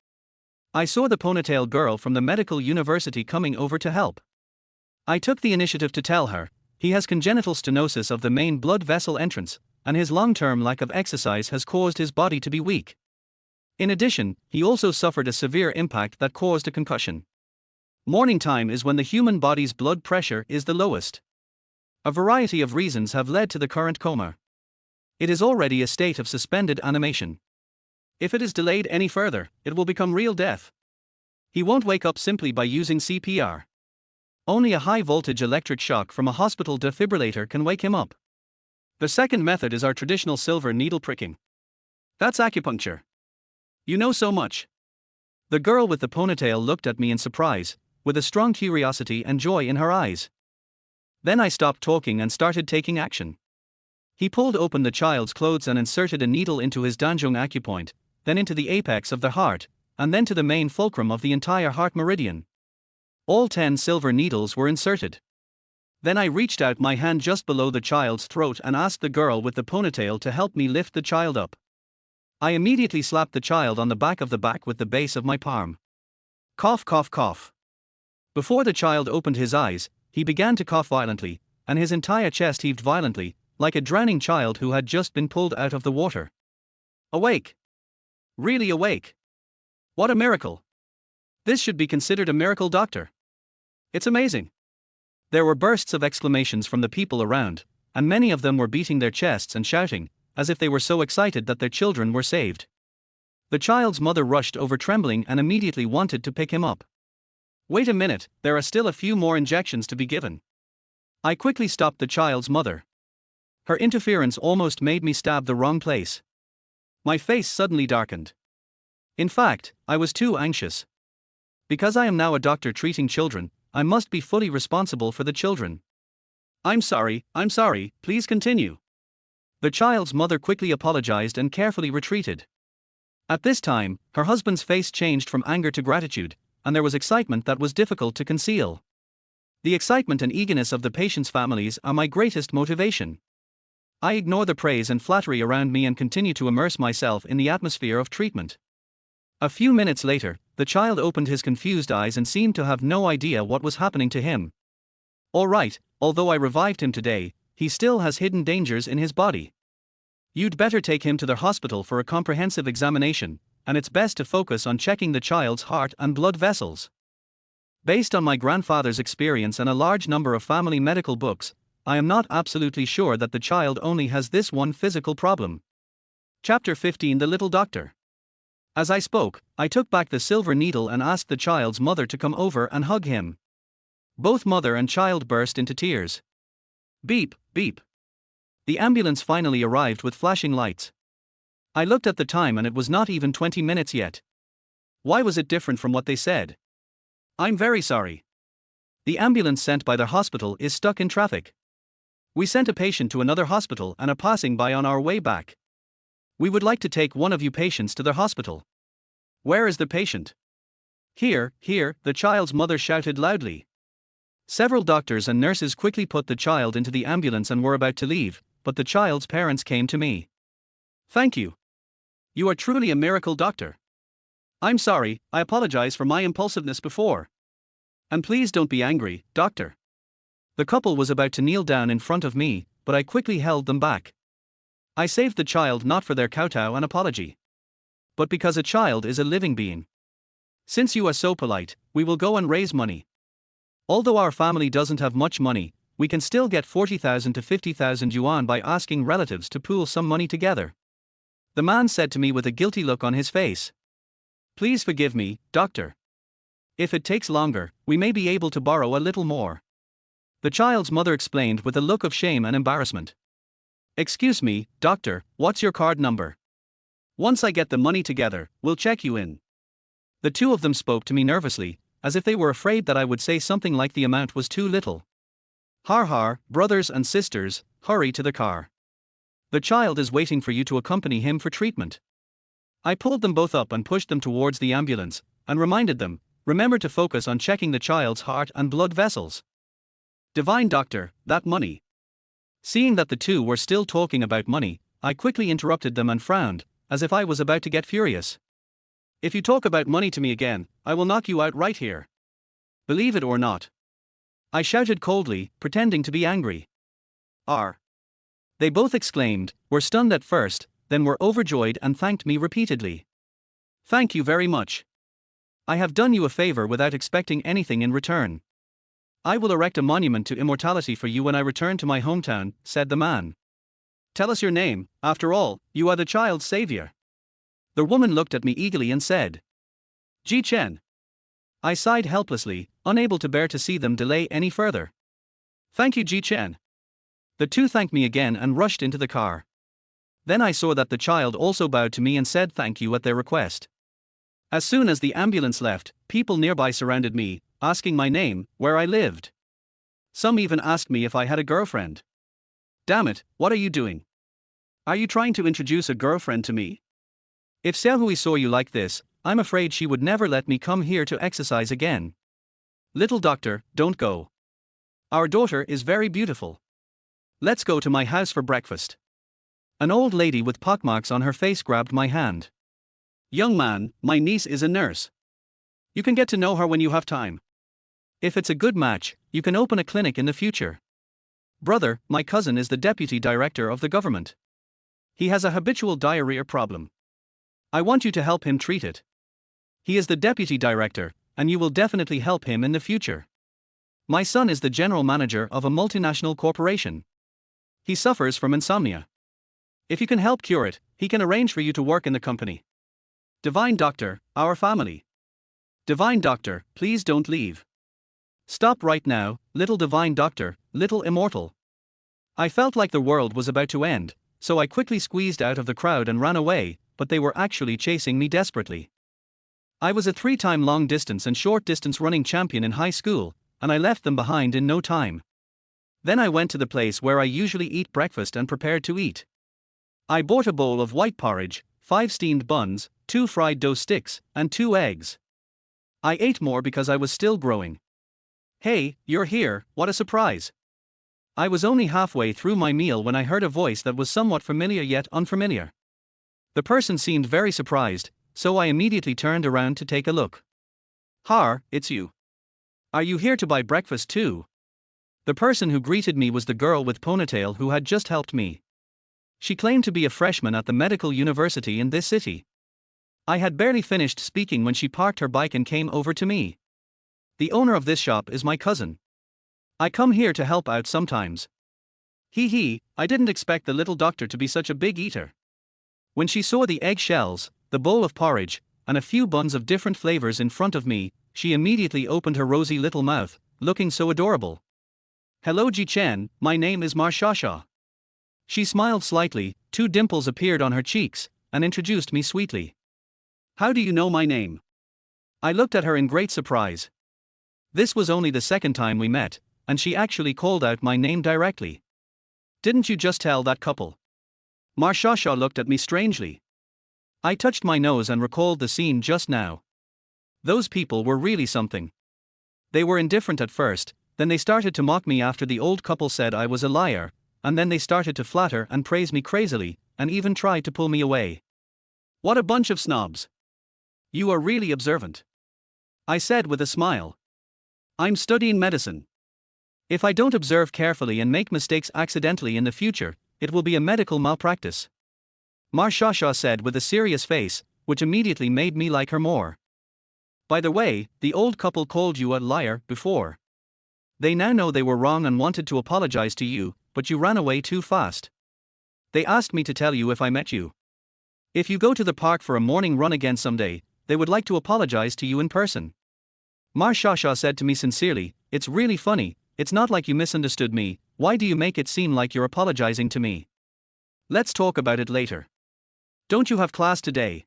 I saw the ponytail girl from the medical university coming over to help. I took the initiative to tell her, he has congenital stenosis of the main blood vessel entrance, and his long-term lack of exercise has caused his body to be weak. In addition, he also suffered a severe impact that caused a concussion. Morning time is when the human body's blood pressure is the lowest. A variety of reasons have led to the current coma. It is already a state of suspended animation. If it is delayed any further, it will become real death. He won't wake up simply by using CPR. Only a high-voltage electric shock from a hospital defibrillator can wake him up. The second method is our traditional silver needle pricking. That's acupuncture. You know so much. The girl with the ponytail looked at me in surprise, with a strong curiosity and joy in her eyes. Then I stopped talking and started taking action. He pulled open the child's clothes and inserted a needle into his danzhong acupoint, then into the apex of the heart, and then to the main fulcrum of the entire heart meridian. All 10 silver needles were inserted. Then I reached out my hand just below the child's throat and asked the girl with the ponytail to help me lift the child up. I immediately slapped the child on the back with the base of my palm. Cough, cough, cough. Before the child opened his eyes, he began to cough violently, and his entire chest heaved violently, like a drowning child who had just been pulled out of the water. Awake. Really awake. What a miracle. This should be considered a miracle, doctor. It's amazing. There were bursts of exclamations from the people around, and many of them were beating their chests and shouting, as if they were so excited that their children were saved. The child's mother rushed over trembling and immediately wanted to pick him up. Wait a minute, there are still a few more injections to be given. I quickly stopped the child's mother. Her interference almost made me stab the wrong place. My face suddenly darkened. In fact, I was too anxious. Because I am now a doctor treating children, I must be fully responsible for the children. I'm sorry, please continue. The child's mother quickly apologized and carefully retreated. At this time, her husband's face changed from anger to gratitude, and there was excitement that was difficult to conceal. The excitement and eagerness of the patients' families are my greatest motivation. I ignore the praise and flattery around me and continue to immerse myself in the atmosphere of treatment. A few minutes later, the child opened his confused eyes and seemed to have no idea what was happening to him. All right, although I revived him today, he still has hidden dangers in his body. You'd better take him to the hospital for a comprehensive examination, and it's best to focus on checking the child's heart and blood vessels. Based on my grandfather's experience and a large number of family medical books, I am not absolutely sure that the child only has this one physical problem. Chapter 15: The Little Doctor. As I spoke, I took back the silver needle and asked the child's mother to come over and hug him. Both mother and child burst into tears. Beep, beep. The ambulance finally arrived with flashing lights. I looked at the time and it was not even 20 minutes yet. Why was it different from what they said? I'm very sorry. The ambulance sent by the hospital is stuck in traffic. We sent a patient to another hospital and are passing by on our way back. We would like to take one of you patients to the hospital. Where is the patient? Here, the child's mother shouted loudly. Several doctors and nurses quickly put the child into the ambulance and were about to leave, but the child's parents came to me. Thank you. You are truly a miracle doctor. I'm sorry, I apologize for my impulsiveness before. And please don't be angry, doctor. The couple was about to kneel down in front of me, but I quickly held them back. I saved the child not for their kowtow and apology, but because a child is a living being. Since you are so polite, we will go and raise money. Although our family doesn't have much money, we can still get 40,000 to 50,000 yuan by asking relatives to pool some money together. The man said to me with a guilty look on his face. Please forgive me, doctor. If it takes longer, we may be able to borrow a little more. The child's mother explained with a look of shame and embarrassment. Excuse me, doctor, what's your card number? Once I get the money together, we'll check you in. The two of them spoke to me nervously, as if they were afraid that I would say something like the amount was too little. Har har, brothers and sisters, hurry to the car. The child is waiting for you to accompany him for treatment. I pulled them both up and pushed them towards the ambulance, and reminded them, remember to focus on checking the child's heart and blood vessels. Divine doctor, that money. Seeing that the two were still talking about money, I quickly interrupted them and frowned, as if I was about to get furious. If you talk about money to me again, I will knock you out right here. Believe it or not. I shouted coldly, pretending to be angry. They both exclaimed, were stunned at first, then were overjoyed and thanked me repeatedly. Thank you very much. I have done you a favor without expecting anything in return. I will erect a monument to immortality for you when I return to my hometown, said the man. Tell us your name, after all, you are the child's savior. The woman looked at me eagerly and said, Ji Chen. I sighed helplessly, unable to bear to see them delay any further. Thank you, Ji Chen. The two thanked me again and rushed into the car. Then I saw that the child also bowed to me and said thank you at their request. As soon as the ambulance left, people nearby surrounded me, asking my name, where I lived. Some even asked me if I had a girlfriend. Damn it, what are you doing? Are you trying to introduce a girlfriend to me? If Xiaohui saw you like this, I'm afraid she would never let me come here to exercise again. Little doctor, don't go. Our daughter is very beautiful. Let's go to my house for breakfast. An old lady with pockmarks on her face grabbed my hand. Young man, my niece is a nurse. You can get to know her when you have time. If it's a good match, you can open a clinic in the future. Brother, my cousin is the deputy director of the government. He has a habitual diarrhea problem. I want you to help him treat it. He is the deputy director, and you will definitely help him in the future. My son is the general manager of a multinational corporation. He suffers from insomnia. If you can help cure it, he can arrange for you to work in the company. Divine doctor, our family. Divine Doctor, please don't leave. Stop right now, little Divine Doctor, little immortal. I felt like the world was about to end, so I quickly squeezed out of the crowd and ran away, but they were actually chasing me desperately. I was a 3-time long distance and short distance running champion in high school, and I left them behind in no time. Then I went to the place where I usually eat breakfast and prepared to eat. I bought a bowl of white porridge, 5 steamed buns, 2 fried dough sticks, and 2 eggs. I ate more because I was still growing. Hey, you're here, what a surprise! I was only halfway through my meal when I heard a voice that was somewhat familiar yet unfamiliar. The person seemed very surprised, so I immediately turned around to take a look. Har, it's you. Are you here to buy breakfast too? The person who greeted me was the girl with ponytail who had just helped me. She claimed to be a freshman at the medical university in this city. I had barely finished speaking when she parked her bike and came over to me. The owner of this shop is my cousin. I come here to help out sometimes. I didn't expect the little doctor to be such a big eater. When she saw the egg shells, the bowl of porridge, and a few buns of different flavors in front of me, she immediately opened her rosy little mouth, looking so adorable. Hello Ji Chen, my name is Marshasha. She smiled slightly, 2 dimples appeared on her cheeks, and introduced me sweetly. How do you know my name? I looked at her in great surprise. This was only the second time we met, and she actually called out my name directly. Didn't you just tell that couple? Marshasha looked at me strangely. I touched my nose and recalled the scene just now. Those people were really something. They were indifferent at first, then they started to mock me after the old couple said I was a liar, and then they started to flatter and praise me crazily, and even tried to pull me away. What a bunch of snobs. You are really observant. I said with a smile. I'm studying medicine. If I don't observe carefully and make mistakes accidentally in the future, it will be a medical malpractice. Marshasha said with a serious face, which immediately made me like her more. By the way, the old couple called you a liar before. They now know they were wrong and wanted to apologize to you, but you ran away too fast. They asked me to tell you if I met you. If you go to the park for a morning run again someday, they would like to apologize to you in person. Marshasha said to me sincerely, it's really funny, it's not like you misunderstood me, why do you make it seem like you're apologizing to me? Let's talk about it later. Don't you have class today?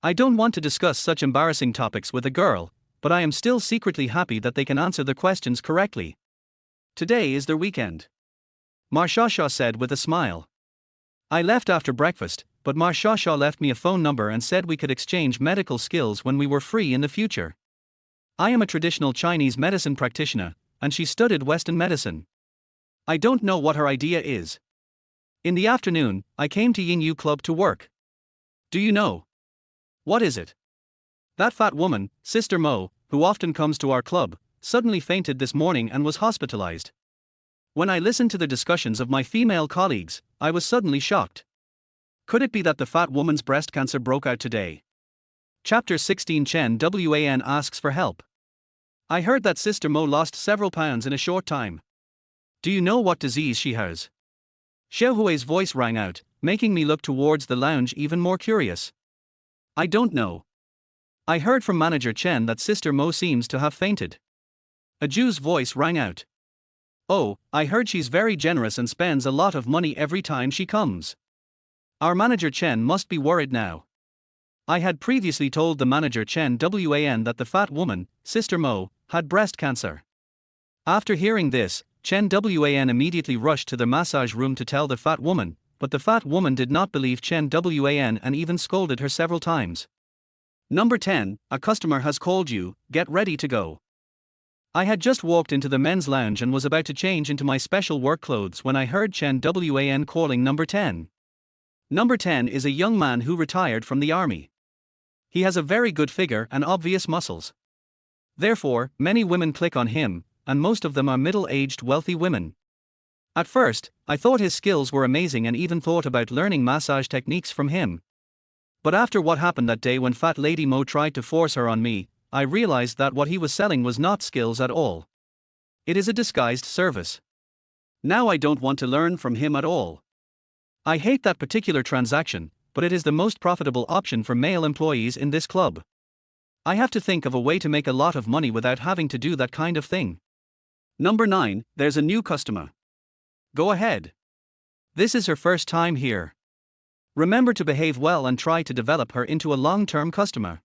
I don't want to discuss such embarrassing topics with a girl, but I am still secretly happy that they can answer the questions correctly. Today is their weekend. Marshasha said with a smile. I left after breakfast, but Marshasha left me a phone number and said we could exchange medical skills when we were free in the future. I am a traditional Chinese medicine practitioner, and she studied Western medicine. I don't know what her idea is. In the afternoon, I came to Yingyu Club to work. Do you know? What is it? That fat woman, Sister Mo, who often comes to our club, suddenly fainted this morning and was hospitalized. When I listened to the discussions of my female colleagues, I was suddenly shocked. Could it be that the fat woman's breast cancer broke out today? Chapter 16 Chen Wan asks for help. I heard that Sister Mo lost several pounds in a short time. Do you know what disease she has? Xiaohui's voice rang out, making me look towards the lounge even more curious. I don't know. I heard from Manager Chen that Sister Mo seems to have fainted. A Jew's voice rang out. Oh, I heard she's very generous and spends a lot of money every time she comes. Our Manager Chen must be worried now. I had previously told the Manager Chen Wan that the fat woman, Sister Mo, had breast cancer. After hearing this, Chen Wan immediately rushed to the massage room to tell the fat woman, but the fat woman did not believe Chen Wan and even scolded her several times. Number 10, a customer has called you, get ready to go. I had just walked into the men's lounge and was about to change into my special work clothes when I heard Chen Wan calling number 10. Number 10 is a young man who retired from the army. He has a very good figure and obvious muscles. Therefore, many women click on him, and most of them are middle-aged wealthy women. At first, I thought his skills were amazing and even thought about learning massage techniques from him. But after what happened that day when Fat Lady Mo tried to force her on me, I realized that what he was selling was not skills at all. It is a disguised service. Now I don't want to learn from him at all. I hate that particular transaction, but it is the most profitable option for male employees in this club. I have to think of a way to make a lot of money without having to do that kind of thing. Number 9, there's a new customer. Go ahead. This is her first time here. Remember to behave well and try to develop her into a long-term customer.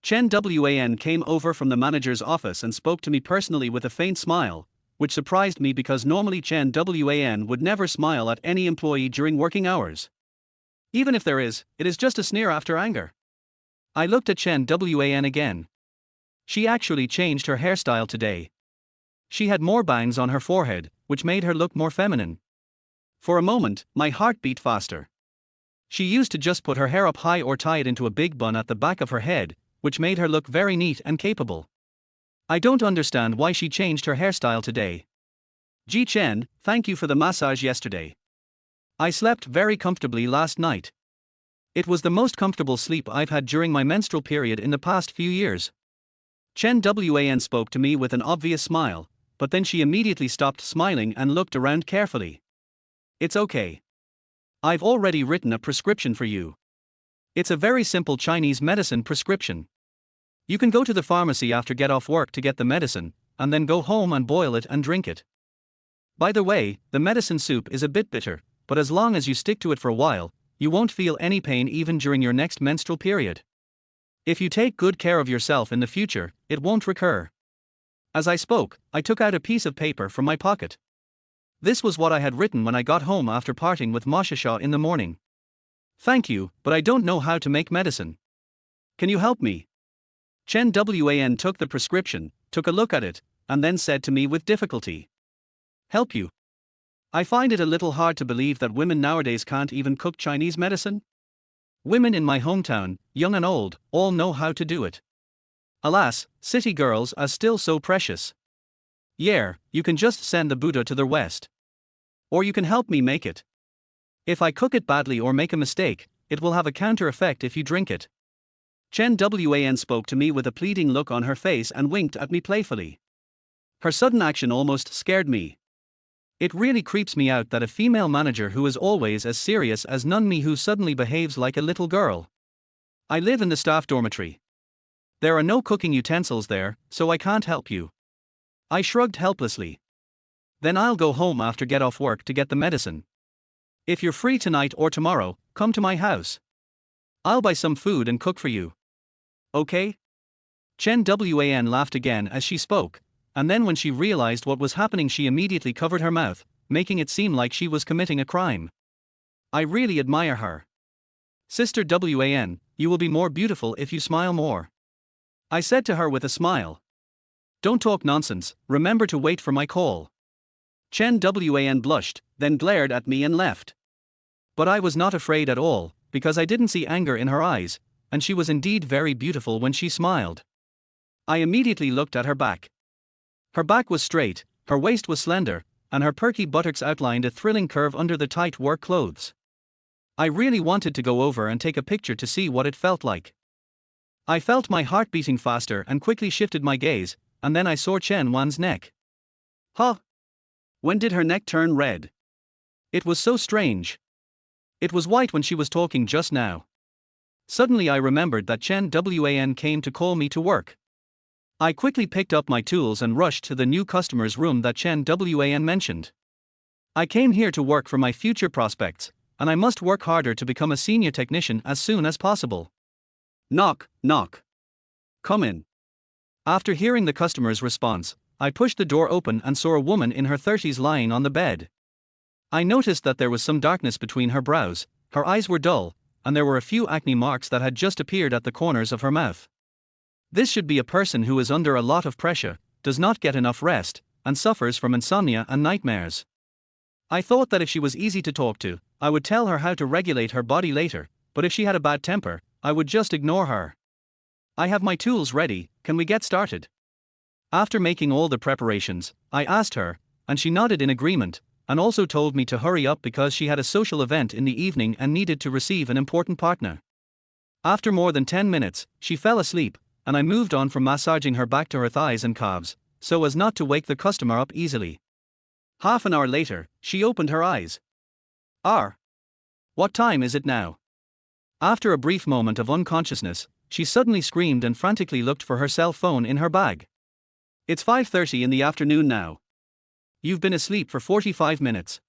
Chen Wan came over from the manager's office and spoke to me personally with a faint smile, which surprised me because normally Chen Wan would never smile at any employee during working hours. Even if there is, it is just a sneer after anger. I looked at Chen Wan again. She actually changed her hairstyle today. She had more bangs on her forehead, which made her look more feminine. For a moment, my heart beat faster. She used to just put her hair up high or tie it into a big bun at the back of her head, which made her look very neat and capable. I don't understand why she changed her hairstyle today. Ji Chen, thank you for the massage yesterday. I slept very comfortably last night. It was the most comfortable sleep I've had during my menstrual period in the past few years. Chen Wan spoke to me with an obvious smile, but then she immediately stopped smiling and looked around carefully. It's okay. I've already written a prescription for you. It's a very simple Chinese medicine prescription. You can go to the pharmacy after get off work to get the medicine, and then go home and boil it and drink it. By the way, the medicine soup is a bit bitter, but as long as you stick to it for a while, you won't feel any pain even during your next menstrual period. If you take good care of yourself in the future, it won't recur. As I spoke, I took out a piece of paper from my pocket. This was what I had written when I got home after parting with Moshe in the morning. Thank you, but I don't know how to make medicine. Can you help me? Chen Wan took the prescription, took a look at it, and then said to me with difficulty. Help you? I find it a little hard to believe that women nowadays can't even cook Chinese medicine. Women in my hometown, young and old, all know how to do it. Alas, city girls are still so precious. Yeah, you can just send the Buddha to the West. Or you can help me make it. If I cook it badly or make a mistake, it will have a counter effect if you drink it. Chen Wan spoke to me with a pleading look on her face and winked at me playfully. Her sudden action almost scared me. It really creeps me out that a female manager who is always as serious as me who suddenly behaves like a little girl. I live in the staff dormitory. There are no cooking utensils there, so I can't help you. I shrugged helplessly. Then I'll go home after get off work to get the medicine. If you're free tonight or tomorrow, come to my house. I'll buy some food and cook for you. Okay? Chen Wan laughed again as she spoke, and then when she realized what was happening she immediately covered her mouth, making it seem like she was committing a crime. I really admire her. Sister Wan, you will be more beautiful if you smile more. I said to her with a smile. Don't talk nonsense, remember to wait for my call. Chen Wan blushed, then glared at me and left. But I was not afraid at all, because I didn't see anger in her eyes, and she was indeed very beautiful when she smiled. I immediately looked at her back. Her back was straight, her waist was slender, and her perky buttocks outlined a thrilling curve under the tight work clothes. I really wanted to go over and take a picture to see what it felt like. I felt my heart beating faster and quickly shifted my gaze, and then I saw Chen Wan's neck. Huh? When did her neck turn red? It was so strange. It was white when she was talking just now. Suddenly I remembered that Chen Wan came to call me to work. I quickly picked up my tools and rushed to the new customer's room that Chen Wan mentioned. I came here to work for my future prospects, and I must work harder to become a senior technician as soon as possible. Knock, knock. Come in. After hearing the customer's response, I pushed the door open and saw a woman in her 30s lying on the bed. I noticed that there was some darkness between her brows, her eyes were dull, and there were a few acne marks that had just appeared at the corners of her mouth. This should be a person who is under a lot of pressure, does not get enough rest, and suffers from insomnia and nightmares. I thought that if she was easy to talk to, I would tell her how to regulate her body later, but if she had a bad temper, I would just ignore her. I have my tools ready, can we get started? After making all the preparations, I asked her, and she nodded in agreement, and also told me to hurry up because she had a social event in the evening and needed to receive an important partner. After more than 10 minutes, she fell asleep, and I moved on from massaging her back to her thighs and calves, so as not to wake the customer up easily. Half an hour later, she opened her eyes. What time is it now? After a brief moment of unconsciousness, she suddenly screamed and frantically looked for her cell phone in her bag. It's 5:30 in the afternoon now. You've been asleep for 45 minutes.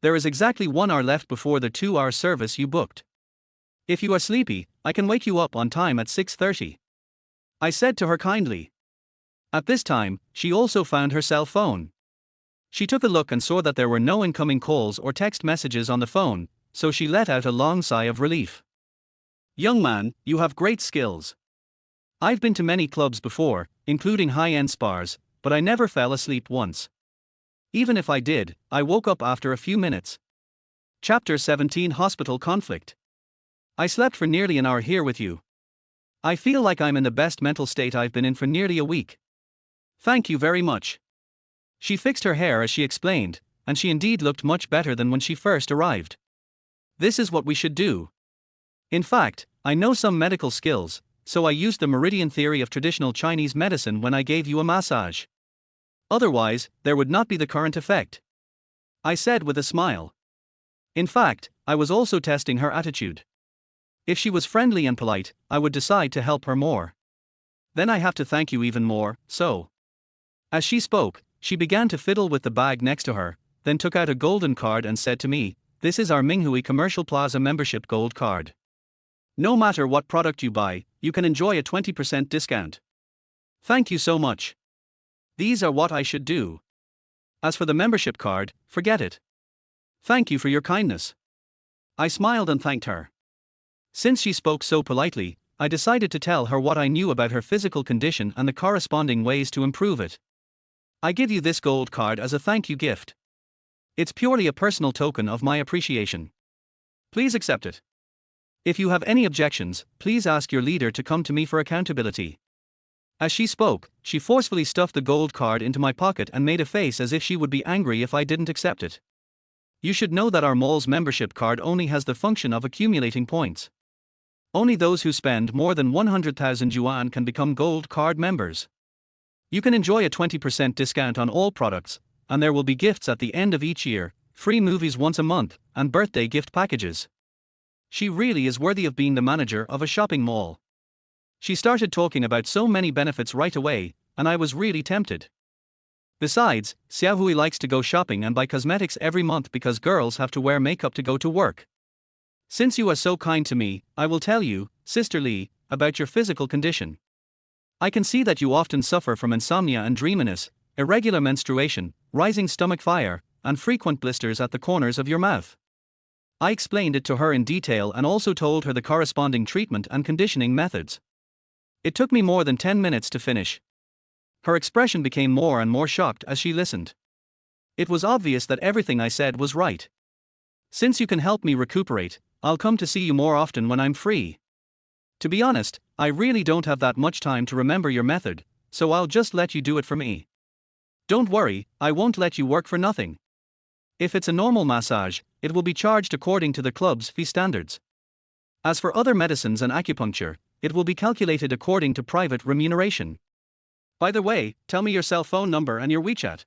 There is exactly 1 hour left before the 2-hour service you booked. If you are sleepy, I can wake you up on time at 6:30. I said to her kindly. At this time, she also found her cell phone. She took a look and saw that there were no incoming calls or text messages on the phone, so she let out a long sigh of relief. Young man, you have great skills. I've been to many clubs before, including high-end spas, but I never fell asleep once. Even if I did, I woke up after a few minutes. Chapter 17 Hospital Conflict. I slept for nearly an hour here with you. I feel like I'm in the best mental state I've been in for nearly a week. Thank you very much. She fixed her hair as she explained, and she indeed looked much better than when she first arrived. This is what we should do. In fact, I know some medical skills, so I used the meridian theory of traditional Chinese medicine when I gave you a massage. Otherwise, there would not be the current effect. I said with a smile. In fact, I was also testing her attitude. If she was friendly and polite, I would decide to help her more. Then I have to thank you even more, so. As she spoke, she began to fiddle with the bag next to her, then took out a golden card and said to me, "This is our Minghui Commercial Plaza membership gold card. No matter what product you buy, you can enjoy a 20% discount. Thank you so much. These are what I should do. As for the membership card, forget it. Thank you for your kindness." I smiled and thanked her. Since she spoke so politely, I decided to tell her what I knew about her physical condition and the corresponding ways to improve it. I give you this gold card as a thank you gift. It's purely a personal token of my appreciation. Please accept it. If you have any objections, please ask your leader to come to me for accountability. As she spoke, she forcefully stuffed the gold card into my pocket and made a face as if she would be angry if I didn't accept it. You should know that our mall's membership card only has the function of accumulating points. Only those who spend more than 100,000 yuan can become gold card members. You can enjoy a 20% discount on all products, and there will be gifts at the end of each year, free movies once a month, and birthday gift packages. She really is worthy of being the manager of a shopping mall. She started talking about so many benefits right away, and I was really tempted. Besides, Xiaohui likes to go shopping and buy cosmetics every month because girls have to wear makeup to go to work. Since you are so kind to me, I will tell you, Sister Li, about your physical condition. I can see that you often suffer from insomnia and dreaminess, irregular menstruation, rising stomach fire, and frequent blisters at the corners of your mouth. I explained it to her in detail and also told her the corresponding treatment and conditioning methods. It took me more than 10 minutes to finish. Her expression became more and more shocked as she listened. It was obvious that everything I said was right. Since you can help me recuperate, I'll come to see you more often when I'm free. To be honest, I really don't have that much time to remember your method, so I'll just let you do it for me. Don't worry, I won't let you work for nothing. If it's a normal massage, it will be charged according to the club's fee standards. As for other medicines and acupuncture, it will be calculated according to private remuneration. By the way, tell me your cell phone number and your WeChat.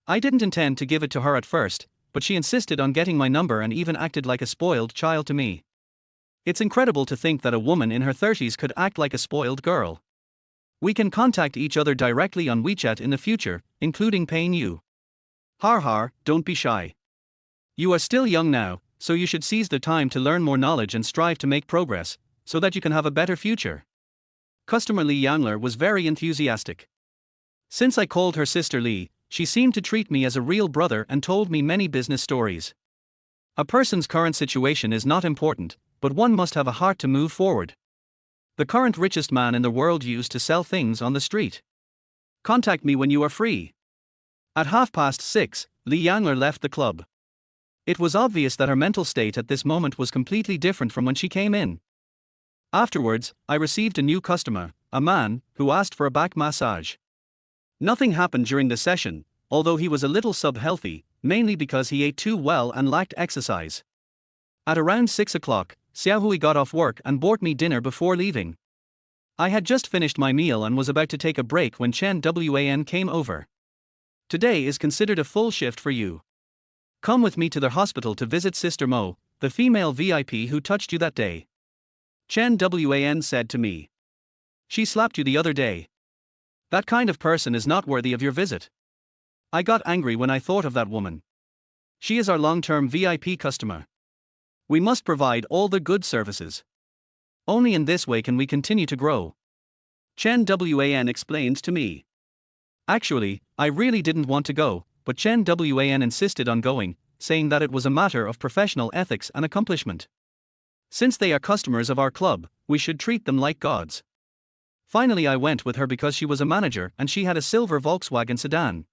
I didn't intend to give it to her at first, but she insisted on getting my number and even acted like a spoiled child to me. It's incredible to think that a woman in her 30s could act like a spoiled girl. We can contact each other directly on WeChat in the future, including paying you. Har har, don't be shy. You are still young now, so you should seize the time to learn more knowledge and strive to make progress, so that you can have a better future. Customer Li Yangler was very enthusiastic. Since I called her Sister Li, she seemed to treat me as a real brother and told me many business stories. A person's current situation is not important, but one must have a heart to move forward. The current richest man in the world used to sell things on the street. Contact me when you are free. At 6:30, Li Yangler left the club. It was obvious that her mental state at this moment was completely different from when she came in. Afterwards, I received a new customer, a man, who asked for a back massage. Nothing happened during the session, although he was a little sub-healthy, mainly because he ate too well and lacked exercise. At around 6 o'clock, Xiaohui got off work and bought me dinner before leaving. I had just finished my meal and was about to take a break when Chen Wan came over. Today is considered a full shift for you. Come with me to the hospital to visit Sister Mo, the female VIP who touched you that day. Chen Wan said to me. She slapped you the other day. That kind of person is not worthy of your visit. I got angry when I thought of that woman. She is our long-term VIP customer. We must provide all the good services. Only in this way can we continue to grow. Chen Wan explained to me. Actually, I really didn't want to go, but Chen Wan insisted on going, saying that it was a matter of professional ethics and accomplishment. Since they are customers of our club, we should treat them like gods. Finally, I went with her because she was a manager and she had a silver Volkswagen sedan.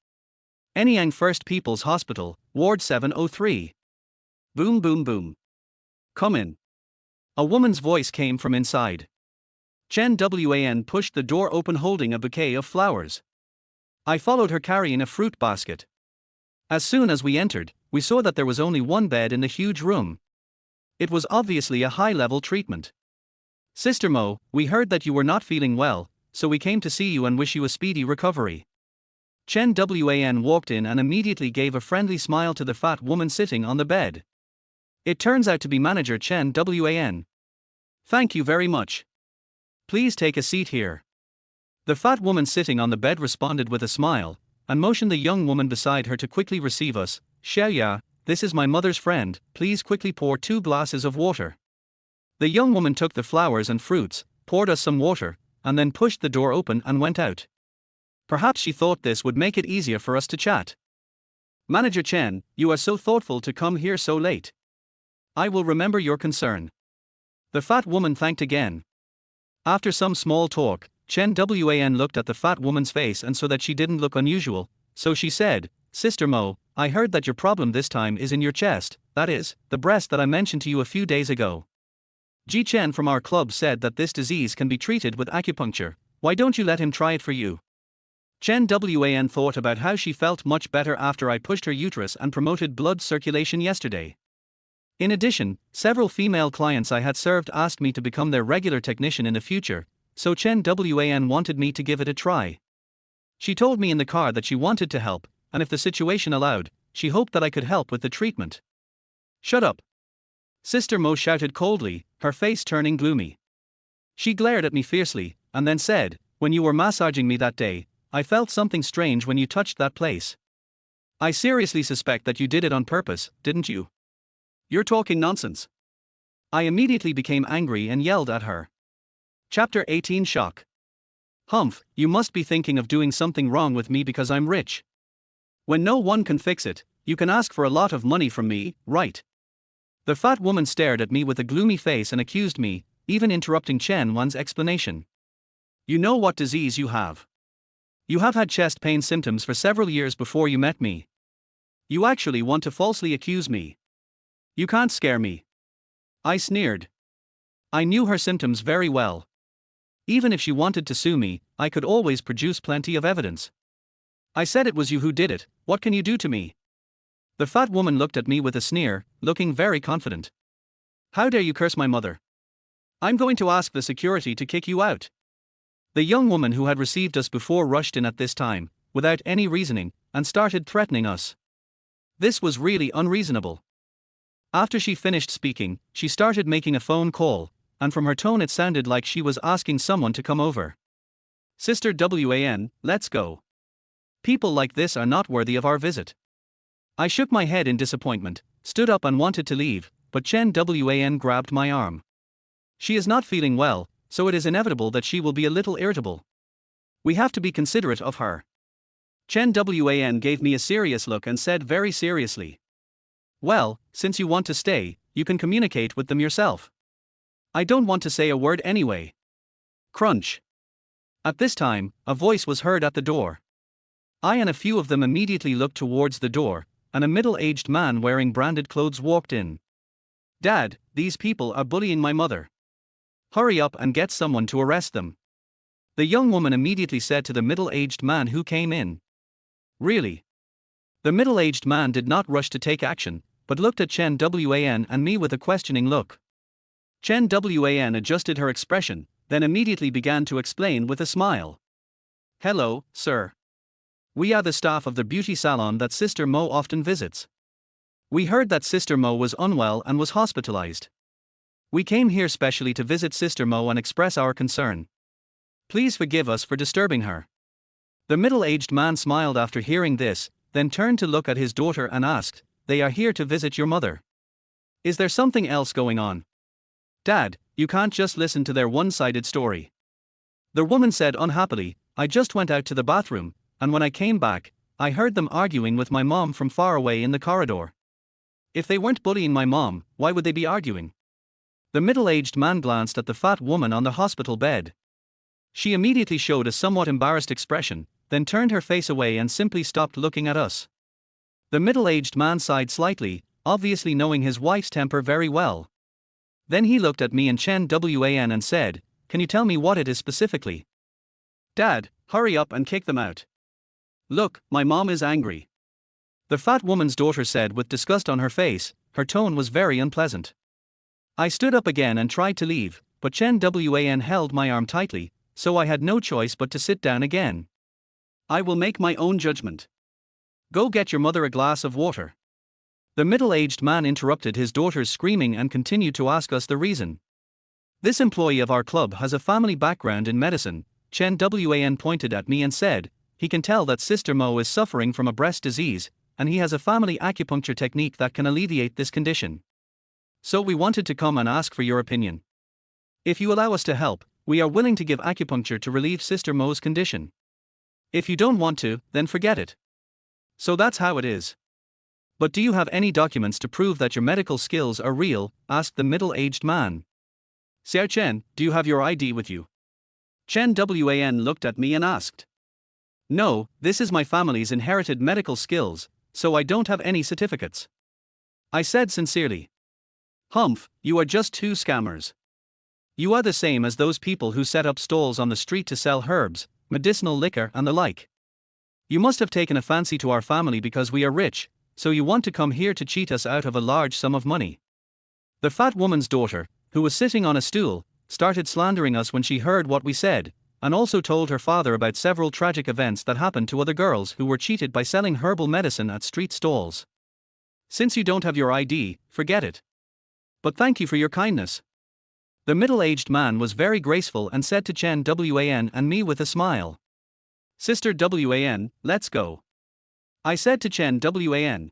Anyang First People's Hospital, Ward 703. Boom boom boom. Come in. A woman's voice came from inside. Chen Wan pushed the door open holding a bouquet of flowers. I followed her carrying a fruit basket. As soon as we entered, we saw that there was only one bed in the huge room. It was obviously a high-level treatment. Sister Mo, we heard that you were not feeling well, so we came to see you and wish you a speedy recovery. Chen Wan walked in and immediately gave a friendly smile to the fat woman sitting on the bed. It turns out to be manager Chen Wan. Thank you very much. Please take a seat here. The fat woman sitting on the bed responded with a smile, and motioned the young woman beside her to quickly receive us. Xiaoya, this is my mother's friend, please quickly pour 2 glasses of water. The young woman took the flowers and fruits, poured us some water, and then pushed the door open and went out. Perhaps she thought this would make it easier for us to chat. Manager Chen, you are so thoughtful to come here so late. I will remember your concern. The fat woman thanked again. After some small talk, Chen Wan looked at the fat woman's face and saw that she didn't look unusual, so she said, Sister Mo, I heard that your problem this time is in your chest, that is, the breast that I mentioned to you a few days ago. Ji Chen from our club said that this disease can be treated with acupuncture, why don't you let him try it for you? Chen Wan thought about how she felt much better after I pushed her uterus and promoted blood circulation yesterday. In addition, several female clients I had served asked me to become their regular technician in the future, so Chen Wan wanted me to give it a try. She told me in the car that she wanted to help, and if the situation allowed, she hoped that I could help with the treatment. Shut up! Sister Mo shouted coldly, her face turning gloomy. She glared at me fiercely, and then said, when you were massaging me that day, I felt something strange when you touched that place. I seriously suspect that you did it on purpose, didn't you? You're talking nonsense. I immediately became angry and yelled at her. Chapter 18 Shock. Humph, you must be thinking of doing something wrong with me because I'm rich. When no one can fix it, you can ask for a lot of money from me, right? The fat woman stared at me with a gloomy face and accused me, even interrupting Chen Wan's explanation. You know what disease you have. You have had chest pain symptoms for several years before you met me. You actually want to falsely accuse me. You can't scare me. I sneered. I knew her symptoms very well. Even if she wanted to sue me, I could always produce plenty of evidence. I said it was you who did it, what can you do to me? The fat woman looked at me with a sneer, looking very confident. How dare you curse my mother? I'm going to ask the security to kick you out. The young woman who had received us before rushed in at this time, without any reasoning, and started threatening us. This was really unreasonable. After she finished speaking, she started making a phone call, and from her tone it sounded like she was asking someone to come over. Sister Wan, let's go. People like this are not worthy of our visit. I shook my head in disappointment, stood up and wanted to leave, but Chen Wan grabbed my arm. She is not feeling well, so it is inevitable that she will be a little irritable. We have to be considerate of her. Chen Wan gave me a serious look and said very seriously. Well, since you want to stay, you can communicate with them yourself. I don't want to say a word anyway. Crunch. At this time, a voice was heard at the door. I and a few of them immediately looked towards the door, and a middle-aged man wearing branded clothes walked in. Dad, these people are bullying my mother. Hurry up and get someone to arrest them. The young woman immediately said to the middle-aged man who came in. Really? The middle-aged man did not rush to take action, but looked at Chen Wan and me with a questioning look. Chen Wan adjusted her expression, then immediately began to explain with a smile. Hello, sir. We are the staff of the beauty salon that Sister Mo often visits. We heard that Sister Mo was unwell and was hospitalized. We came here specially to visit Sister Mo and express our concern. Please forgive us for disturbing her. The middle-aged man smiled after hearing this, then turned to look at his daughter and asked, "They are here to visit your mother. Is there something else going on? Dad, you can't just listen to their one-sided story." The woman said unhappily, "I just went out to the bathroom, and when I came back, I heard them arguing with my mom from far away in the corridor. If they weren't bullying my mom, why would they be arguing?" The middle-aged man glanced at the fat woman on the hospital bed. She immediately showed a somewhat embarrassed expression, then turned her face away and simply stopped looking at us. The middle-aged man sighed slightly, obviously knowing his wife's temper very well. Then he looked at me and Chen Wan and said, "Can you tell me what it is specifically?" "Dad, hurry up and kick them out. Look, my mom is angry," the fat woman's daughter said with disgust on her face. Her tone was very unpleasant. I stood up again and tried to leave, but Chen Wan held my arm tightly, so I had no choice but to sit down again. "I will make my own judgment. Go get your mother a glass of water." The middle-aged man interrupted his daughter's screaming and continued to ask us the reason. "This employee of our club has a family background in medicine," Chen Wan pointed at me and said. "He can tell that Sister Mo is suffering from a breast disease, and he has a family acupuncture technique that can alleviate this condition. So we wanted to come and ask for your opinion. If you allow us to help, we are willing to give acupuncture to relieve Sister Mo's condition. If you don't want to, then forget it. So that's how it is. But do you have any documents to prove that your medical skills are real?" asked the middle-aged man. "Xiao Chen, do you have your ID with you?" Chen Wan looked at me and asked. "No, this is my family's inherited medical skills, so I don't have any certificates," I said sincerely. "Humph, you are just two scammers. You are the same as those people who set up stalls on the street to sell herbs, medicinal liquor and the like. You must have taken a fancy to our family because we are rich, so you want to come here to cheat us out of a large sum of money." The fat woman's daughter, who was sitting on a stool, started slandering us when she heard what we said, and also told her father about several tragic events that happened to other girls who were cheated by selling herbal medicine at street stalls. "Since you don't have your ID, forget it. But thank you for your kindness." The middle-aged man was very graceful and said to Chen Wan and me with a smile, "Sister Wan, let's go." I said to Chen Wan,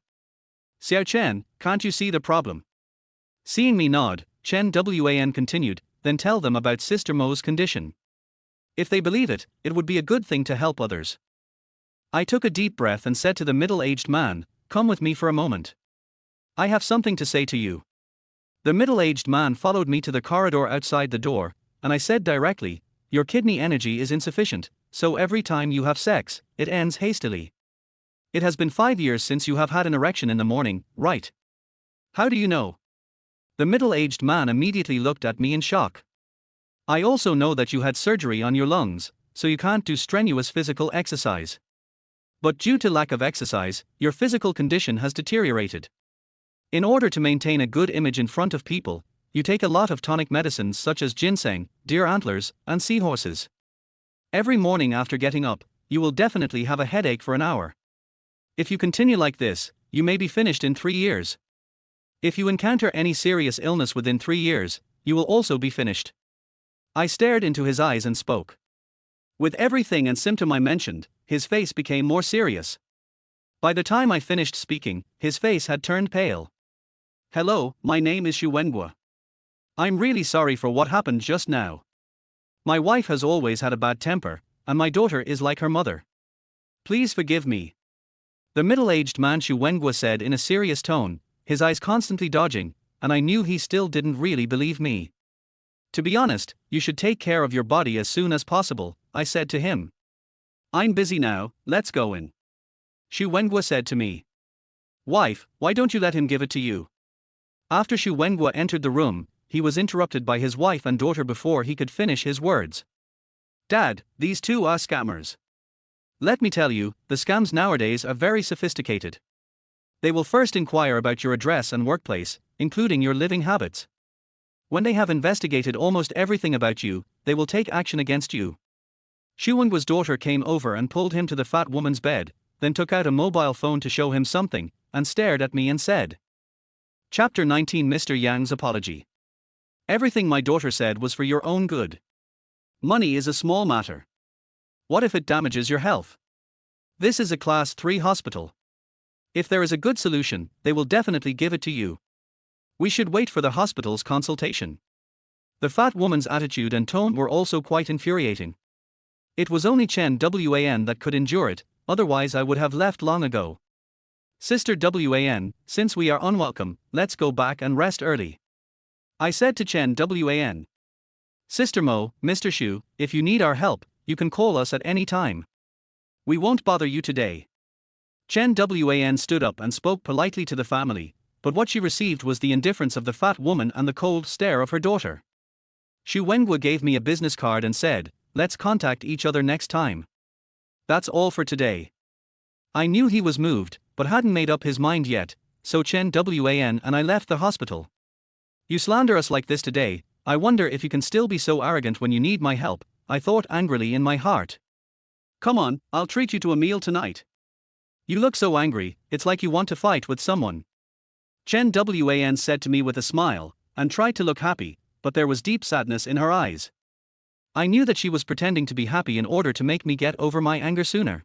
"Xiao Chen, can't you see the problem?" Seeing me nod, Chen Wan continued, "Then tell them about Sister Mo's condition. If they believe it, it would be a good thing to help others." I took a deep breath and said to the middle-aged man, "Come with me for a moment. I have something to say to you." The middle-aged man followed me to the corridor outside the door, and I said directly, "Your kidney energy is insufficient, so every time you have sex, it ends hastily. It has been 5 years since you have had an erection in the morning, right?" "How do you know?" The middle-aged man immediately looked at me in shock. "I also know that you had surgery on your lungs, so you can't do strenuous physical exercise. But due to lack of exercise, your physical condition has deteriorated. In order to maintain a good image in front of people, you take a lot of tonic medicines such as ginseng, deer antlers, and seahorses. Every morning after getting up, you will definitely have a headache for an hour. If you continue like this, you may be finished in 3 years. If you encounter any serious illness within 3 years, you will also be finished." I stared into his eyes and spoke. With everything and symptom I mentioned, his face became more serious. By the time I finished speaking, his face had turned pale. "Hello, my name is Xu Wenguo. I'm really sorry for what happened just now. My wife has always had a bad temper, and my daughter is like her mother. Please forgive me." The middle-aged man Xu Wenguo said in a serious tone, his eyes constantly dodging, and I knew he still didn't really believe me. "To be honest, you should take care of your body as soon as possible," I said to him. "I'm busy now, let's go in," Xu Wenguo said to me. "Wife, why don't you let him give it to you?" After Xu Wenguo entered the room, he was interrupted by his wife and daughter before he could finish his words. "Dad, these two are scammers. Let me tell you, the scams nowadays are very sophisticated. They will first inquire about your address and workplace, including your living habits. When they have investigated almost everything about you, they will take action against you." Xu Wenguo's daughter came over and pulled him to the fat woman's bed, then took out a mobile phone to show him something, and stared at me and said, Chapter 19 Mr. Yang's Apology. Everything my daughter said was for your own good. Money is a small matter. What if it damages your health? This is a Class 3 hospital. If there is a good solution, they will definitely give it to you. We should wait for the hospital's consultation. The fat woman's attitude and tone were also quite infuriating. It was only Chen Wan that could endure it, otherwise I would have left long ago. Sister Wan, since we are unwelcome, let's go back and rest early. I said to Chen Wan. Sister Mo, Mr. Shu, if you need our help, you can call us at any time. We won't bother you today. Chen Wan stood up and spoke politely to the family, but what she received was the indifference of the fat woman and the cold stare of her daughter. Xu Wengue gave me a business card and said, let's contact each other next time. That's all for today. I knew he was moved, but hadn't made up his mind yet, so Chen Wan and I left the hospital. You slander us like this today, I wonder if you can still be so arrogant when you need my help, I thought angrily in my heart. Come on, I'll treat you to a meal tonight. You look so angry, it's like you want to fight with someone. Chen Wan said to me with a smile, and tried to look happy, but there was deep sadness in her eyes. I knew that she was pretending to be happy in order to make me get over my anger sooner.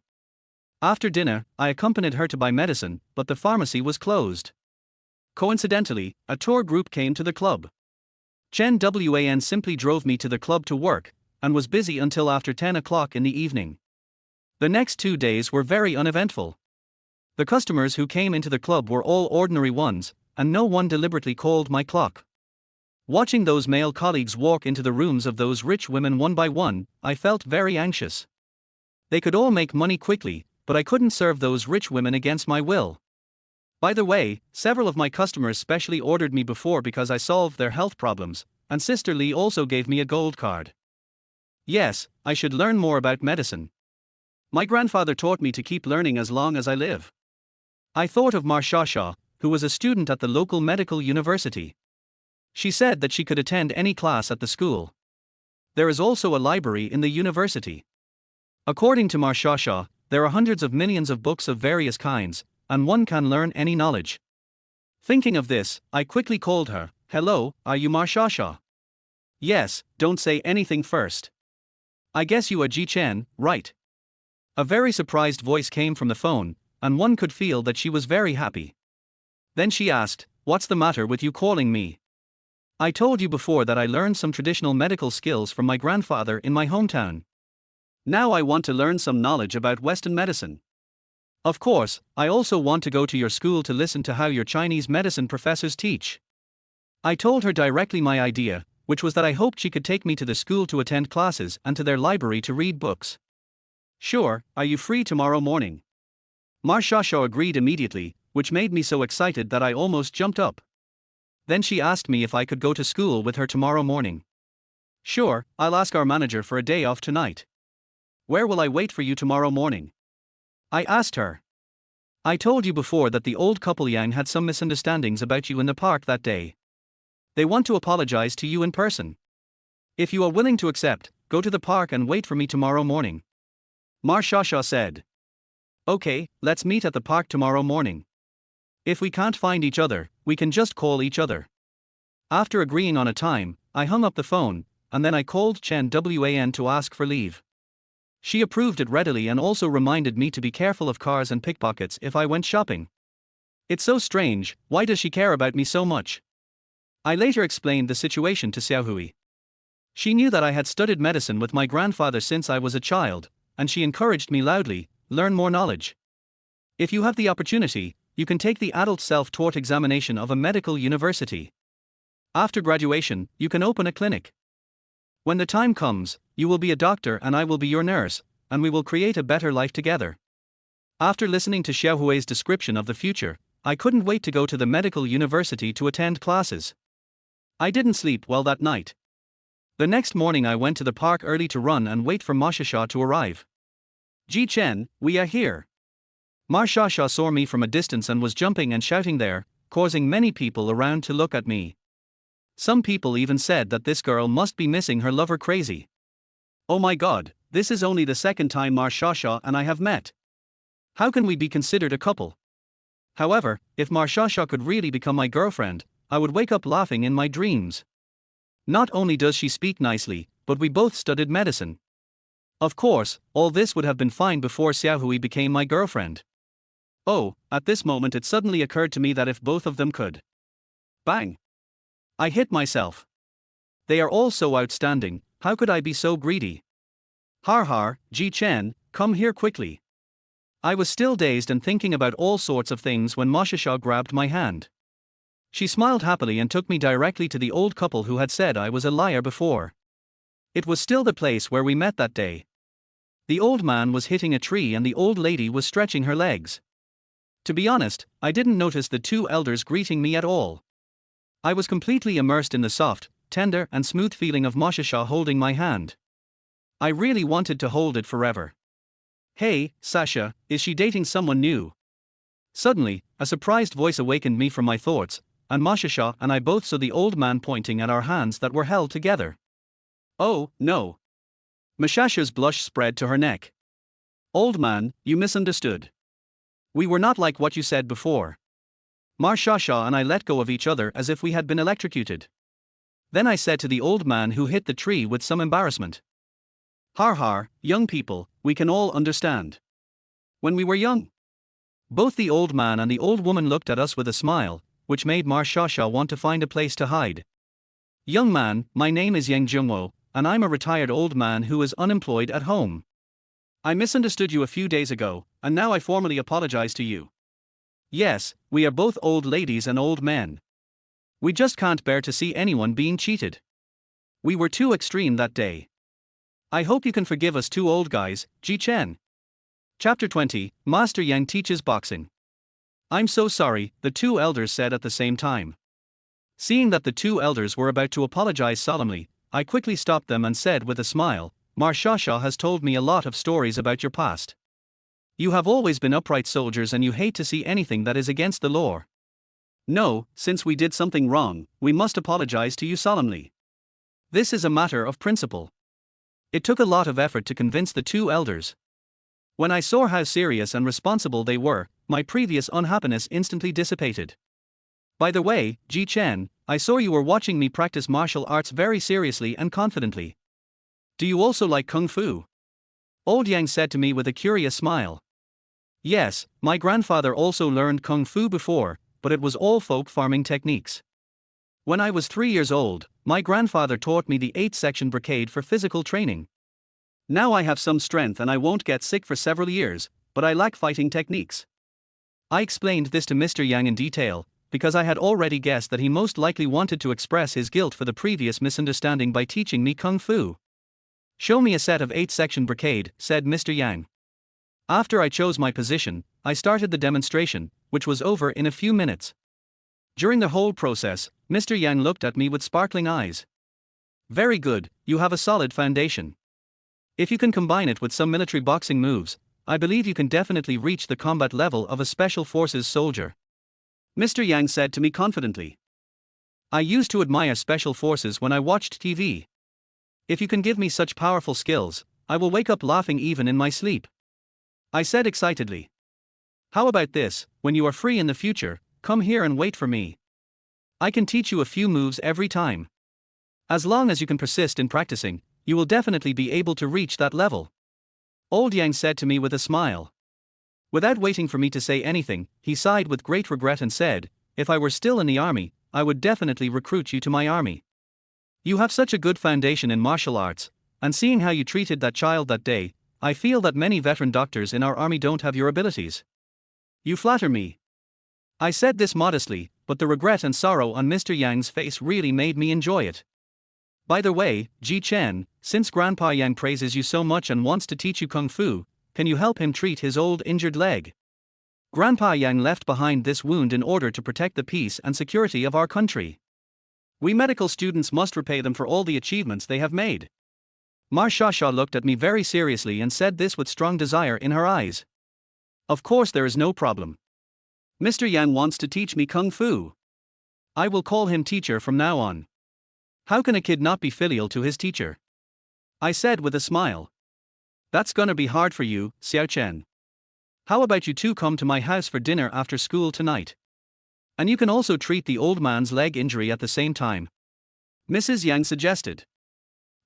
After dinner, I accompanied her to buy medicine, but the pharmacy was closed. Coincidentally, a tour group came to the club. Chen Wan simply drove me to the club to work, and was busy until after 10 o'clock in the evening. The next 2 days were very uneventful. The customers who came into the club were all ordinary ones, and no one deliberately called my clock. Watching those male colleagues walk into the rooms of those rich women one by one, I felt very anxious. They could all make money quickly, but I couldn't serve those rich women against my will. By the way, several of my customers specially ordered me before because I solved their health problems, and Sister Lee also gave me a gold card. Yes, I should learn more about medicine. My grandfather taught me to keep learning as long as I live. I thought of Marsha, who was a student at the local medical university. She said that she could attend any class at the school. There is also a library in the university. According to Marsha, there are hundreds of millions of books of various kinds, and one can learn any knowledge. Thinking of this, I quickly called her. Hello, are you Marsha? Yes, don't say anything first. I guess you are Ji Chen, right? A very surprised voice came from the phone, and one could feel that she was very happy. Then she asked, what's the matter with you calling me? I told you before that I learned some traditional medical skills from my grandfather in my hometown. Now I want to learn some knowledge about Western medicine. Of course, I also want to go to your school to listen to how your Chinese medicine professors teach. I told her directly my idea, which was that I hoped she could take me to the school to attend classes and to their library to read books. Sure, are you free tomorrow morning? Marsha agreed immediately, which made me so excited that I almost jumped up. Then she asked me if I could go to school with her tomorrow morning. Sure, I'll ask our manager for a day off tonight. Where will I wait for you tomorrow morning? I asked her. I told you before that the old couple Yang had some misunderstandings about you in the park that day. They want to apologize to you in person. If you are willing to accept, go to the park and wait for me tomorrow morning. Marsha said. Okay, let's meet at the park tomorrow morning. If we can't find each other, we can just call each other. After agreeing on a time, I hung up the phone, and then I called Chen Wan to ask for leave. She approved it readily and also reminded me to be careful of cars and pickpockets if I went shopping. It's so strange, why does she care about me so much? I later explained the situation to Xiaohui. She knew that I had studied medicine with my grandfather since I was a child, and she encouraged me loudly, learn more knowledge. If you have the opportunity, you can take the adult self-taught examination of a medical university. After graduation, you can open a clinic. When the time comes, you will be a doctor and I will be your nurse, and we will create a better life together. After listening to Xiaohui's description of the future, I couldn't wait to go to the medical university to attend classes. I didn't sleep well that night. The next morning I went to the park early to run and wait for Marsha to arrive. Ji Chen, we are here. Marsha saw me from a distance and was jumping and shouting there, causing many people around to look at me. Some people even said that this girl must be missing her lover crazy. Oh my god, this is only the second time Marsha and I have met. How can we be considered a couple? However, if Marsha could really become my girlfriend, I would wake up laughing in my dreams. Not only does she speak nicely, but we both studied medicine. Of course, all this would have been fine before Xiaohui became my girlfriend. Oh, at this moment it suddenly occurred to me that if both of them could. Bang! I hit myself. They are all so outstanding, how could I be so greedy? Har har, Ji Chen, come here quickly. I was still dazed and thinking about all sorts of things when Ma Shisha grabbed my hand. She smiled happily and took me directly to the old couple who had said I was a liar before. It was still the place where we met that day. The old man was hitting a tree and the old lady was stretching her legs. To be honest, I didn't notice the two elders greeting me at all. I was completely immersed in the soft, tender and smooth feeling of Ma Shisha holding my hand. I really wanted to hold it forever. Hey, Sasha, is she dating someone new? Suddenly, a surprised voice awakened me from my thoughts, and Ma Shisha and I both saw the old man pointing at our hands that were held together. Oh, no. Ma Shisha's blush spread to her neck. Old man, you misunderstood. We were not like what you said before. Ma Shisha and I let go of each other as if we had been electrocuted. Then I said to the old man who hit the tree with some embarrassment. Har har, young people, we can all understand. When we were young. Both the old man and the old woman looked at us with a smile, which made Ma Shisha want to find a place to hide. Young man, my name is Yang Jungwo, and I'm a retired old man who is unemployed at home. I misunderstood you a few days ago, and now I formally apologize to you. Yes, we are both old ladies and old men. We just can't bear to see anyone being cheated. We were too extreme that day. I hope you can forgive us two old guys, Ji Chen. Chapter 20, Master Yang teaches boxing. I'm so sorry, the two elders said at the same time. Seeing that the two elders were about to apologize solemnly, I quickly stopped them and said with a smile, Ma Shisha has told me a lot of stories about your past. You have always been upright soldiers and you hate to see anything that is against the law. No, since we did something wrong, we must apologize to you solemnly. This is a matter of principle. It took a lot of effort to convince the two elders. When I saw how serious and responsible they were, my previous unhappiness instantly dissipated. By the way, Ji Chen, I saw you were watching me practice martial arts very seriously and confidently. Do you also like Kung Fu? Old Yang said to me with a curious smile. Yes, my grandfather also learned Kung Fu before, but it was all folk farming techniques. When I was 3 years old, my grandfather taught me the 8-section brigade for physical training. Now I have some strength and I won't get sick for several years, but I lack fighting techniques. I explained this to Mr. Yang in detail, because I had already guessed that he most likely wanted to express his guilt for the previous misunderstanding by teaching me Kung Fu. Show me a set of 8-section brigade, said Mr. Yang. After I chose my position, I started the demonstration, which was over in a few minutes. During the whole process, Mr. Yang looked at me with sparkling eyes. Very good, you have a solid foundation. If you can combine it with some military boxing moves, I believe you can definitely reach the combat level of a special forces soldier. Mr. Yang said to me confidently. I used to admire special forces when I watched TV. If you can give me such powerful skills, I will wake up laughing even in my sleep. I said excitedly. How about this, when you are free in the future, come here and wait for me. I can teach you a few moves every time. As long as you can persist in practicing, you will definitely be able to reach that level. Old Yang said to me with a smile. Without waiting for me to say anything, he sighed with great regret and said, if I were still in the army, I would definitely recruit you to my army. You have such a good foundation in martial arts, and seeing how you treated that child that day, I feel that many veteran doctors in our army don't have your abilities. You flatter me. I said this modestly, but the regret and sorrow on Mr. Yang's face really made me enjoy it. By the way, Ji Chen, since Grandpa Yang praises you so much and wants to teach you Kung Fu, can you help him treat his old injured leg? Grandpa Yang left behind this wound in order to protect the peace and security of our country. We medical students must repay them for all the achievements they have made. Ma Shisha looked at me very seriously and said this with strong desire in her eyes. Of course there is no problem. Mr. Yang wants to teach me Kung Fu. I will call him teacher from now on. How can a kid not be filial to his teacher? I said with a smile. That's gonna be hard for you, Xiao Chen. How about you two come to my house for dinner after school tonight? And you can also treat the old man's leg injury at the same time. Mrs. Yang suggested.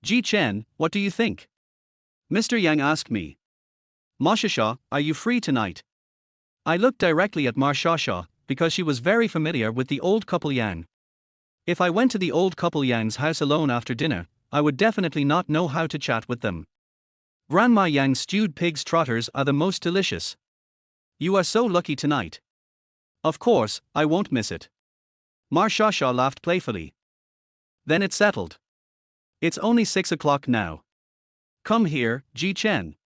Ji Chen, what do you think? Mr. Yang asked me. Ma Shasha, are you free tonight? I looked directly at Ma Shasha, because she was very familiar with the old couple Yang. If I went to the old couple Yang's house alone after dinner, I would definitely not know how to chat with them. Grandma Yang's stewed pig's trotters are the most delicious. You are so lucky tonight. Of course, I won't miss it. Ma Shasha laughed playfully. Then it settled. It's only 6 o'clock now. Come here, Ji Chen.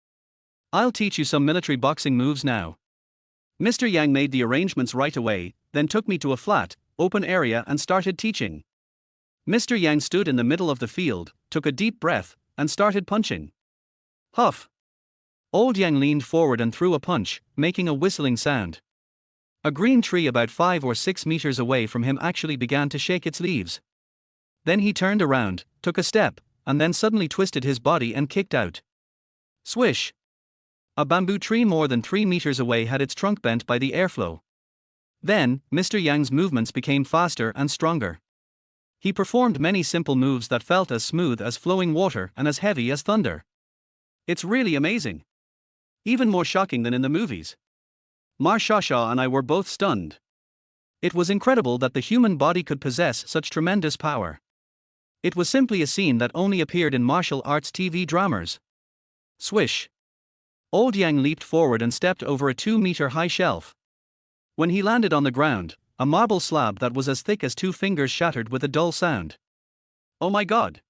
I'll teach you some military boxing moves now. Mr. Yang made the arrangements right away, then took me to a flat, open area and started teaching. Mr. Yang stood in the middle of the field, took a deep breath, and started punching. Huff! Old Yang leaned forward and threw a punch, making a whistling sound. A green tree about 5 or 6 meters away from him actually began to shake its leaves. Then he turned around, took a step, and then suddenly twisted his body and kicked out. Swish! A bamboo tree more than 3 meters away had its trunk bent by the airflow. Then, Mr. Yang's movements became faster and stronger. He performed many simple moves that felt as smooth as flowing water and as heavy as thunder. It's really amazing. Even more shocking than in the movies. Ma Shasha and I were both stunned. It was incredible that the human body could possess such tremendous power. It was simply a scene that only appeared in martial arts TV dramas. Swish! Old Yang leaped forward and stepped over a 2-meter-high shelf. When he landed on the ground, a marble slab that was as thick as 2 fingers shattered with a dull sound. Oh my God!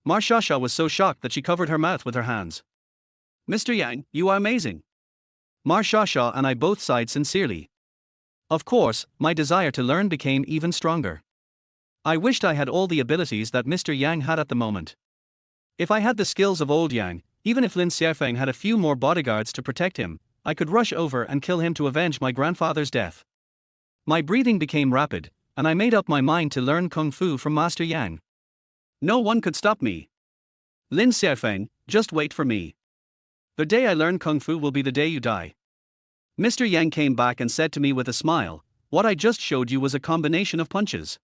Ma Shasha was so shocked that she covered her mouth with her hands. Mr. Yang, you are amazing. Ma Shasha and I both sighed sincerely. Of course, my desire to learn became even stronger. I wished I had all the abilities that Mr. Yang had at the moment. If I had the skills of old Yang, even if Lin Xiaofeng had a few more bodyguards to protect him, I could rush over and kill him to avenge my grandfather's death. My breathing became rapid, and I made up my mind to learn Kung Fu from Master Yang. No one could stop me. Lin Xiaofeng, just wait for me. The day I learn Kung Fu will be the day you die. Mr. Yang came back and said to me with a smile, what I just showed you was a combination of punches.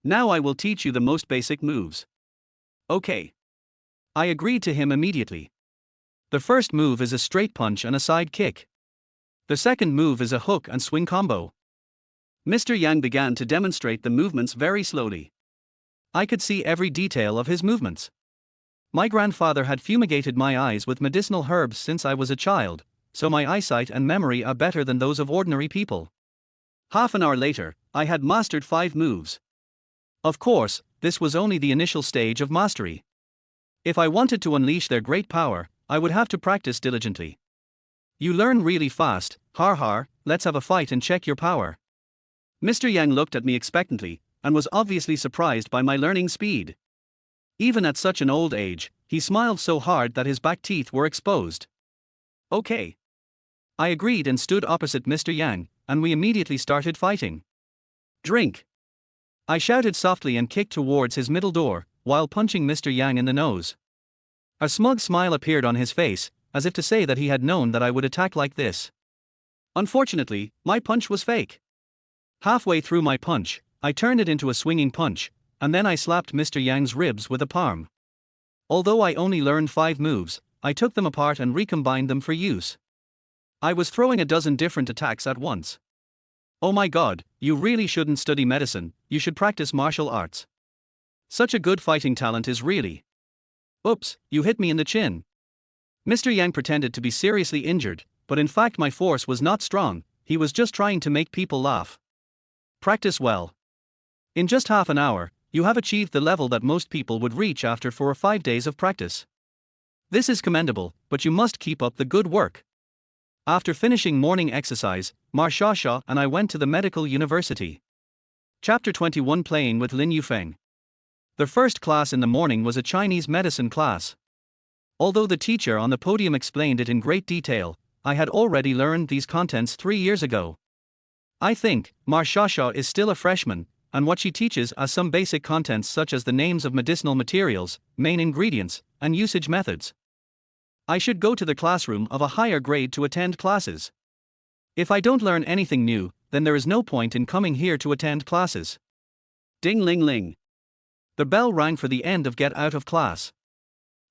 Now I will teach you the most basic moves. Okay. I agreed to him immediately. The first move is a straight punch and a side kick. The second move is a hook and swing combo. Mr. Yang began to demonstrate the movements very slowly. I could see every detail of his movements. My grandfather had fumigated my eyes with medicinal herbs since I was a child, so my eyesight and memory are better than those of ordinary people. Half an hour later, I had mastered 5 moves. Of course, this was only the initial stage of mastery. If I wanted to unleash their great power, I would have to practice diligently. You learn really fast, har har, let's have a fight and check your power. Mr. Yang looked at me expectantly, and was obviously surprised by my learning speed. Even at such an old age, he smiled so hard that his back teeth were exposed. Okay. I agreed and stood opposite Mr. Yang, and we immediately started fighting. Drink. I shouted softly and kicked towards his middle door, while punching Mr. Yang in the nose. A smug smile appeared on his face, as if to say that he had known that I would attack like this. Unfortunately, my punch was fake. Halfway through my punch, I turned it into a swinging punch, and then I slapped Mr. Yang's ribs with a palm. Although I only learned 5 moves, I took them apart and recombined them for use. I was throwing a dozen different attacks at once. Oh my God, you really shouldn't study medicine, you should practice martial arts. Such a good fighting talent is really. Oops, you hit me in the chin. Mr. Yang pretended to be seriously injured, but in fact my force was not strong, he was just trying to make people laugh. Practice well. In just half an hour, you have achieved the level that most people would reach after 4 or 5 days of practice. This is commendable, but you must keep up the good work. After finishing morning exercise, Ma Shasha and I went to the medical university. Chapter 21 Playing with Lin Yufeng. The first class in the morning was a Chinese medicine class. Although the teacher on the podium explained it in great detail, I had already learned these contents 3 years ago. I think Ma Shasha is still a freshman, and what she teaches are some basic contents such as the names of medicinal materials, main ingredients, and usage methods. I should go to the classroom of a higher grade to attend classes. If I don't learn anything new, then there is no point in coming here to attend classes. Ding ling ling. The bell rang for the end of get out of class.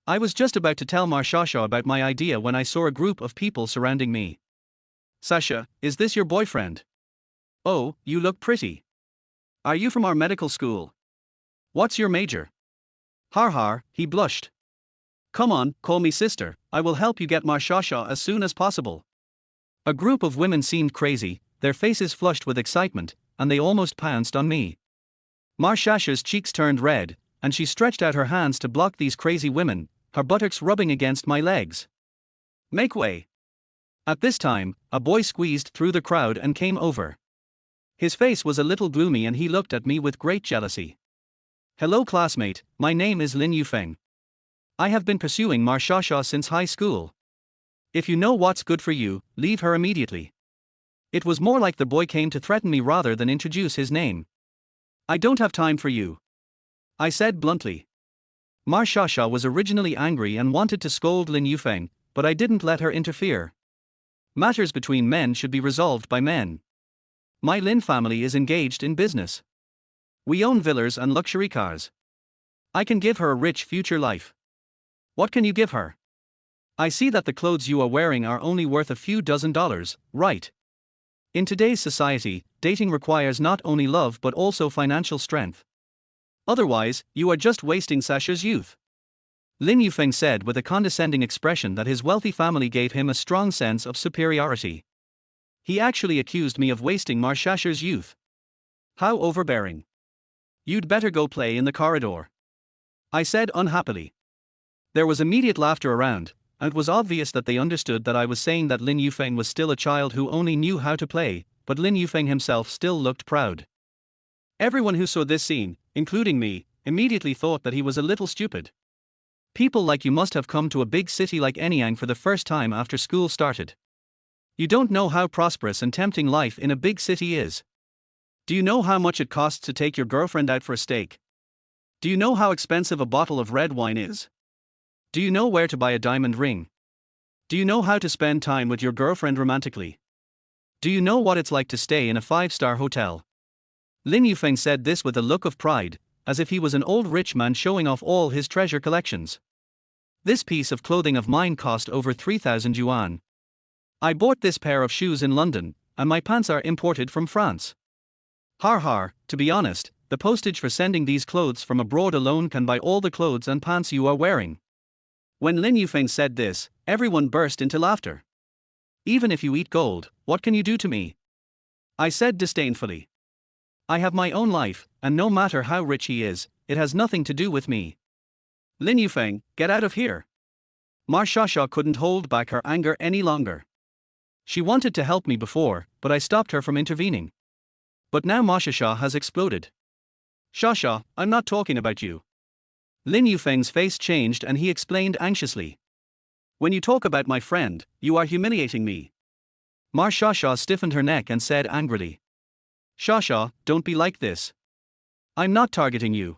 I was just about to tell Marshasha about my idea when I saw a group of people surrounding me. Sasha, is this your boyfriend? Oh, you look pretty. Are you from our medical school? What's your major? Har har, he blushed. Come on, call me sister, I will help you get Marshasha as soon as possible. A group of women seemed crazy, their faces flushed with excitement, and they almost pounced on me. Marshasha's cheeks turned red, and she stretched out her hands to block these crazy women, her buttocks rubbing against my legs. Make way. At this time, a boy squeezed through the crowd and came over. His face was a little gloomy and he looked at me with great jealousy. Hello classmate, my name is Lin Yufeng. I have been pursuing Marshasha since high school. If you know what's good for you, leave her immediately. It was more like the boy came to threaten me rather than introduce his name. I don't have time for you, I said bluntly. Marshasha was originally angry and wanted to scold Lin Yufeng, but I didn't let her interfere. Matters between men should be resolved by men. My Lin family is engaged in business. We own villas and luxury cars. I can give her a rich future life. What can you give her? I see that the clothes you are wearing are only worth a few $dozen, right? In today's society, dating requires not only love but also financial strength. Otherwise, you are just wasting Sasha's youth. Lin Yufeng said with a condescending expression that his wealthy family gave him a strong sense of superiority. He actually accused me of wasting Marshasha's youth. How overbearing. You'd better go play in the corridor, I said unhappily. There was immediate laughter around, and it was obvious that they understood that I was saying that Lin Yufeng was still a child who only knew how to play, but Lin Yufeng himself still looked proud. Everyone who saw this scene, including me, immediately thought that he was a little stupid. People like you must have come to a big city like Anyang for the first time after school started. You don't know how prosperous and tempting life in a big city is. Do you know how much it costs to take your girlfriend out for a steak? Do you know how expensive a bottle of red wine is? Do you know where to buy a diamond ring? Do you know how to spend time with your girlfriend romantically? Do you know what it's like to stay in a 5-star hotel? Lin Yufeng said this with a look of pride, as if he was an old rich man showing off all his treasure collections. This piece of clothing of mine cost over 3,000 yuan. I bought this pair of shoes in London, and my pants are imported from France. Har har, to be honest, the postage for sending these clothes from abroad alone can buy all the clothes and pants you are wearing. When Lin Yufeng said this, everyone burst into laughter. Even if you eat gold, what can you do to me? I said disdainfully. I have my own life, and no matter how rich he is, it has nothing to do with me. Lin Yufeng, get out of here. Marshasha couldn't hold back her anger any longer. She wanted to help me before, but I stopped her from intervening. But now Marshasha has exploded. Shasha, I'm not talking about you. Lin Yufeng's face changed and he explained anxiously. When you talk about my friend, you are humiliating me. Marshasha stiffened her neck and said angrily. Shasha, don't be like this. I'm not targeting you.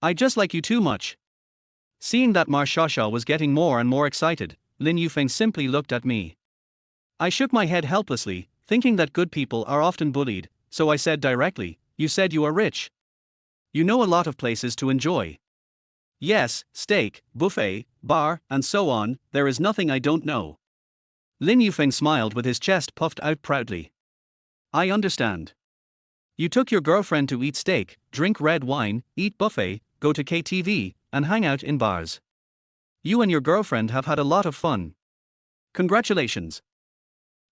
I just like you too much. Seeing that Marshasha was getting more and more excited, Lin Yufeng simply looked at me. I shook my head helplessly, thinking that good people are often bullied, so I said directly, you said you are rich. You know a lot of places to enjoy. Yes, steak, buffet, bar, and so on, there is nothing I don't know. Lin Yufeng smiled with his chest puffed out proudly. I understand. You took your girlfriend to eat steak, drink red wine, eat buffet, go to KTV, and hang out in bars. You and your girlfriend have had a lot of fun. Congratulations.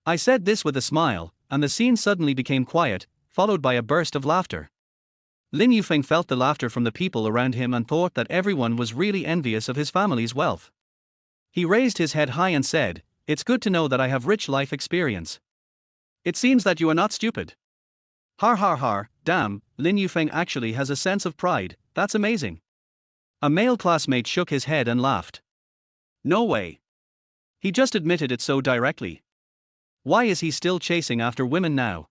I said this with a smile, and the scene suddenly became quiet, followed by a burst of laughter. Lin Yufeng felt the laughter from the people around him and thought that everyone was really envious of his family's wealth. He raised his head high and said, "It's good to know that I have rich life experience. It seems that you are not stupid." Har har har, damn, Lin Yufeng actually has a sense of pride, that's amazing. A male classmate shook his head and laughed. No way. He just admitted it so directly. Why is he still chasing after women now?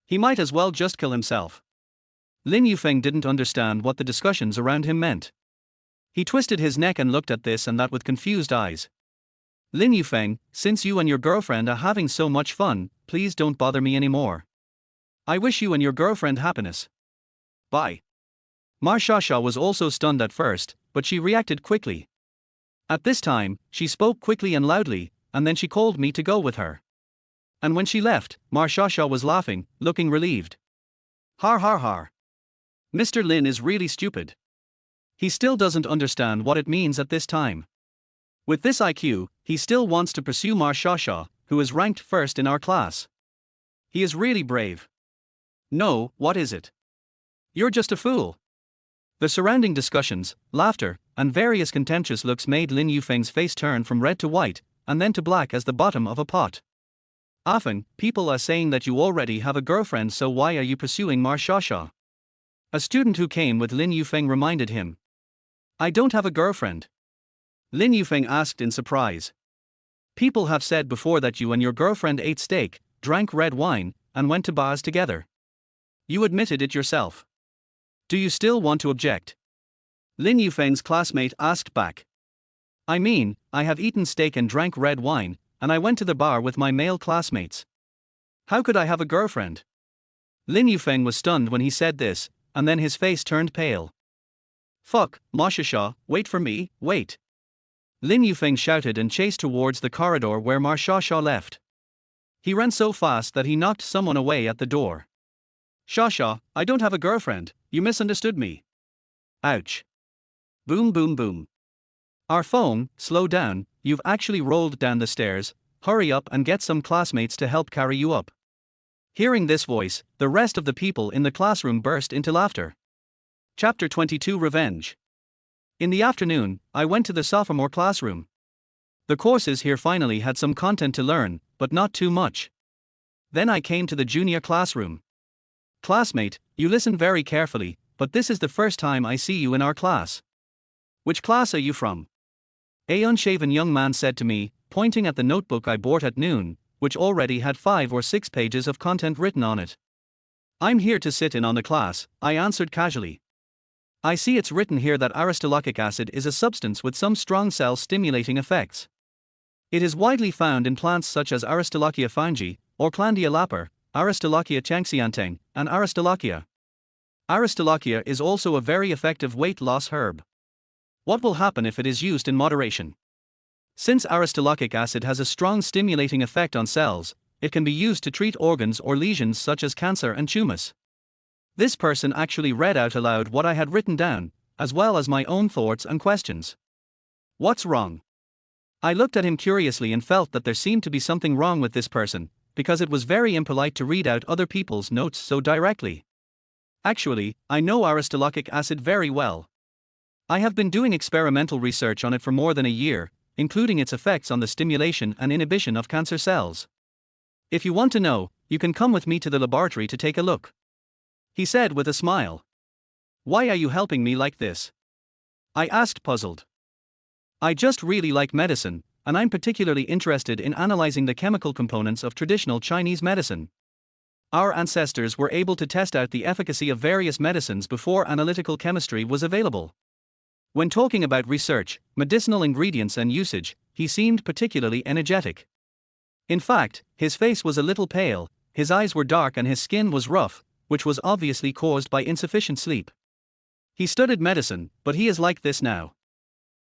He might as well just kill himself. Lin Yufeng didn't understand what the discussions around him meant. He twisted his neck and looked at this and that with confused eyes. Lin Yufeng, since you and your girlfriend are having so much fun, please don't bother me anymore. I wish you and your girlfriend happiness. Bye. Ma Shasha was also stunned at first, but she reacted quickly. At this time, she spoke quickly and loudly, and then she called me to go with her. And when she left, Ma Shasha was laughing, looking relieved. Har har har. Mr. Lin is really stupid. He still doesn't understand what it means at this time. With this IQ, he still wants to pursue Ma Shasha, who is ranked first in our class. He is really brave. No, what is it? You're just a fool. The surrounding discussions, laughter, and various contemptuous looks made Lin Yufeng's face turn from red to white, and then to black as the bottom of a pot. Often, people are saying that you already have a girlfriend, so why are you pursuing Ma Shasha? A student who came with Lin Yufeng reminded him. I don't have a girlfriend. Lin Yufeng asked in surprise. People have said before that you and your girlfriend ate steak, drank red wine, and went to bars together. You admitted it yourself. Do you still want to object? Lin Yufeng's classmate asked back. I mean, I have eaten steak and drank red wine, and I went to the bar with my male classmates. How could I have a girlfriend? Lin Yufeng was stunned when he said this, and then his face turned pale. Fuck, Ma Shasha, wait for me, wait. Lin Yufeng shouted and chased towards the corridor where Ma Shasha left. He ran so fast that he knocked someone away at the door. Shasha, I don't have a girlfriend, you misunderstood me. Ouch. Boom boom boom. Our phone, slow down, you've actually rolled down the stairs, hurry up and get some classmates to help carry you up. Hearing this voice, the rest of the people in the classroom burst into laughter. Chapter 22 Revenge. In the afternoon, I went to the sophomore classroom. The courses here finally had some content to learn, but not too much. Then I came to the junior classroom. Classmate, you listen very carefully, but this is the first time I see you in our class. Which class are you from? A unshaven young man said to me, pointing at the notebook I bought at noon, which already had 5 or 6 pages of content written on it. I'm here to sit in on the class, I answered casually. I see it's written here that aristolochic acid is a substance with some strong cell-stimulating effects. It is widely found in plants such as Aristolochia fungi, Orchlandia lapper, Aristolochia changxianteng, and Aristolochia. Aristolochia is also a very effective weight loss herb. What will happen if it is used in moderation? Since aristolochic acid has a strong stimulating effect on cells, it can be used to treat organs or lesions such as cancer and tumors. This person actually read out aloud what I had written down, as well as my own thoughts and questions. What's wrong? I looked at him curiously and felt that there seemed to be something wrong with this person, because it was very impolite to read out other people's notes so directly. Actually, I know aristolochic acid very well. I have been doing experimental research on it for more than a year, including its effects on the stimulation and inhibition of cancer cells. If you want to know, you can come with me to the laboratory to take a look. He said with a smile. Why are you helping me like this? I asked, puzzled. I just really like medicine, and I'm particularly interested in analyzing the chemical components of traditional Chinese medicine. Our ancestors were able to test out the efficacy of various medicines before analytical chemistry was available. When talking about research, medicinal ingredients and usage, he seemed particularly energetic. In fact, his face was a little pale, his eyes were dark and his skin was rough, which was obviously caused by insufficient sleep. He studied medicine, but he is like this now.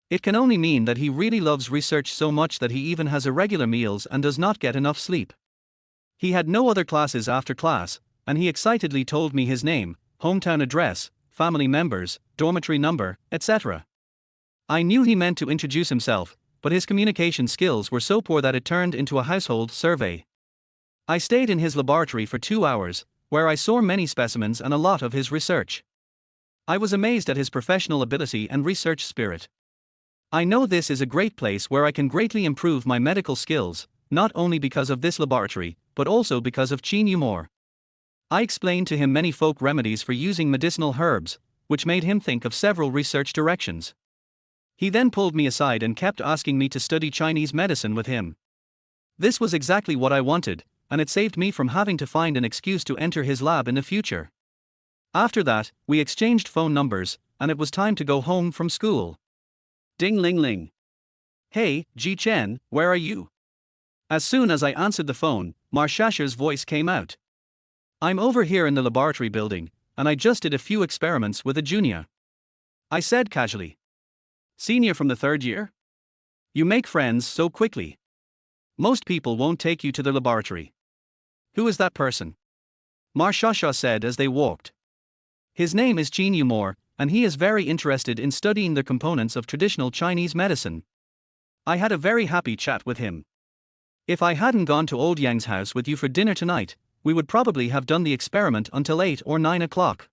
It can only mean that he really loves research so much that he even has irregular meals and does not get enough sleep. He had no other classes after class, and he excitedly told me his name, hometown address, family members, dormitory number, etc. I knew he meant to introduce himself, but his communication skills were so poor that it turned into a household survey. I stayed in his laboratory for 2 hours, where I saw many specimens and a lot of his research. I was amazed at his professional ability and research spirit. I know this is a great place where I can greatly improve my medical skills, not only because of this laboratory, but also because of Qin Yumor. I explained to him many folk remedies for using medicinal herbs, which made him think of several research directions. He then pulled me aside and kept asking me to study Chinese medicine with him. This was exactly what I wanted, and it saved me from having to find an excuse to enter his lab in the future. After that, we exchanged phone numbers, and it was time to go home from school. Ding ling ling. Hey, Ji Chen, where are you? As soon as I answered the phone, Ma Shasha's voice came out. I'm over here in the laboratory building, and I just did a few experiments with a junior. I said casually. Senior from the third year? You make friends so quickly. Most people won't take you to the laboratory. Who is that person? Marshasha said as they walked. His name is Qin Yumor, and he is very interested in studying the components of traditional Chinese medicine. I had a very happy chat with him. If I hadn't gone to Old Yang's house with you for dinner tonight, we would probably have done the experiment until 8 or 9 o'clock.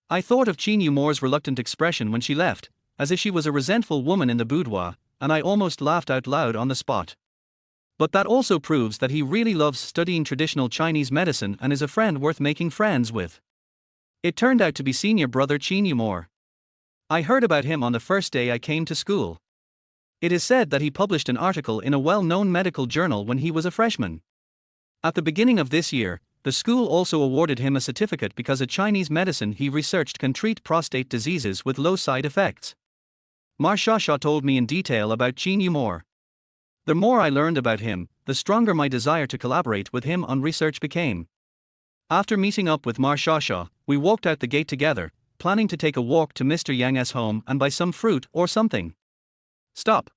I thought of Qin Yumor's reluctant expression when she left, as if she was a resentful woman in the boudoir, and I almost laughed out loud on the spot. But that also proves that he really loves studying traditional Chinese medicine and is a friend worth making friends with. It turned out to be senior brother Qin Yumor. I heard about him on the first day I came to school. It is said that he published an article in a well-known medical journal when he was a freshman. At the beginning of this year, the school also awarded him a certificate because a Chinese medicine he researched can treat prostate diseases with low side effects. Marshasha told me in detail about Qin Yumor. The more I learned about him, the stronger my desire to collaborate with him on research became. After meeting up with Marshasha, we walked out the gate together, planning to take a walk to Mr. Yang's home and buy some fruit or something. Stop.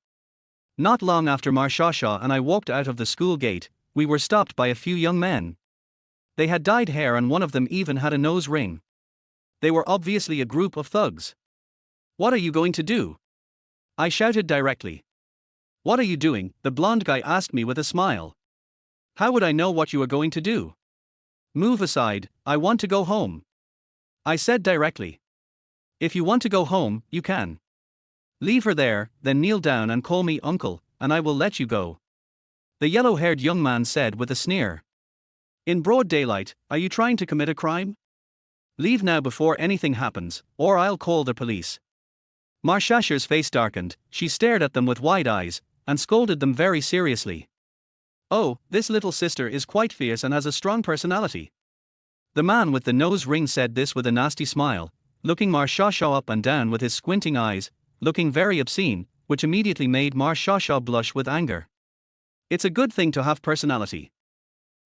Not long after Marshasha and I walked out of the school gate, we were stopped by a few young men. They had dyed hair and one of them even had a nose ring. They were obviously a group of thugs. What are you going to do? I shouted directly. What are you doing? The blonde guy asked me with a smile. How would I know what you are going to do? Move aside, I want to go home. I said directly. If you want to go home, you can. Leave her there, then kneel down and call me uncle, and I will let you go. The yellow-haired young man said with a sneer. In broad daylight, are you trying to commit a crime? Leave now before anything happens, or I'll call the police. Marshasha's face darkened, she stared at them with wide eyes, and scolded them very seriously. Oh, this little sister is quite fierce and has a strong personality. The man with the nose ring said this with a nasty smile, looking Marshasha up and down with his squinting eyes, looking very obscene, which immediately made Marshasha blush with anger. It's a good thing to have personality.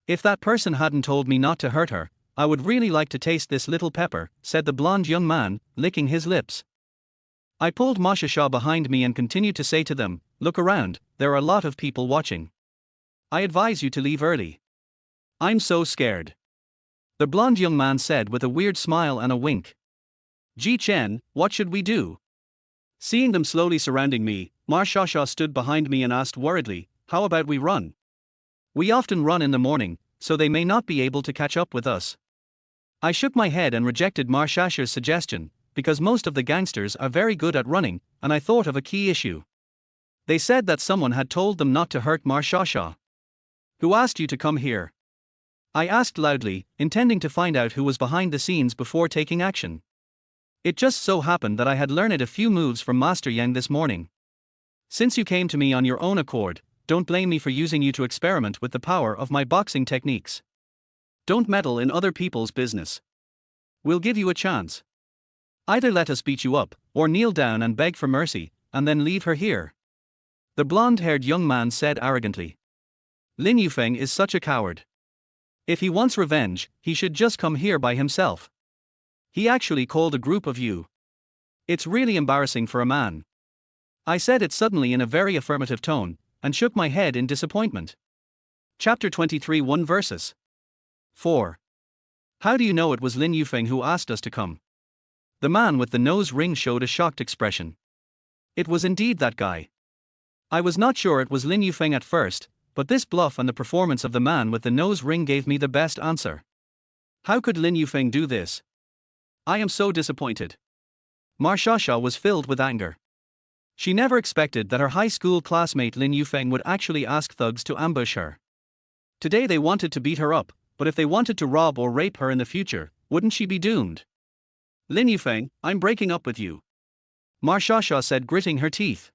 If that person hadn't told me not to hurt her, I would really like to taste this little pepper, said the blonde young man, licking his lips. I pulled Marshasha behind me and continued to say to them, look around, there are a lot of people watching. I advise you to leave early. I'm so scared. The blonde young man said with a weird smile and a wink. Ji Chen, what should we do? Seeing them slowly surrounding me, Marshasha stood behind me and asked worriedly, how about we run? We often run in the morning, so they may not be able to catch up with us. I shook my head and rejected Marshasha's suggestion, because most of the gangsters are very good at running, and I thought of a key issue. They said that someone had told them not to hurt Marshasha. Who asked you to come here? I asked loudly, intending to find out who was behind the scenes before taking action. It just so happened that I had learned a few moves from Master Yang this morning. Since you came to me on your own accord, don't blame me for using you to experiment with the power of my boxing techniques. Don't meddle in other people's business. We'll give you a chance. Either let us beat you up, or kneel down and beg for mercy, and then leave her here. The blonde-haired young man said arrogantly. Lin Yufeng is such a coward. If he wants revenge, he should just come here by himself. He actually called a group of you. It's really embarrassing for a man. I said it suddenly in a very affirmative tone, and shook my head in disappointment. Chapter 23 1 verses 4. How do you know it was Lin Yufeng who asked us to come? The man with the nose ring showed a shocked expression. It was indeed that guy. I was not sure it was Lin Yufeng at first, but this bluff and the performance of the man with the nose ring gave me the best answer. How could Lin Yufeng do this? I am so disappointed. Marshasha was filled with anger. She never expected that her high school classmate Lin Yufeng would actually ask thugs to ambush her. Today they wanted to beat her up, but if they wanted to rob or rape her in the future, wouldn't she be doomed? Lin Yufeng, I'm breaking up with you. Marshasha said, gritting her teeth.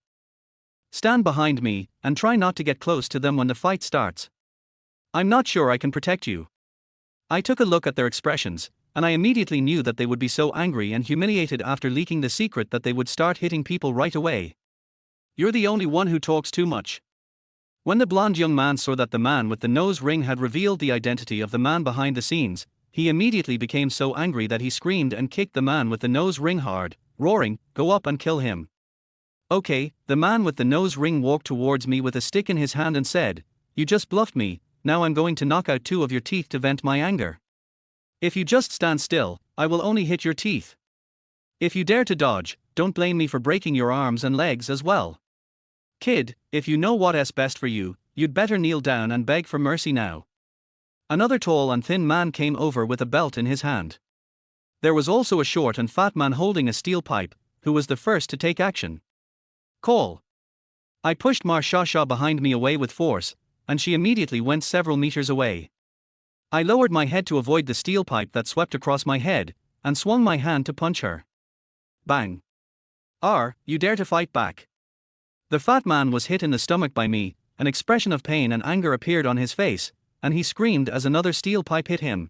Stand behind me, and try not to get close to them when the fight starts. I'm not sure I can protect you. I took a look at their expressions, and I immediately knew that they would be so angry and humiliated after leaking the secret that they would start hitting people right away. You're the only one who talks too much. When the blonde young man saw that the man with the nose ring had revealed the identity of the man behind the scenes, he he immediately became so angry that he screamed and kicked the man with the nose ring hard, roaring, "Go up and kill him." Okay, the man with the nose ring walked towards me with a stick in his hand and said, "You just bluffed me, now I'm going to knock out 2 of your teeth to vent my anger. If you just stand still, I will only hit your teeth. If you dare to dodge, don't blame me for breaking your arms and legs as well. Kid, if you know what's best for you, you'd better kneel down and beg for mercy now." Another tall and thin man came over with a belt in his hand. There was also a short and fat man holding a steel pipe, who was the first to take action. Call. I pushed Marsha behind me away with force, and she immediately went several meters away. I lowered my head to avoid the steel pipe that swept across my head, and swung my hand to punch her. Bang. You dare to fight back? The fat man was hit in the stomach by me, an expression of pain and anger appeared on his face, and he screamed as another steel pipe hit him.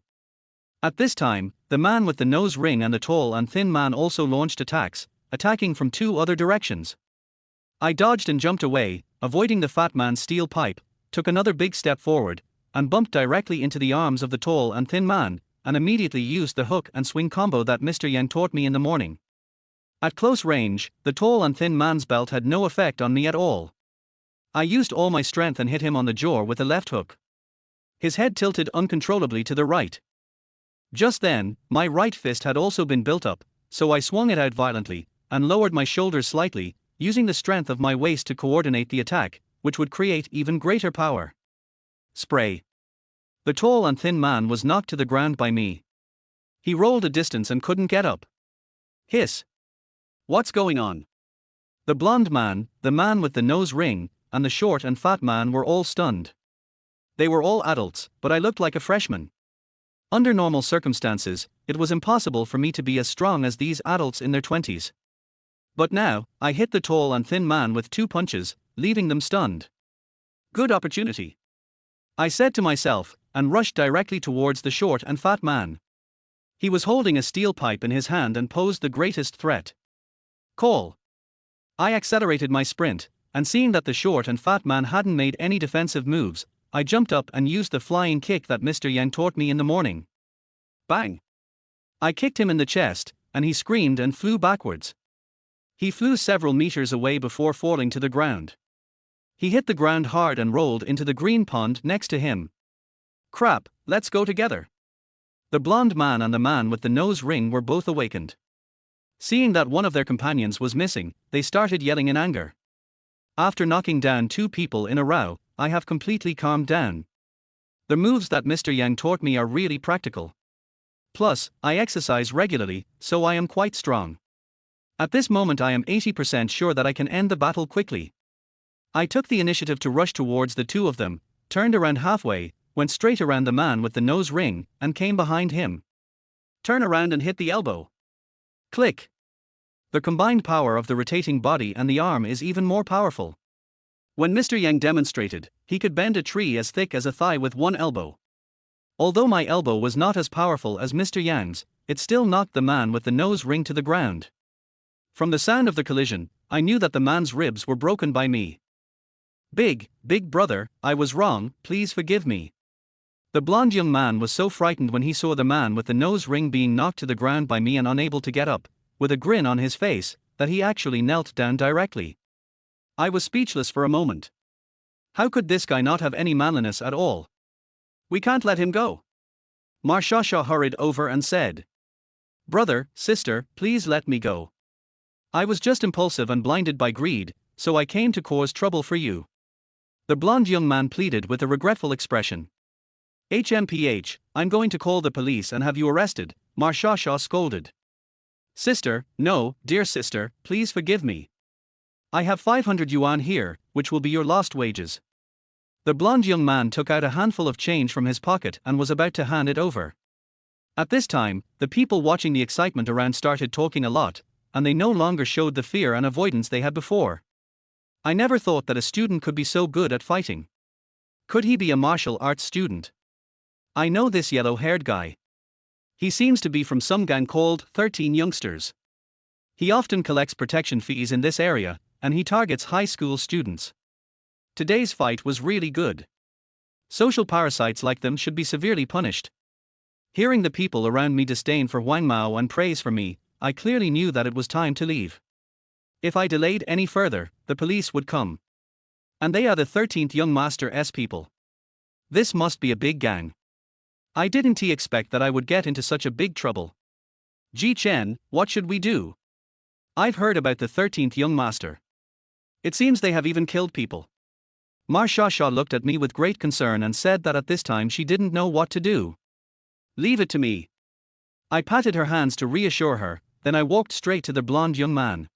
At this time, the man with the nose ring and the tall and thin man also launched attacks, attacking from 2 other directions. I dodged and jumped away, avoiding the fat man's steel pipe, took another big step forward, and bumped directly into the arms of the tall and thin man, and immediately used the hook and swing combo that Mr. Yang taught me in the morning. At close range, the tall and thin man's belt had no effect on me at all. I used all my strength and hit him on the jaw with a left hook. His head tilted uncontrollably to the right. Just then, my right fist had also been built up, so I swung it out violently, and lowered my shoulders slightly, using the strength of my waist to coordinate the attack, which would create even greater power. Spray. The tall and thin man was knocked to the ground by me. He rolled a distance and couldn't get up. Hiss. What's going on? The blonde man, the man with the nose ring, and the short and fat man were all stunned. They were all adults, but I looked like a freshman. Under normal circumstances, it was impossible for me to be as strong as these adults in their 20s. But now, I hit the tall and thin man with 2 punches, leaving them stunned. Good opportunity, I said to myself, and rushed directly towards the short and fat man. He was holding a steel pipe in his hand and posed the greatest threat. Call. I accelerated my sprint, and seeing that the short and fat man hadn't made any defensive moves, I jumped up and used the flying kick that Mr. Yang taught me in the morning. Bang! I kicked him in the chest, and he screamed and flew backwards. He flew several meters away before falling to the ground. He hit the ground hard and rolled into the green pond next to him. Crap, let's go together. The blonde man and the man with the nose ring were both awakened. Seeing that one of their companions was missing, they started yelling in anger. After knocking down 2 people in a row, I have completely calmed down. The moves that Mr. Yang taught me are really practical. Plus, I exercise regularly, so I am quite strong. At this moment I am 80% sure that I can end the battle quickly. I took the initiative to rush towards the 2 of them, turned around halfway, went straight around the man with the nose ring, and came behind him. Turn around and hit the elbow. Click. The combined power of the rotating body and the arm is even more powerful. When Mr. Yang demonstrated, he could bend a tree as thick as a thigh with 1 elbow. Although my elbow was not as powerful as Mr. Yang's, it still knocked the man with the nose ring to the ground. From the sound of the collision, I knew that the man's ribs were broken by me. Big brother, I was wrong, please forgive me. The blonde young man was so frightened when he saw the man with the nose ring being knocked to the ground by me and unable to get up, with a grin on his face, that he actually knelt down directly. I was speechless for a moment. How could this guy not have any manliness at all? We can't let him go. Marsha hurried over and said, "Brother, sister, please let me go. I was just impulsive and blinded by greed, so I came to cause trouble for you." The blonde young man pleaded with a regretful expression. "HMPH, I'm going to call the police and have you arrested," Marsha scolded. "Sister, no, dear sister, please forgive me. I have 500 yuan here, which will be your lost wages." The blonde young man took out a handful of change from his pocket and was about to hand it over. At this time, the people watching the excitement around started talking a lot, and they no longer showed the fear and avoidance they had before. I never thought that a student could be so good at fighting. Could he be a martial arts student? I know this yellow-haired guy. He seems to be from some gang called 13 Youngsters. He often collects protection fees in this area, and he targets high school students. Today's fight was really good. Social parasites like them should be severely punished. Hearing the people around me disdain for Wang Mao and praise for me, I clearly knew that it was time to leave. If I delayed any further, the police would come. And they are the 13th Young Master's people. This must be a big gang. I didn't expect that I would get into such a big trouble. Ji Chen, what should we do? I've heard about the 13th Young Master. It seems they have even killed people. Ma Xiaoxia looked at me with great concern and said that at this time she didn't know what to do. Leave it to me. I patted her hands to reassure her, then I walked straight to the blonde young man.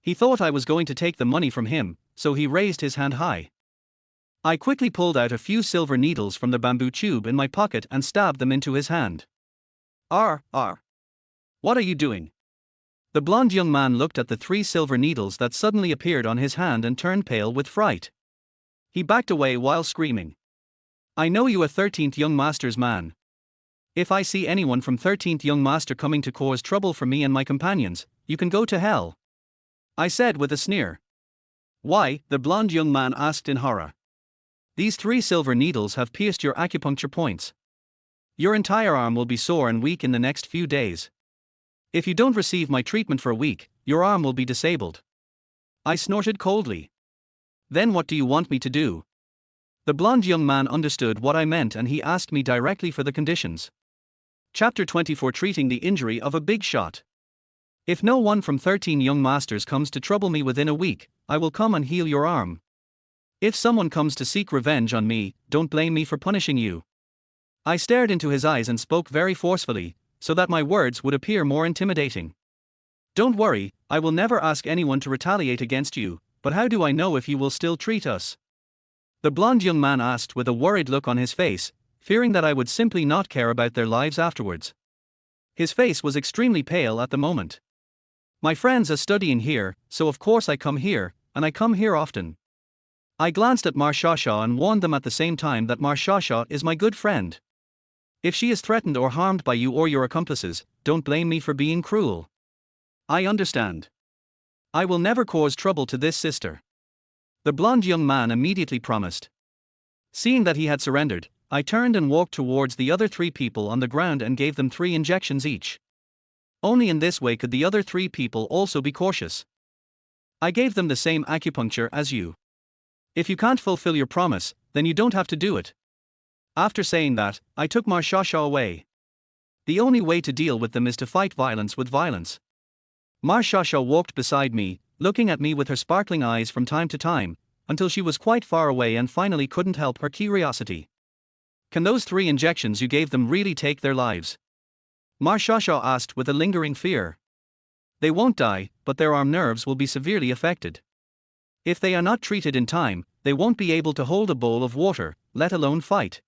He thought I was going to take the money from him, so he raised his hand high. I quickly pulled out a few silver needles from the bamboo tube in my pocket and stabbed them into his hand. What are you doing? The blonde young man looked at the 3 silver needles that suddenly appeared on his hand and turned pale with fright. He backed away while screaming. I know you a 13th Young Master's man. If I see anyone from 13th Young Master coming to cause trouble for me and my companions, you can go to hell. I said with a sneer. Why? The blonde young man asked in horror. These 3 silver needles have pierced your acupuncture points. Your entire arm will be sore and weak in the next few days. If you don't receive my treatment for a week, your arm will be disabled. I snorted coldly. Then what do you want me to do? The blonde young man understood what I meant and he asked me directly for the conditions. Chapter 24 Treating the Injury of a Big Shot. If no one from 13 Young Masters comes to trouble me within a week, I will come and heal your arm. If someone comes to seek revenge on me, don't blame me for punishing you. I stared into his eyes and spoke very forcefully, so that my words would appear more intimidating. Don't worry, I will never ask anyone to retaliate against you, but how do I know if you will still treat us? The blonde young man asked with a worried look on his face, fearing that I would simply not care about their lives afterwards. His face was extremely pale at the moment. My friends are studying here, so of course I come here, and I come here often. I glanced at Ma Xiaoxia and warned them at the same time that Ma Xiaoxia is my good friend. If she is threatened or harmed by you or your accomplices, don't blame me for being cruel. I understand. I will never cause trouble to this sister. The blonde young man immediately promised. Seeing that he had surrendered, I turned and walked towards the other 3 people on the ground and gave them 3 injections each. Only in this way could the other 3 people also be cautious. I gave them the same acupuncture as you. If you can't fulfill your promise, then you don't have to do it. After saying that, I took Ma Xiaoxia away. The only way to deal with them is to fight violence with violence. Ma Xiaoxia walked beside me, looking at me with her sparkling eyes from time to time, until she was quite far away and finally couldn't help her curiosity. Can those 3 injections you gave them really take their lives? Ma Xiaoxia asked with a lingering fear. They won't die, but their arm nerves will be severely affected. If they are not treated in time, they won't be able to hold a bowl of water, let alone fight.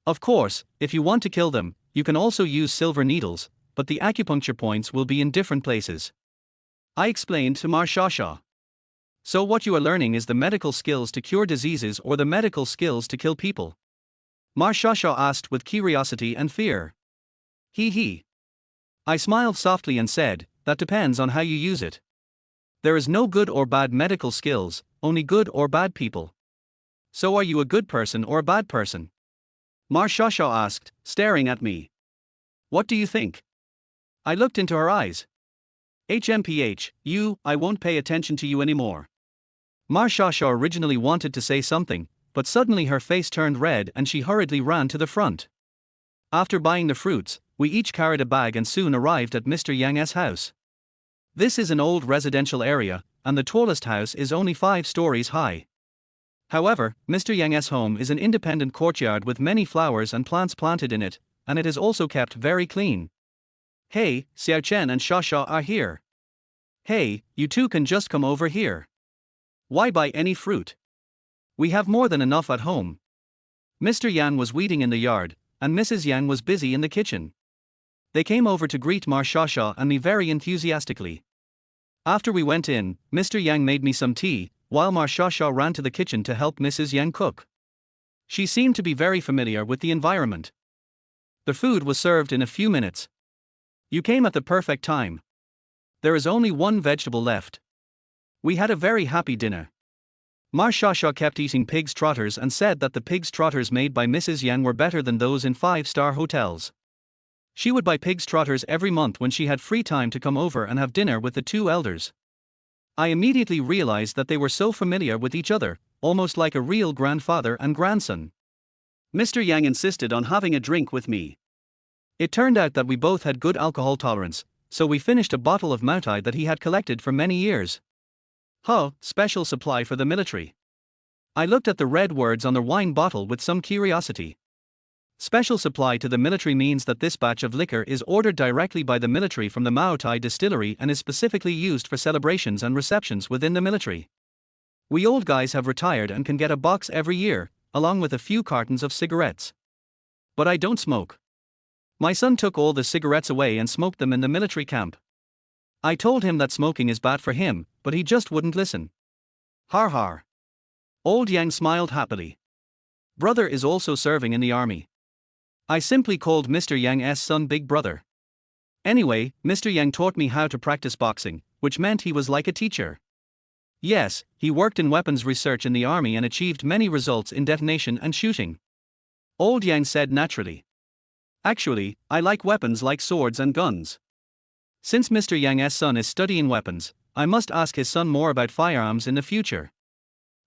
Of course, if you want to kill them, you can also use silver needles, but the acupuncture points will be in different places. I explained to Ma Xiaoxia. So what you are learning is the medical skills to cure diseases or the medical skills to kill people? Ma Xiaoxia asked with curiosity and fear. He. I smiled softly and said, that depends on how you use it. There is no good or bad medical skills, only good or bad people. So are you a good person or a bad person? Ma Xiaoxia asked, staring at me. What do you think? I looked into her eyes. I won't pay attention to you anymore. Ma Xiaoxia originally wanted to say something, but suddenly her face turned red and she hurriedly ran to the front. After buying the fruits, we each carried a bag and soon arrived at Mr. Yang's house. This is an old residential area, and the tallest house is only 5 stories high. However, Mr. Yang's home is an independent courtyard with many flowers and plants planted in it, and it is also kept very clean. Hey, Xiao Chen and Xiaoxia are here. Hey, you two can just come over here. Why buy any fruit? We have more than enough at home. Mr. Yang was weeding in the yard, and Mrs. Yang was busy in the kitchen. They came over to greet Ma Xiaoxia and me very enthusiastically. After we went in, Mr. Yang made me some tea, while Ma Xiaoxia ran to the kitchen to help Mrs. Yang cook. She seemed to be very familiar with the environment. The food was served in a few minutes. You came at the perfect time. There is only one vegetable left. We had a very happy dinner. Ma Xiaoxia kept eating pig's trotters and said that the pig's trotters made by Mrs. Yang were better than those in 5-star hotels. She would buy pig's trotters every month when she had free time to come over and have dinner with the two elders. I immediately realized that they were so familiar with each other, almost like a real grandfather and grandson. Mr. Yang insisted on having a drink with me. It turned out that we both had good alcohol tolerance, so we finished a bottle of Moutai that he had collected for many years. Special supply for the military. I looked at the red words on the wine bottle with some curiosity. Special supply to the military means that this batch of liquor is ordered directly by the military from the Moutai distillery and is specifically used for celebrations and receptions within the military. We old guys have retired and can get a box every year, along with a few cartons of cigarettes. But I don't smoke. My son took all the cigarettes away and smoked them in the military camp. I told him that smoking is bad for him, but he just wouldn't listen. Har har. Old Yang smiled happily. Brother is also serving in the army. I simply called Mr. Yang's son Big Brother. Anyway, Mr. Yang taught me how to practice boxing, which meant he was like a teacher. Yes, he worked in weapons research in the army and achieved many results in detonation and shooting. Old Yang said naturally. Actually, I like weapons like swords and guns. Since Mr. Yang's son is studying weapons, I must ask his son more about firearms in the future.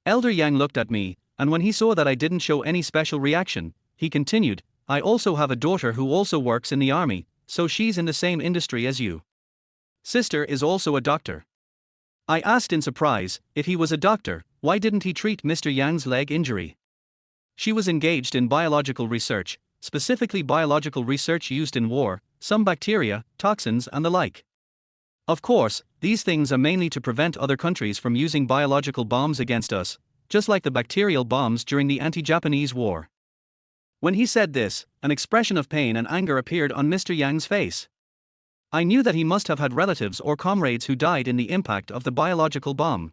Elder Yang looked at me, and when he saw that I didn't show any special reaction, he continued, I also have a daughter who also works in the army, so she's in the same industry as you. Sister is also a doctor. I asked in surprise, if he was a doctor, why didn't he treat Mr. Yang's leg injury? She was engaged in biological research, specifically biological research used in war, some bacteria, toxins and the like. Of course, these things are mainly to prevent other countries from using biological bombs against us, just like the bacterial bombs during the anti-Japanese war. When he said this, an expression of pain and anger appeared on Mr. Yang's face. I knew that he must have had relatives or comrades who died in the impact of the biological bomb.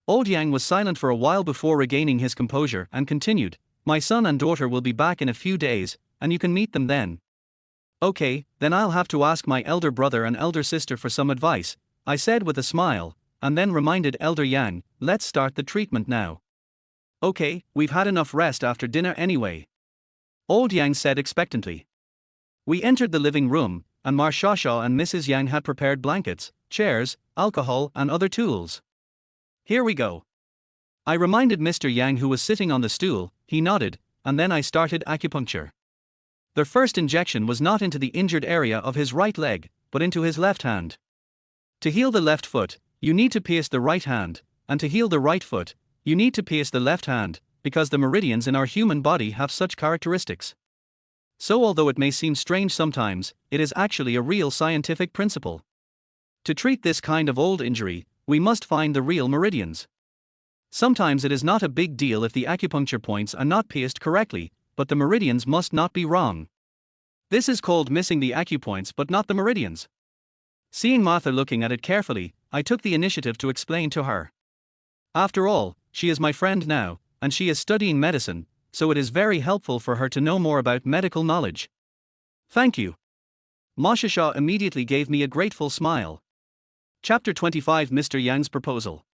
Old Yang was silent for a while before regaining his composure and continued, my son and daughter will be back in a few days, and you can meet them then. Okay, then I'll have to ask my elder brother and elder sister for some advice, I said with a smile, and then reminded Elder Yang, let's start the treatment now. Okay, we've had enough rest after dinner anyway. Old Yang said expectantly. We entered the living room, and Marshasha and Mrs. Yang had prepared blankets, chairs, alcohol and other tools. Here we go. I reminded Mr. Yang, who was sitting on the stool, he nodded, and then I started acupuncture. The first injection was not into the injured area of his right leg, but into his left hand. To heal the left foot, you need to pierce the right hand, and to heal the right foot, you need to pierce the left hand, because the meridians in our human body have such characteristics. So although it may seem strange sometimes, it is actually a real scientific principle. To treat this kind of old injury, we must find the real meridians. Sometimes it is not a big deal if the acupuncture points are not pierced correctly, but the meridians must not be wrong. This is called missing the acupoints but not the meridians. Seeing Martha looking at it carefully, I took the initiative to explain to her. After all, she is my friend now, and she is studying medicine, so it is very helpful for her to know more about medical knowledge. Thank you. Marshasha immediately gave me a grateful smile. Chapter 25 Mr. Yang's Proposal.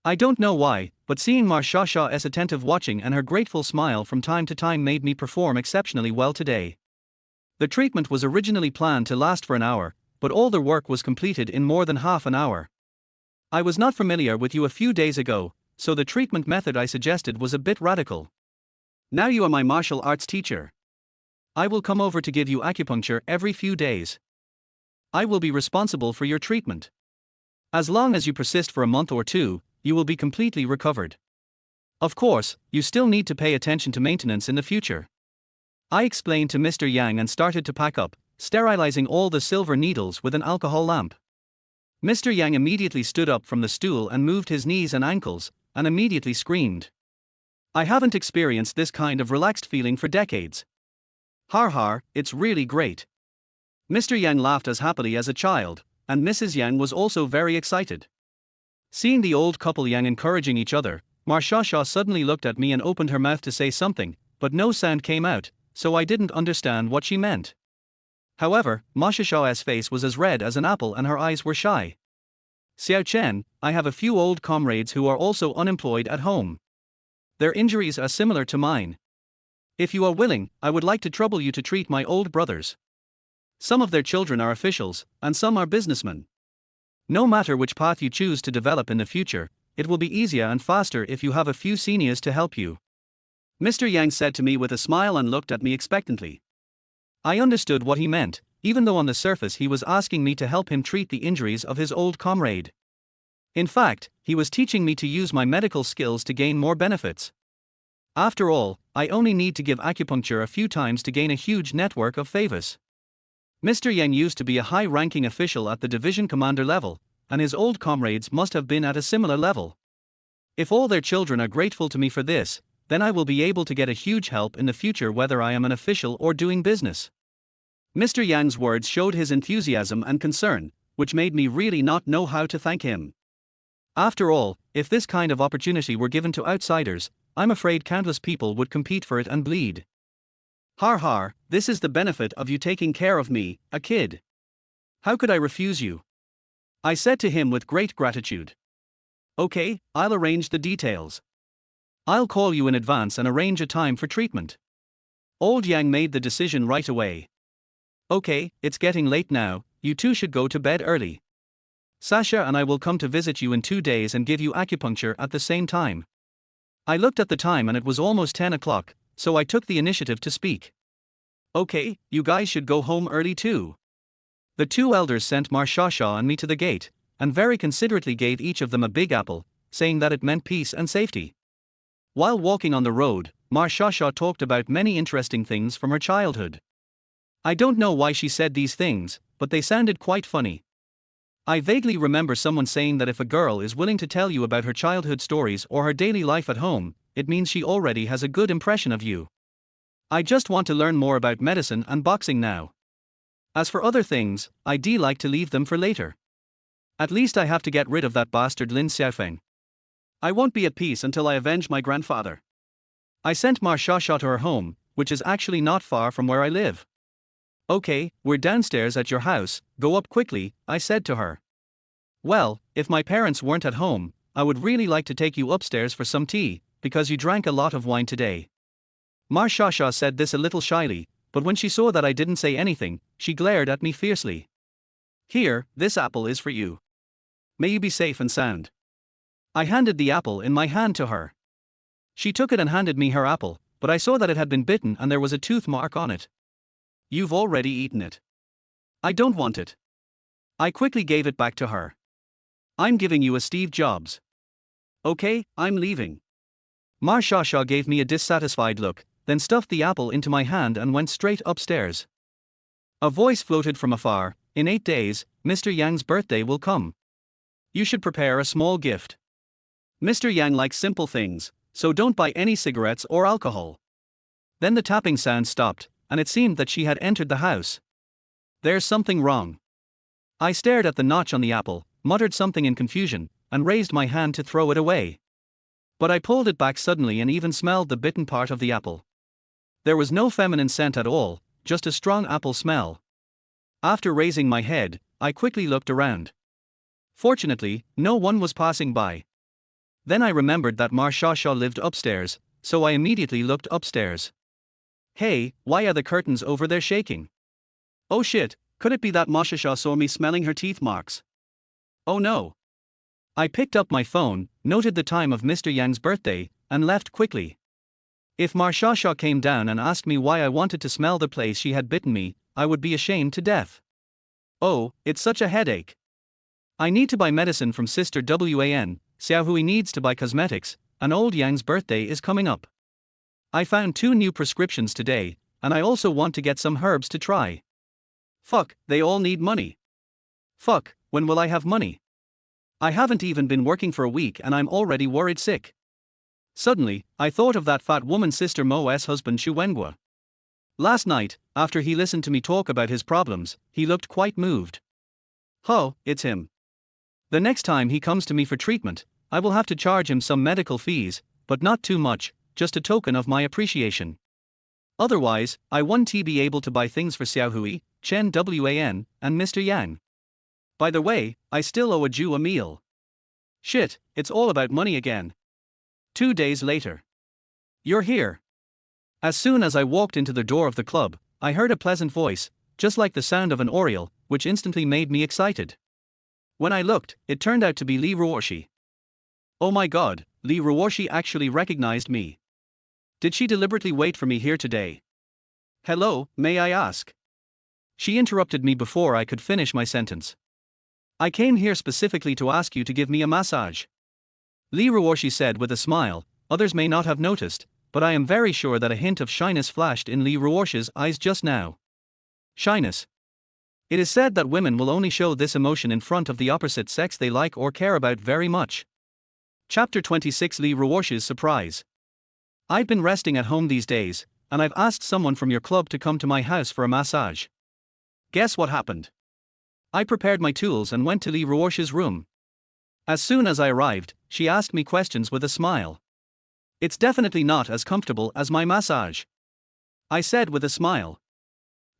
I don't know why, but seeing Marshasha's attentive watching and her grateful smile from time to time made me perform exceptionally well today. The treatment was originally planned to last for an hour, but all the work was completed in more than half an hour. I was not familiar with you a few days ago, so the treatment method I suggested was a bit radical. Now you are my martial arts teacher. I will come over to give you acupuncture every few days. I will be responsible for your treatment. As long as you persist for a month or two, you will be completely recovered. Of course, you still need to pay attention to maintenance in the future. I explained to Mr. Yang and started to pack up, sterilizing all the silver needles with an alcohol lamp. Mr. Yang immediately stood up from the stool and moved his knees and ankles, and immediately screamed. I haven't experienced this kind of relaxed feeling for decades. Har har, it's really great. Mr. Yang laughed as happily as a child, and Mrs. Yang was also very excited. Seeing the old couple Yang encouraging each other, Marshasha suddenly looked at me and opened her mouth to say something, but no sound came out, so I didn't understand what she meant. However, Marshasha's face was as red as an apple and her eyes were shy. Xiao Chen, I have a few old comrades who are also unemployed at home. Their injuries are similar to mine. If you are willing, I would like to trouble you to treat my old brothers. Some of their children are officials, and some are businessmen. No matter which path you choose to develop in the future, it will be easier and faster if you have a few seniors to help you. Mr. Yang said to me with a smile and looked at me expectantly. I understood what he meant, even though on the surface he was asking me to help him treat the injuries of his old comrade. In fact, he was teaching me to use my medical skills to gain more benefits. After all, I only need to give acupuncture a few times to gain a huge network of favors. Mr. Yang used to be a high-ranking official at the division commander level, and his old comrades must have been at a similar level. If all their children are grateful to me for this, then I will be able to get a huge help in the future whether I am an official or doing business. Mr. Yang's words showed his enthusiasm and concern, which made me really not know how to thank him. After all, if this kind of opportunity were given to outsiders, I'm afraid countless people would compete for it and bleed. Har har, this is the benefit of you taking care of me, a kid. How could I refuse you? I said to him with great gratitude. Okay, I'll arrange the details. I'll call you in advance and arrange a time for treatment. Old Yang made the decision right away. Okay, it's getting late now, you two should go to bed early. Sasha and I will come to visit you in 2 days and give you acupuncture at the same time. I looked at the time and it was almost 10 o'clock, so I took the initiative to speak. Okay, you guys should go home early too. The two elders sent Marshasha and me to the gate, and very considerately gave each of them a big apple, saying that it meant peace and safety. While walking on the road, Marshasha talked about many interesting things from her childhood. I don't know why she said these things, but they sounded quite funny. I vaguely remember someone saying that if a girl is willing to tell you about her childhood stories or her daily life at home, it means she already has a good impression of you. I just want to learn more about medicine and boxing now. As for other things, I'd like to leave them for later. At least I have to get rid of that bastard Lin Xiaofeng. I won't be at peace until I avenge my grandfather. I sent Marshasha to her home, which is actually not far from where I live. Okay, we're downstairs at your house, go up quickly, I said to her. Well, if my parents weren't at home, I would really like to take you upstairs for some tea, because you drank a lot of wine today. Marshasha said this a little shyly, but when she saw that I didn't say anything, she glared at me fiercely. Here, this apple is for you. May you be safe and sound. I handed the apple in my hand to her. She took it and handed me her apple, but I saw that it had been bitten and there was a tooth mark on it. You've already eaten it. I don't want it. I quickly gave it back to her. I'm giving you a Steve Jobs. Okay, I'm leaving. Marshasha gave me a dissatisfied look, then stuffed the apple into my hand and went straight upstairs. A voice floated from afar, in 8 days, Mr. Yang's birthday will come. You should prepare a small gift. Mr. Yang likes simple things, so don't buy any cigarettes or alcohol. Then the tapping sound stopped, and it seemed that she had entered the house. There's something wrong. I stared at the notch on the apple, muttered something in confusion, and raised my hand to throw it away. But I pulled it back suddenly and even smelled the bitten part of the apple. There was no feminine scent at all, just a strong apple smell. After raising my head, I quickly looked around. Fortunately, no one was passing by. Then I remembered that Marshasha lived upstairs, so I immediately looked upstairs. Hey, why are the curtains over there shaking? Oh shit, could it be that Marshasha saw me smelling her teeth marks? Oh no. I picked up my phone, noted the time of Mr. Yang's birthday, and left quickly. If Marshasha came down and asked me why I wanted to smell the place she had bitten me, I would be ashamed to death. Oh, it's such a headache. I need to buy medicine from Sister Wan, Xiaohui needs to buy cosmetics, and old Yang's birthday is coming up. I found 2 new prescriptions today, and I also want to get some herbs to try. Fuck, they all need money. Fuck, when will I have money? I haven't even been working for a week and I'm already worried sick. Suddenly, I thought of that fat woman Sister Mo's husband Shuwenghua. Last night, after he listened to me talk about his problems, he looked quite moved. Oh, it's him. The next time he comes to me for treatment, I will have to charge him some medical fees, but not too much, just a token of my appreciation. Otherwise, I won't be able to buy things for Xiaohui, Chen Wan, and Mr. Yang. By the way, I still owe a Jew a meal. Shit, it's all about money again. 2 days later. You're here. As soon as I walked into the door of the club, I heard a pleasant voice, just like the sound of an oriole, which instantly made me excited. When I looked, it turned out to be Ruoxi. Oh my god, Ruoxi actually recognized me. Did she deliberately wait for me here today? Hello, may I ask? She interrupted me before I could finish my sentence. I came here specifically to ask you to give me a massage. Ruoxi said with a smile. Others may not have noticed, but I am very sure that a hint of shyness flashed in Ruoxi's eyes just now. Shyness. It is said that women will only show this emotion in front of the opposite sex they like or care about very much. Chapter 26. Ruoxi's surprise. I've been resting at home these days, and I've asked someone from your club to come to my house for a massage. Guess what happened? I prepared my tools and went to Ruoxi's room. As soon as I arrived, she asked me questions with a smile. It's definitely not as comfortable as my massage, I said with a smile.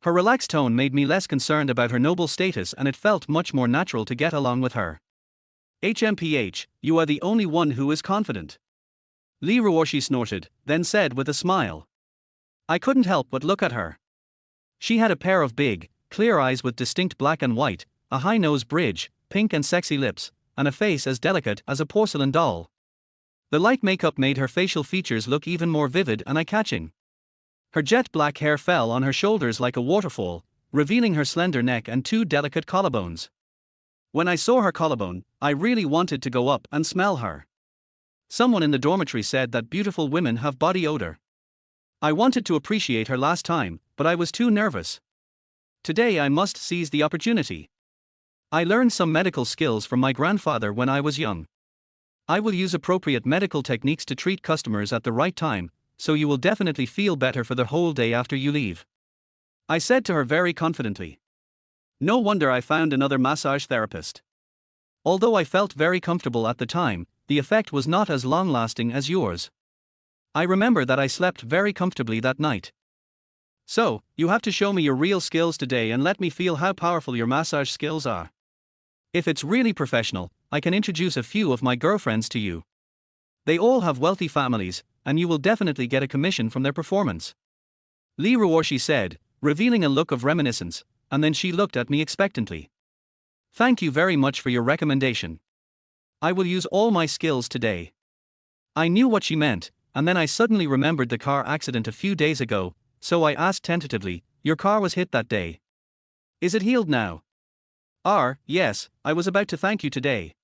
Her relaxed tone made me less concerned about her noble status, and it felt much more natural to get along with her. HMPH, you are the only one who is confident. Ruoxi snorted, then said with a smile. I couldn't help but look at her. She had a pair of big, clear eyes with distinct black and white, a high nose bridge, pink and sexy lips, and a face as delicate as a porcelain doll. The light makeup made her facial features look even more vivid and eye-catching. Her jet black hair fell on her shoulders like a waterfall, revealing her slender neck and two delicate collarbones. When I saw her collarbone, I really wanted to go up and smell her. Someone in the dormitory said that beautiful women have body odor. I wanted to appreciate her last time, but I was too nervous. Today I must seize the opportunity. I learned some medical skills from my grandfather when I was young. I will use appropriate medical techniques to treat customers at the right time, so you will definitely feel better for the whole day after you leave, I said to her very confidently. No wonder I found another massage therapist. Although I felt very comfortable at the time, the effect was not as long-lasting as yours. I remember that I slept very comfortably that night. So, you have to show me your real skills today and let me feel how powerful your massage skills are. If it's really professional, I can introduce a few of my girlfriends to you. They all have wealthy families, and you will definitely get a commission from their performance. Ruoxi said, revealing a look of reminiscence, and then she looked at me expectantly. Thank you very much for your recommendation. I will use all my skills today. I knew what she meant, and then I suddenly remembered the car accident a few days ago, so I asked tentatively, your car was hit that day. Is it healed now? Yes, I was about to thank you today.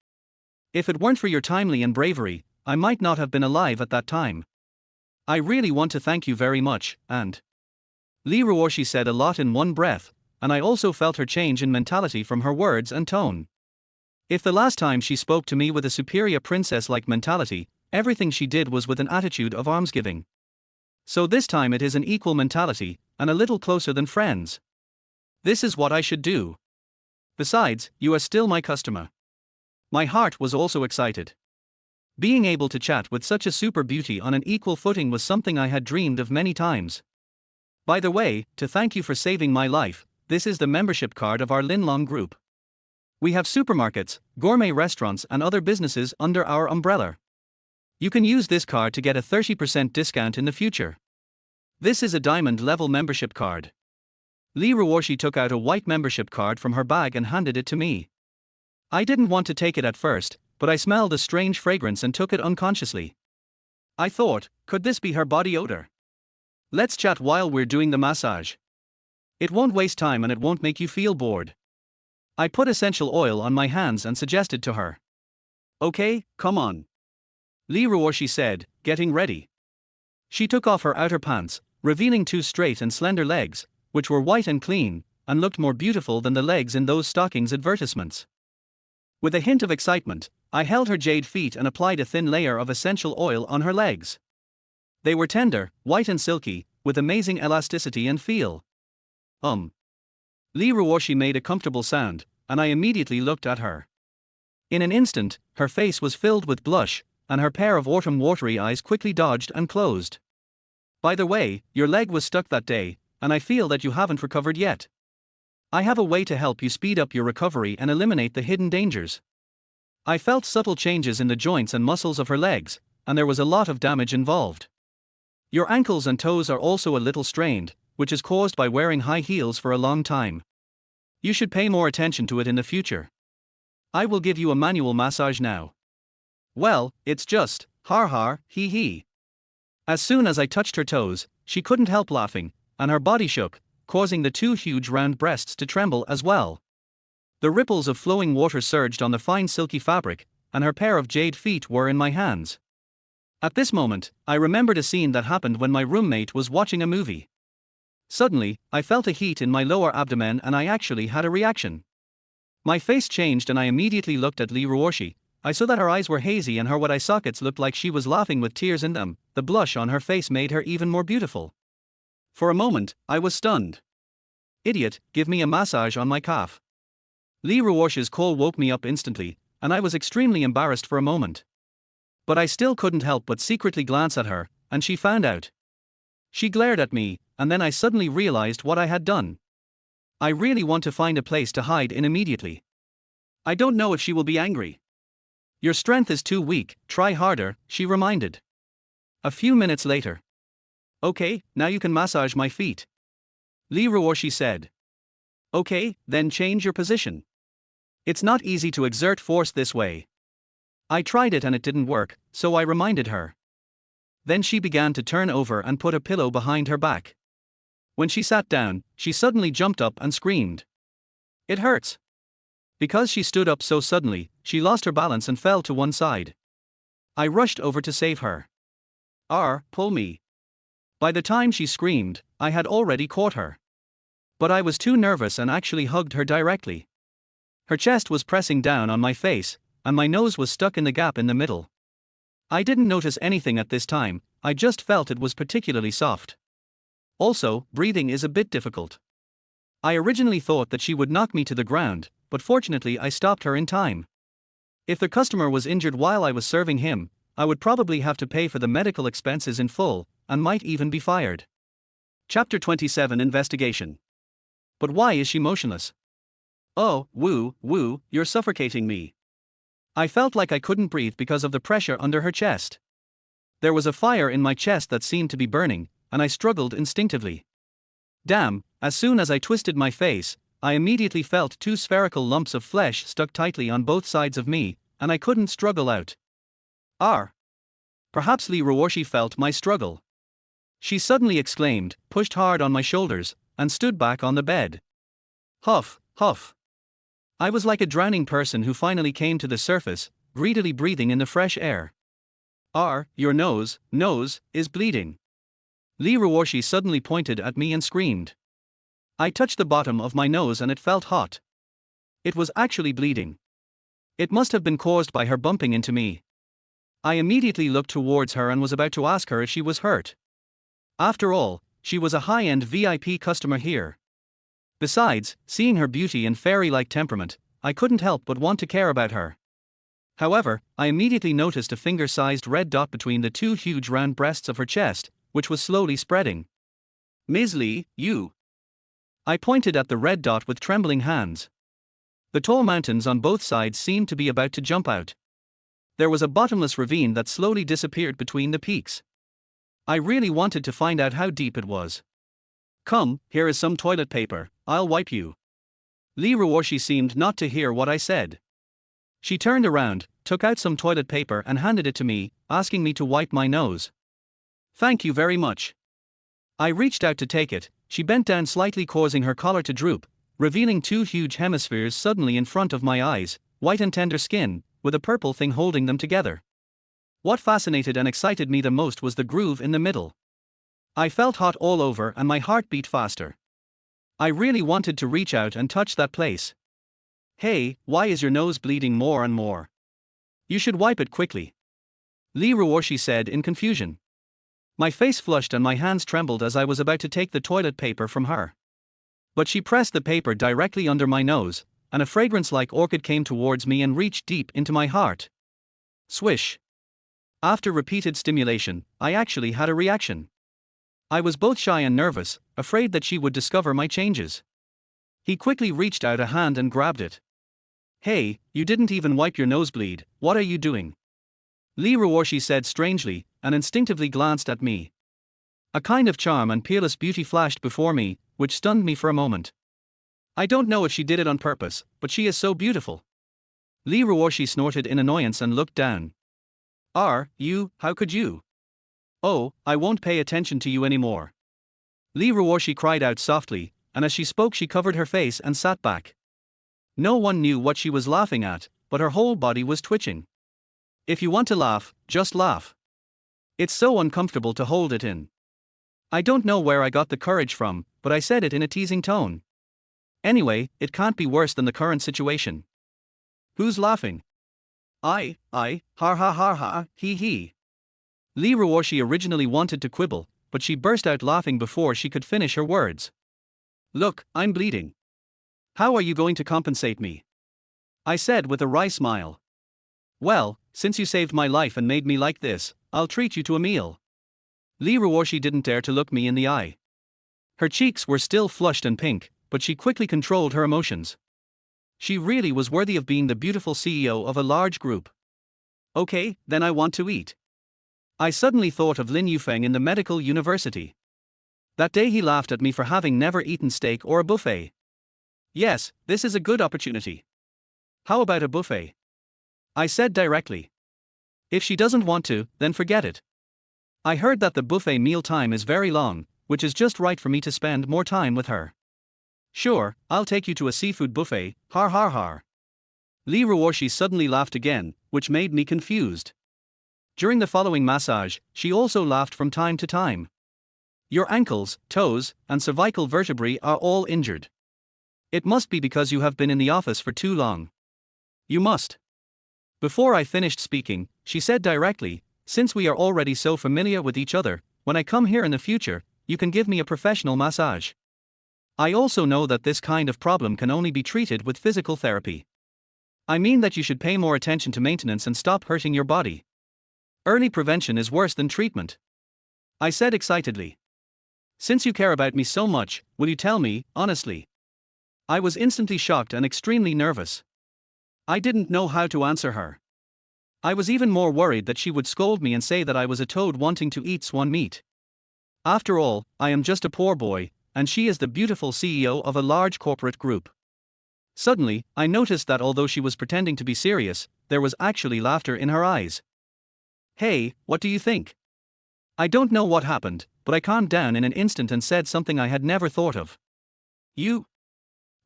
If it weren't for your timely and bravery, I might not have been alive at that time. I really want to thank you very much, and Ruoxi said a lot in one breath, and I also felt her change in mentality from her words and tone. If the last time she spoke to me with a superior princess-like mentality, everything she did was with an attitude of almsgiving. So this time it is an equal mentality, and a little closer than friends. This is what I should do. Besides, you are still my customer. My heart was also excited. Being able to chat with such a super beauty on an equal footing was something I had dreamed of many times. By the way, to thank you for saving my life, this is the membership card of our Linlong group. We have supermarkets, gourmet restaurants and other businesses under our umbrella. You can use this card to get a 30% discount in the future. This is a diamond level membership card. Ruoxi took out a white membership card from her bag and handed it to me. I didn't want to take it at first, but I smelled a strange fragrance and took it unconsciously. I thought, could this be her body odor? Let's chat while we're doing the massage. It won't waste time and it won't make you feel bored. I put essential oil on my hands and suggested to her. Okay, come on. Ruoxi said, getting ready. She took off her outer pants, revealing two straight and slender legs, which were white and clean, and looked more beautiful than the legs in those stockings advertisements. With a hint of excitement, I held her jade feet and applied a thin layer of essential oil on her legs. They were tender, white and silky, with amazing elasticity and feel. Ruoxi made a comfortable sound, and I immediately looked at her. In an instant, her face was filled with blush, and her pair of autumn watery eyes quickly dodged and closed. By the way, your leg was stuck that day, and I feel that you haven't recovered yet. I have a way to help you speed up your recovery and eliminate the hidden dangers. I felt subtle changes in the joints and muscles of her legs, and there was a lot of damage involved. Your ankles and toes are also a little strained, which is caused by wearing high heels for a long time. You should pay more attention to it in the future. I will give you a manual massage now. Well, it's just, har har, hee hee. As soon as I touched her toes, she couldn't help laughing, and her body shook, causing the two huge round breasts to tremble as well. The ripples of flowing water surged on the fine silky fabric, and her pair of jade feet were in my hands. At this moment, I remembered a scene that happened when my roommate was watching a movie. Suddenly, I felt a heat in my lower abdomen and I actually had a reaction. My face changed and I immediately looked at Ruoxi. I saw that her eyes were hazy and her wide eye sockets looked like she was laughing with tears in them. The blush on her face made her even more beautiful. For a moment, I was stunned. Idiot, give me a massage on my calf. Ruoxi's call woke me up instantly, and I was extremely embarrassed for a moment. But I still couldn't help but secretly glance at her, and she found out. She glared at me, and then I suddenly realized what I had done. I really want to find a place to hide in immediately. I don't know if she will be angry. Your strength is too weak, try harder, she reminded. A few minutes later. Okay, now you can massage my feet. Ruoxi said. Okay, then change your position. It's not easy to exert force this way. I tried it and it didn't work, so I reminded her. Then she began to turn over and put a pillow behind her back. When she sat down, she suddenly jumped up and screamed. It hurts. Because she stood up so suddenly, she lost her balance and fell to one side. I rushed over to save her. Pull me. By the time she screamed, I had already caught her. But I was too nervous and actually hugged her directly. Her chest was pressing down on my face, and my nose was stuck in the gap in the middle. I didn't notice anything at this time, I just felt it was particularly soft. Also, breathing is a bit difficult. I originally thought that she would knock me to the ground, but fortunately I stopped her in time. If the customer was injured while I was serving him, I would probably have to pay for the medical expenses in full, and might even be fired. Chapter 27 Investigation. But why is she motionless? Oh, woo, you're suffocating me. I felt like I couldn't breathe because of the pressure under her chest. There was a fire in my chest that seemed to be burning, and I struggled instinctively. Damn, as soon as I twisted my face, I immediately felt two spherical lumps of flesh stuck tightly on both sides of me, and I couldn't struggle out. Perhaps Ruoxi felt my struggle. She suddenly exclaimed, pushed hard on my shoulders, and stood back on the bed. Huff, huff. I was like a drowning person who finally came to the surface, greedily breathing in the fresh air. Your nose is bleeding. Ruoxi suddenly pointed at me and screamed. I touched the bottom of my nose and it felt hot. It was actually bleeding. It must have been caused by her bumping into me. I immediately looked towards her and was about to ask her if she was hurt. After all, she was a high-end VIP customer here. Besides, seeing her beauty and fairy-like temperament, I couldn't help but want to care about her. However, I immediately noticed a finger-sized red dot between the two huge round breasts of her chest, which was slowly spreading. Ms. Li, you. I pointed at the red dot with trembling hands. The tall mountains on both sides seemed to be about to jump out. There was a bottomless ravine that slowly disappeared between the peaks. I really wanted to find out how deep it was. Come, here is some toilet paper, I'll wipe you. Ruoxi seemed not to hear what I said. She turned around, took out some toilet paper and handed it to me, asking me to wipe my nose. Thank you very much. I reached out to take it. She bent down slightly, causing her collar to droop, revealing two huge hemispheres suddenly in front of my eyes, white and tender skin, with a purple thing holding them together. What fascinated and excited me the most was the groove in the middle. I felt hot all over and my heart beat faster. I really wanted to reach out and touch that place. Hey, why is your nose bleeding more and more? You should wipe it quickly. Ruoxi said in confusion. My face flushed and my hands trembled as I was about to take the toilet paper from her. But she pressed the paper directly under my nose, and a fragrance like orchid came towards me and reached deep into my heart. Swish. After repeated stimulation, I actually had a reaction. I was both shy and nervous, afraid that she would discover my changes. He quickly reached out a hand and grabbed it. Hey, you didn't even wipe your nosebleed, what are you doing? Ruoxi said strangely, and instinctively glanced at me. A kind of charm and peerless beauty flashed before me, which stunned me for a moment. I don't know if she did it on purpose, but she is so beautiful. Li Ruoxi snorted in annoyance and looked down. You, how could you? Oh, I won't pay attention to you anymore. Li Ruoxi cried out softly, and as she spoke she covered her face and sat back. No one knew what she was laughing at, but her whole body was twitching. If you want to laugh, just laugh. It's so uncomfortable to hold it in. I don't know where I got the courage from, but I said it in a teasing tone. Anyway, it can't be worse than the current situation. Who's laughing? I, ha ha ha ha, he. Li Ruoxi originally wanted to quibble, but she burst out laughing before she could finish her words. Look, I'm bleeding. How are you going to compensate me? I said with a wry smile. Well, since you saved my life and made me like this, I'll treat you to a meal. Li Ruoxi didn't dare to look me in the eye. Her cheeks were still flushed and pink, but she quickly controlled her emotions. She really was worthy of being the beautiful CEO of a large group. Okay, then I want to eat. I suddenly thought of Lin Yufeng in the medical university. That day he laughed at me for having never eaten steak or a buffet. Yes, this is a good opportunity. How about a buffet? I said directly. If she doesn't want to, then forget it. I heard that the buffet meal time is very long, which is just right for me to spend more time with her. Sure, I'll take you to a seafood buffet, har har har. Li Ruoxi suddenly laughed again, which made me confused. During the following massage, she also laughed from time to time. Your ankles, toes, and cervical vertebrae are all injured. It must be because you have been in the office for too long. You must. Before I finished speaking, she said directly, since we are already so familiar with each other, when I come here in the future, you can give me a professional massage. I also know that this kind of problem can only be treated with physical therapy. I mean that you should pay more attention to maintenance and stop hurting your body. Early prevention is worse than treatment. I said excitedly. Since you care about me so much, will you tell me, honestly? I was instantly shocked and extremely nervous. I didn't know how to answer her. I was even more worried that she would scold me and say that I was a toad wanting to eat swan meat. After all, I am just a poor boy, and she is the beautiful CEO of a large corporate group. Suddenly, I noticed that although she was pretending to be serious, there was actually laughter in her eyes. Hey, what do you think? I don't know what happened, but I calmed down in an instant and said something I had never thought of. You?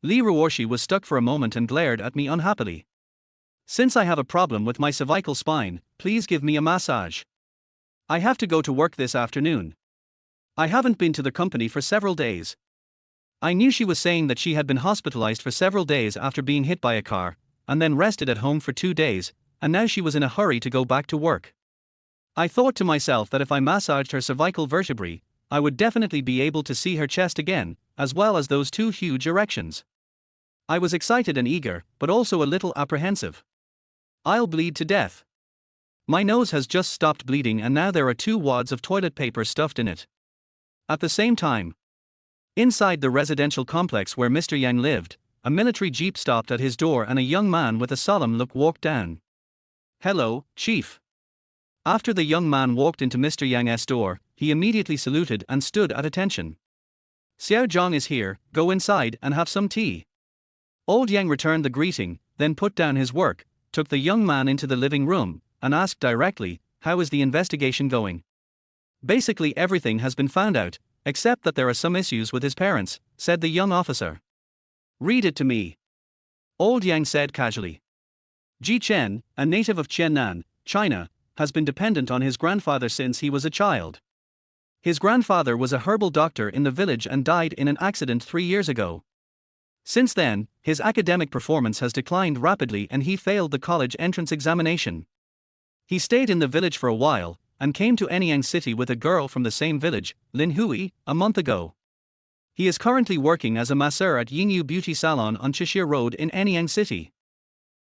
Li Ruoxi was stuck for a moment and glared at me unhappily. Since I have a problem with my cervical spine, please give me a massage. I have to go to work this afternoon. I haven't been to the company for several days. I knew she was saying that she had been hospitalized for several days after being hit by a car, and then rested at home for 2 days, and now she was in a hurry to go back to work. I thought to myself that if I massaged her cervical vertebrae, I would definitely be able to see her chest again, as well as those 2 huge erections. I was excited and eager, but also a little apprehensive. I'll bleed to death. My nose has just stopped bleeding and now there are 2 wads of toilet paper stuffed in it. At the same time, inside the residential complex where Mr. Yang lived, a military jeep stopped at his door and a young man with a solemn look walked down. Hello, Chief. After the young man walked into Mr. Yang's door, he immediately saluted and stood at attention. Xiao Zhang is here, go inside and have some tea. Old Yang returned the greeting, then put down his work, took the young man into the living room, and asked directly, how is the investigation going? Basically everything has been found out, except that there are some issues with his parents, said the young officer. Read it to me. Old Yang said casually. Ji Chen, a native of Qiannan, China, has been dependent on his grandfather since he was a child. His grandfather was a herbal doctor in the village and died in an accident 3 years ago. Since then, his academic performance has declined rapidly and he failed the college entrance examination. He stayed in the village for a while, and came to Anyang City with a girl from the same village, Lin Hui, a month ago. He is currently working as a masseur at Yingyu Beauty Salon on Cheshire Road in Anyang City.